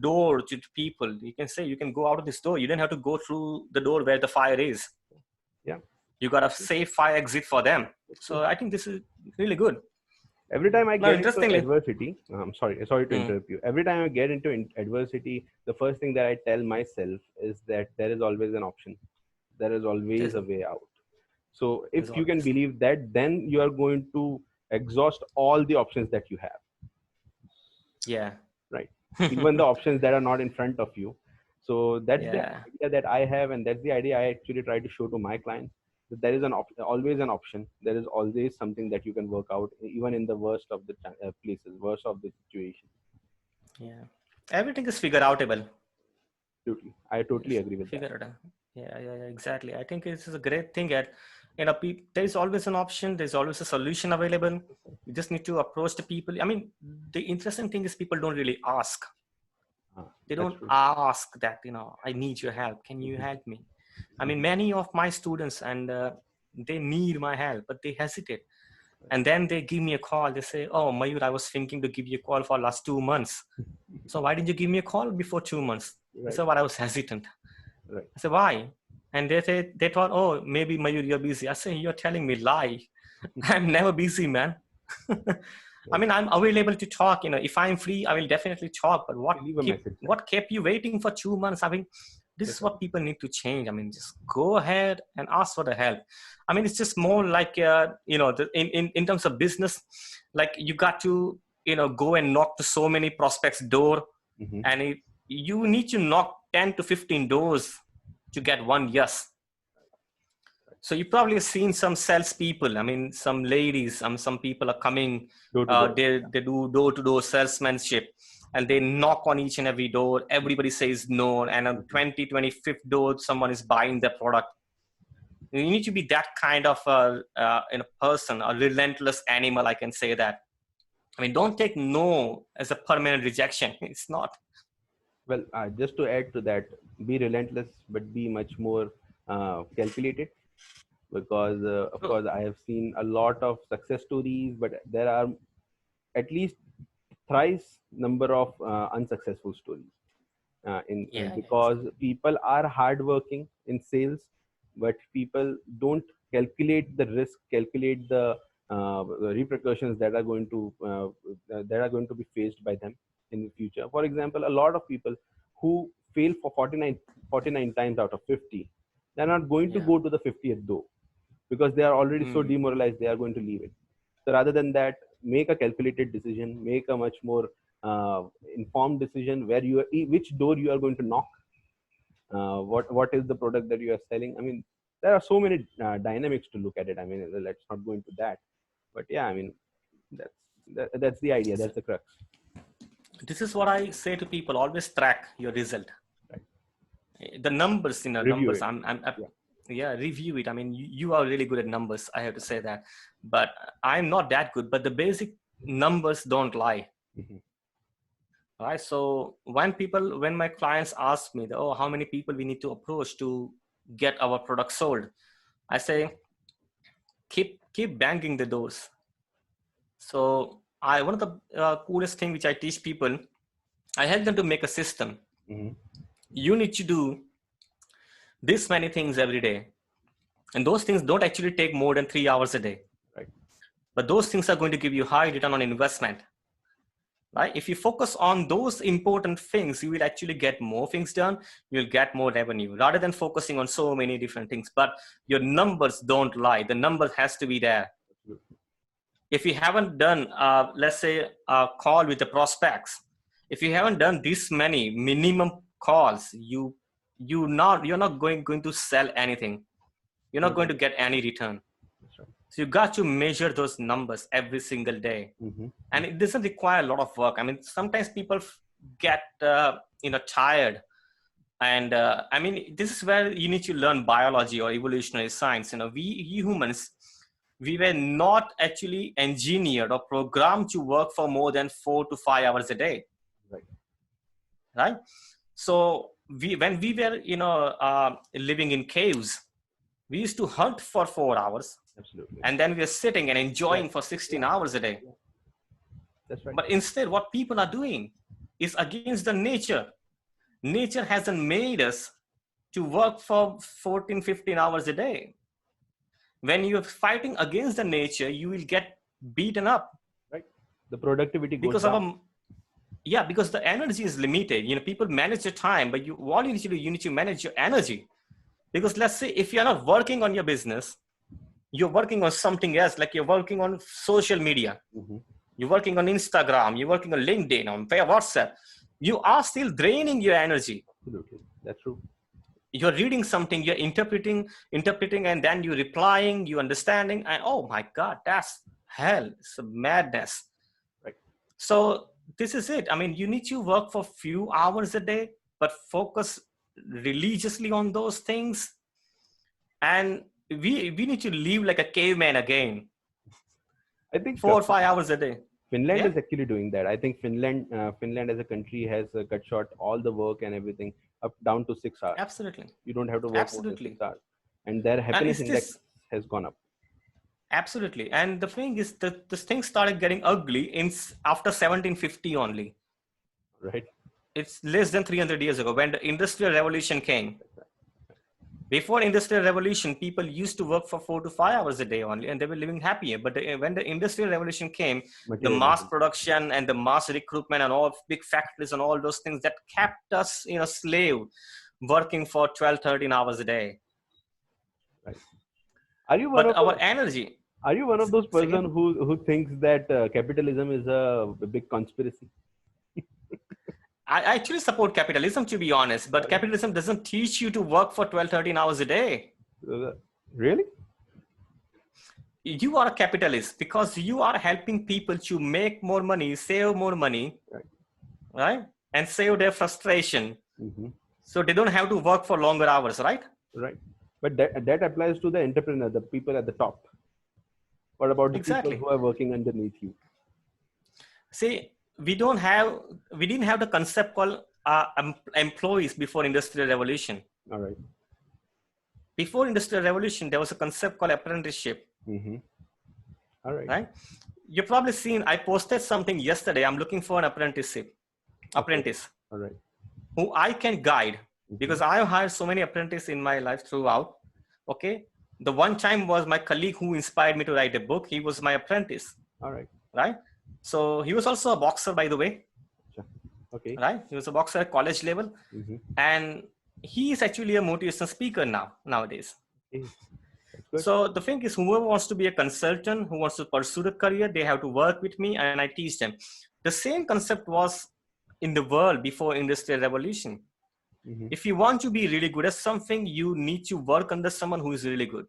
door to people. You can say you can go out of this door. You don't have to go through the door where the fire is. Yeah, You got a safe fire exit for them. that's true. So I think this is really good. Every time I Now, get into interestingly, adversity, I'm sorry to mm, interrupt you. Every time I get into adversity, the first thing that I tell myself is that there is always an option. There is always there's, a way out. So there's if you can always, believe that, then you are going to exhaust all the options that you have, yeah, right? Even the options that are not in front of you. So that's the yeah, idea that I have, and that's the idea I actually try to show to my clients. there is always an option. There is always something that you can work out, even in the worst of the places, worst of the situation. Yeah. Everything is figure outable. I totally Yes, agree with that. figure it out. Yeah, exactly. I think this is a great thing at, there is always an option. There's always a solution available. You just need to approach the people. I mean, the interesting thing is people don't really ask. They That's don't true. ask that, I need your help. Can you Mhm. help me? I mean, many of my students, and they need my help, but they hesitate. And then they give me a call. They say, oh, Mayur, I was thinking to give you a call for last 2 months. So why didn't you give me a call before 2 months? I Right. said, well, I was hesitant. Right. I said, why? And they thought, oh, maybe Mayur, you're busy. I said, you're telling me lie. I'm never busy, man. I mean, I'm available to talk. If I'm free, I will definitely talk. But Leave a message. what kept you waiting for 2 months? I mean, this is what people need to change. I mean, just go ahead and ask for the help. I mean, it's just more like in terms of business, like you got to go and knock to so many prospects' door, Mm-hmm. and you need to knock 10 to 15 doors to get one yes. So you probably have seen some salespeople. I mean, some ladies, some people are coming. They do door-to-door salesmanship, and they knock on each and every door. Everybody says no, and on 25th door, someone is buying the product. You need to be that kind of a person, a relentless animal. I can say that. I mean, don't take no as a permanent rejection. It's not. Well, just to add to that, be relentless, but be much more calculated. Because, of course, I have seen a lot of success stories, but there are at least thrice number of unsuccessful stories. Because people are hardworking in sales, but people don't calculate the risk, calculate the repercussions that are going to be faced by them in the future. For example, a lot of people who fail for 49 times out of 50, they're not going to go to the 50th door, because they are already so demoralized, they are going to leave it. So rather than that, make a calculated decision, make a much more informed decision, which door you are going to knock, what is the product that you are selling. I mean, there are so many dynamics to look at it. I mean, let's not go into that, but yeah, I mean, that's the idea, that's the crux. This is what I say to people: always track your result. Right. The numbers, Review numbers. it. Review it. I mean, you are really good at numbers. I have to say that, but I'm not that good. But the basic numbers don't lie. Mm-hmm. Right. So when my clients ask me, oh, how many people we need to approach to get our product sold, I say, keep banging the doors. So one of the coolest thing which I teach people, I help them to make a system. Mm-hmm. You need to do this many things every day, and those things don't actually take more than 3 hours a day. Right. But those things are going to give you high return on investment. Right? If you focus on those important things, you will actually get more things done. You'll get more revenue rather than focusing on so many different things. But your numbers don't lie. The number has to be there. Absolutely. If you haven't done, let's say, a call with the prospects, if you haven't done this many minimum calls, you're not going to sell anything. You're not going to get any return. That's right. So you got to measure those numbers every single day. Mm-hmm. And it doesn't require a lot of work. I mean, sometimes people get tired, and I mean, this is where you need to learn biology or evolutionary science. We humans, we were not actually engineered or programmed to work for more than 4 to 5 hours a day. Right. So when we were living in caves, we used to hunt for 4 hours. Absolutely. And then we are sitting and enjoying for 16 hours a day. That's right. But instead, what people are doing is against the nature. Nature hasn't made us to work for 14, 15 hours a day. When you're fighting against the nature, you will get beaten up. Right. The productivity goes Because down. because the energy is limited. People manage your time, but all you need to do, you need to manage your energy. Because let's say if you're not working on your business, you're working on something else, like you're working on social media. Mm-hmm. You're working on Instagram, you're working on LinkedIn, on WhatsApp. You are still draining your energy. Absolutely. That's true. you're reading something, you're interpreting, and then you're replying, you understanding, and oh my God, that's hell. It's a madness. Right. So this is it. I mean, you need to work for few hours a day, but focus religiously on those things. And we need to live like a caveman again, I think 4 or 5 hours a day. Finland Yeah, is actually doing that. I think Finland as a country has cut short all the work and everything up down to 6 hours. absolutely. You don't have to work more than six Absolutely. hours, and their And happiness is index this has gone up. absolutely? And the thing is that this thing started getting ugly after 1750 only. Right. It's less than 300 years ago when the Industrial Revolution came. Before Industrial Revolution, people used to work for 4 to 5 hours a day only, and they were living happier. But when the Industrial Revolution came, the mass Materialism. production and the mass recruitment and all big factories and all those things that kept us, slave, working for 12, 13 hours a day. Right. Are you one But of our those? energy, Are you one of those person second, who thinks that capitalism is a big conspiracy? I actually support capitalism, to be honest, but Okay. capitalism doesn't teach you to work for 12, 13 hours a day. Uh, Really? You are a capitalist because you are helping people to make more money, save more money, Right. right? And save their frustration. Hmm. So they don't have to work for longer hours, right? Right. But that applies to the entrepreneur, the people at the top. What about the people Exactly. who are working underneath you? See, we didn't have the concept called employees before Industrial Revolution. All right. Before Industrial Revolution, there was a concept called apprenticeship, Mm-hmm. All right. right? You've probably seen, I posted something yesterday. I'm looking for an apprentice All right. who I can guide, because Mm-hmm. I have hired so many apprentices in my life throughout. Okay. The one time was my colleague who inspired me to write a book. He was my apprentice, All right. right? So he was also a boxer, by the way, Sure. Okay. right? He was a boxer at college level. Mm-hmm. And he is actually a motivational speaker nowadays. Okay. That's good. So the thing is, whoever wants to be a consultant, who wants to pursue the career, they have to work with me and I teach them. The same concept was in the world before Industrial Revolution. Mm-hmm. If you want to be really good at something, you need to work under someone who is really good.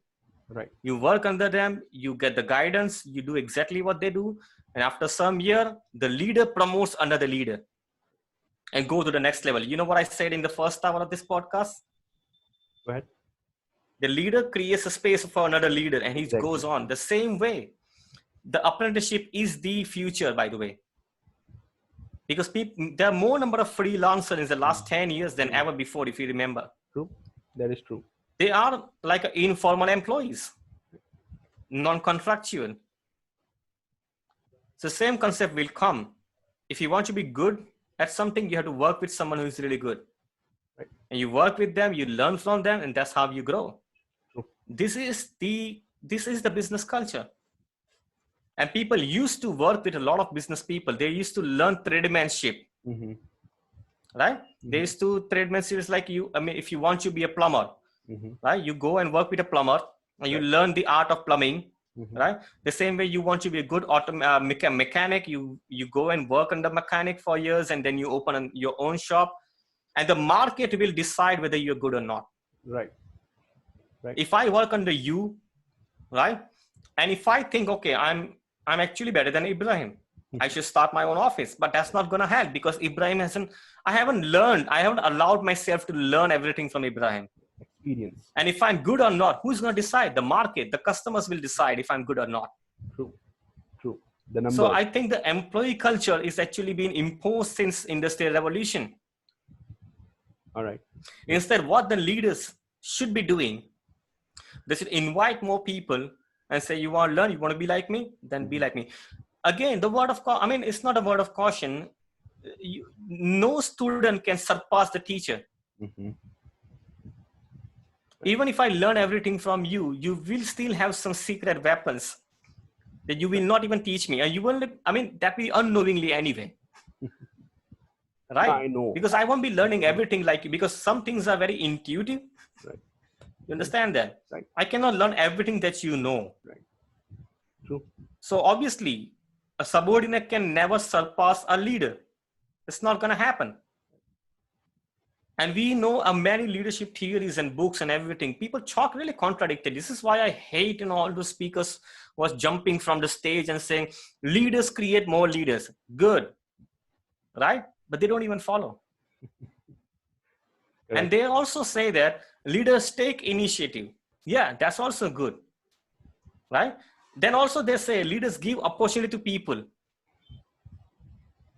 Right. You work under them, you get the guidance, you do exactly what they do. And after some year, the leader promotes another leader and go to the next level. You know what I said in the first hour of this podcast? Go ahead. The leader creates a space for another leader and he Exactly. goes on the same way. The apprenticeship is the future, by the way, because there are more number of freelancers in the last 10 years than ever before, if you remember. True. That is true. They are like informal employees, non-contractual. So same concept will come. If you want to be good at something, you have to work with someone who is really good. Right. And you work with them, you learn from them, and that's how you grow. True. This is the business culture. And people used to work with a lot of business people. They used to learn tradesmanship, Mm-hmm. right? Mm-hmm. They used to tradesmanship is like if you want to be a plumber, Mm-hmm. right? You go and work with a plumber and you Right. learn the art of plumbing, Mm-hmm. right? The same way you want to be a good mechanic, you go and work under mechanic for years and then you open your own shop and the market will decide whether you're good or not. Right. Right. If I work under you, right? And if I think, okay, I'm actually better than Ibrahim, I should start my own office, but that's not going to help because I haven't allowed myself to learn everything from Ibrahim. Experience. And if I'm good or not, who's going to decide? The market, the customers will decide if I'm good or not. True. True. The numbers. So I think the employee culture is actually being imposed since Industrial Revolution. All right. Instead, what the leaders should be doing, they should invite more people and say, you want to learn, you want to be like me, then be like me. Again, the word of it's not a word of caution. No student can surpass the teacher. Mm-hmm. Even if I learn everything from you, you will still have some secret weapons that you will not even teach me. And you will, that will be unknowingly anyway. Right? I know. Because I won't be learning everything like you, because some things are very intuitive. Right. You understand that? Right. I cannot learn everything that you know. Right. True. So obviously, a subordinate can never surpass a leader. It's not going to happen. And we know many leadership theories and books and everything. People talk really contradicted. This is why I hate, all those speakers was jumping from the stage and saying, leaders create more leaders. Good, right? But they don't even follow. And Correct. they also say that leaders take initiative. Yeah, that's also good, right? Then also they say leaders give opportunity to people,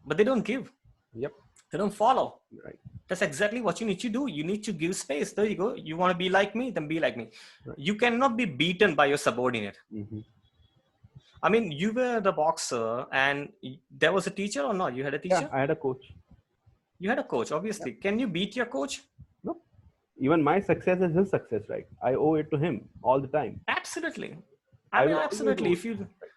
but they don't give. Yep. They don't follow. Right. That's exactly what you need to do. You need to give space. There you go. You want to be like me, then be like me. Right. You cannot be beaten by your subordinate. Mm-hmm. I mean, you were the boxer and there was a teacher or not? You had a Yeah, teacher? I had a coach. You had a coach, obviously. Yep. Can you beat your coach? No, even my success is his success, right? I owe it to him all the time. Absolutely. I I mean, will always absolutely. owe If it to you, him, right?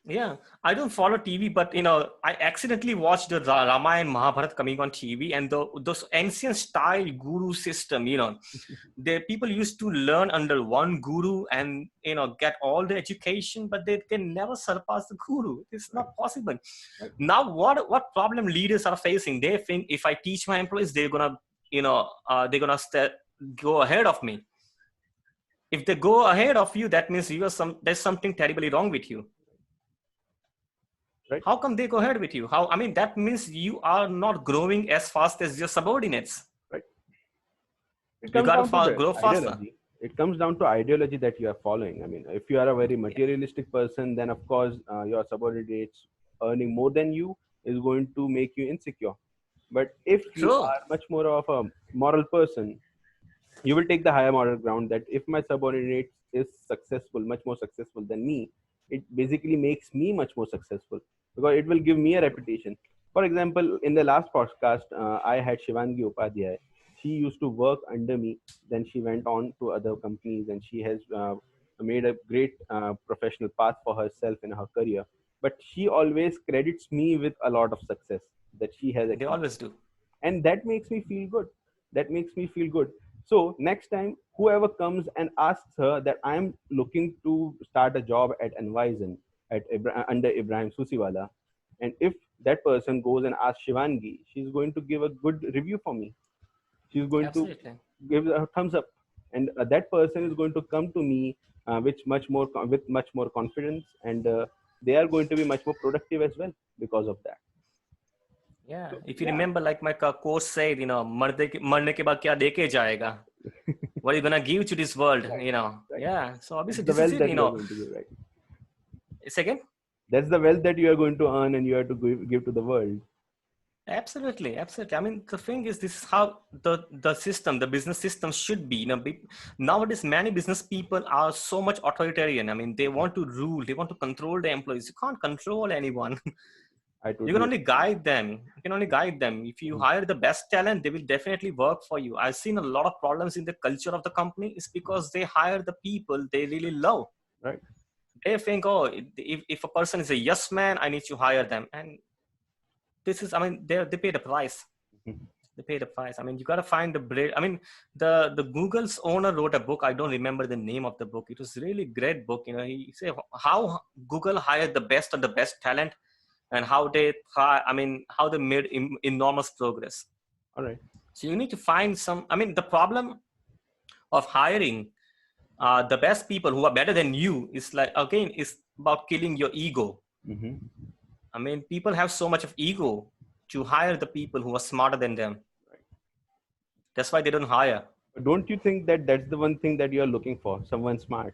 yeah, I don't follow TV, but I accidentally watched the Ramayana and Mahabharata coming on TV, and those ancient style guru system, the people used to learn under one guru and get all the education, but they can never surpass the guru. It's Right. not possible. Right. Now, what problem leaders are facing? They think if I teach my employees, they're gonna go ahead of me. If they go ahead of you, that means there's something terribly wrong with you. Right. How come they go ahead with you? I mean, that means you are not growing as fast as your subordinates. Right. It You comes got down to to the grow faster. ideology. It comes down to ideology that you are following. I mean, if you are a very Yeah. materialistic person, then of course your subordinates earning more than you is going to make you insecure. But if you True. are much more of a moral person, you will take the higher moral ground that if my subordinate is successful, much more successful than me, it basically makes me much more successful because it will give me a reputation. For example, in the last podcast, I had Shivangi Upadhyay. She used to work under me. Then she went on to other companies and she has made a great professional path for herself in her career. But she always credits me with a lot of success that she has They accomplished, always do. and that makes me feel good. That makes me feel good. So next time whoever comes and asks her that I'm looking to start a job at Envison under Ibrahim Susiwala, and if that person goes and asks Shivangi, she's going to give a good review for me. She's going to Absolutely. give a thumbs up, and that person is going to come to me with much more confidence, and they are going to be much more productive as well because of that. Yeah. So If you yeah. remember, like my coach said, मरने के बाद क्या देके जाएगा? What are you gonna give to this world? Right. Right. Yeah. So obviously That's the this is wealth it. that you are going to give, right? Second. That's the wealth that you are going to earn and you have to give to the world. Absolutely, absolutely. I mean, the thing is, this is how the business system should be. Nowadays, many business people are so much authoritarian. I mean, they want to rule, they want to control the employees. You can't control anyone. I You can totally only agree. guide them. You can only guide them. If you Mhm. hire the best talent, they will definitely work for you. I've seen a lot of problems in the culture of the company. It's because they hire the people they really love. Right. They think, oh, if a person is a yes man, I need to hire them. And this is, I mean, they pay the price. Mhm. They pay the price. I mean, you got to find the bread. I mean, the Google's owner wrote a book. I don't remember the name of the book. It was really great book. He said how Google hired the best of the best talent and how they try. I mean, how they made enormous progress. All right. So you need to find some. I mean, the problem of hiring the best people who are better than you is like again is about killing your ego. Mm-hmm. I mean, people have so much of ego to hire the people who are smarter than them. Right. That's why they don't hire. But don't you think that that's the one thing that you are looking for? Someone smart.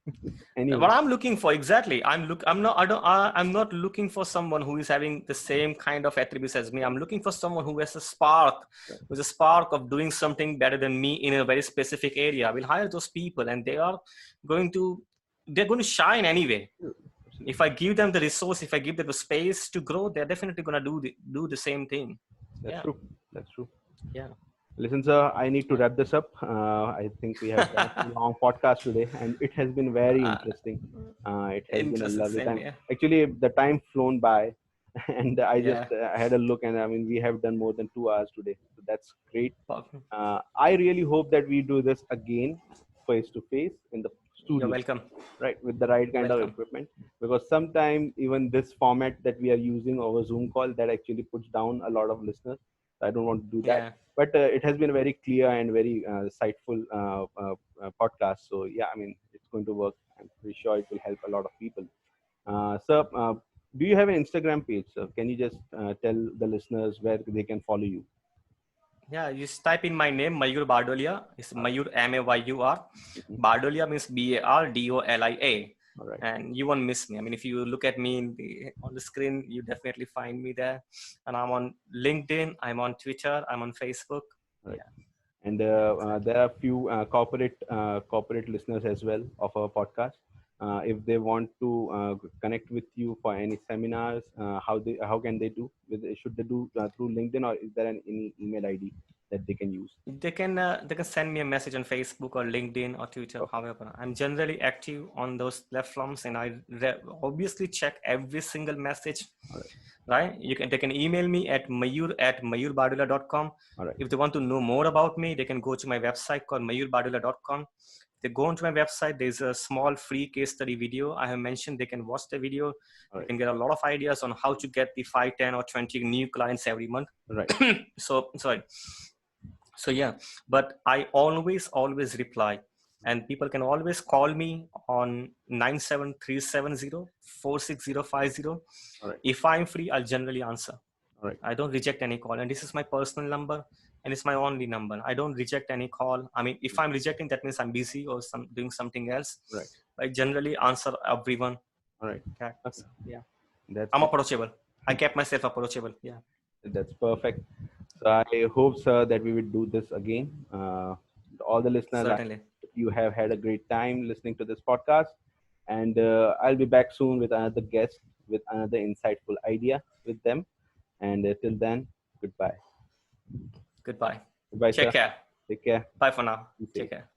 What Anyone. I'm looking for exactly, I'm not, I don't, I'm not looking for someone who is having the same kind of attributes as me. I'm looking for someone who has a spark, Right. with a spark of doing something better than me in a very specific area. I will hire those people, and going to, they're going to shine anyway. Sure. If Absolutely. I give them the resource, if I give them the space to grow, they're definitely going to do the same thing. That's Yeah, true. That's true. yeah, Listen, sir, I need to yeah. wrap this up. I think we have done a long podcast today, and it has been very uh, interesting. It has been a Interesting, lovely same time. here. Actually, the time flown by, and I just Yeah. I had a look, and I mean, we have done more than 2 hours today, so that's great. Perfect. I really hope that we do this again, face to face in the You're studio, welcome. right, with the right kind of Welcome. equipment. Because sometimes even this format that we are using over Zoom call that actually puts down a lot of listeners. I don't want to do that. Yeah. But it has been a very clear and very insightful podcast. So yeah, I mean, it's going to work. I'm pretty sure it will help a lot of people. Sir, do you have an Instagram page, sir? Can you just tell the listeners where they can follow you? Yeah, you just type in my name, Mayur Bardolia. It's All right. Mayur Mayur. Mhm. Bardolia means Bardolia. All right. And you won't miss me. I mean, if you look at me on the screen, you definitely find me there. And I'm on LinkedIn, I'm on Twitter, I'm on Facebook. All right. Yeah, And yeah, exactly. there are a few corporate listeners as well of our podcast. If they want to connect with you for any seminars, how can they do? Should they do through LinkedIn, or is there any email ID that they can use? They can send me a message on Facebook or LinkedIn or Twitter. Okay. However, I'm generally active on those platforms, and I obviously check every single message. All right. Right? They can email me at mayur@mayurbardolia.com. All right. If they want to know more about me, they can go to my website called mayurbardolia.com. They go onto my website. There's a small free case study video I have mentioned. They can watch the video. All They right. can get a lot of ideas on how to get the 5, 10, or 20 new clients every month. Right. So sorry. So yeah, but I always reply, and people can always call me on 97370 46050. All right. If I'm free, I'll generally answer. All right. I don't reject any call, and this is my personal number, and it's my only number. I don't reject any call. I mean, if I'm rejecting, that means I'm busy or doing something else. Right. I generally answer everyone. All right. Okay. Okay. So, yeah, That's I'm approachable. I kept myself approachable. Yeah, That's perfect. So I hope, sir, that we will do this again. All the listeners, I certainly. hope you have had a great time listening to this podcast. And I'll be back soon with another guest with another insightful idea with them. And till then, goodbye. Goodbye. Goodbye, Take sir. care. Take care. Bye for now. Be Take safe. care.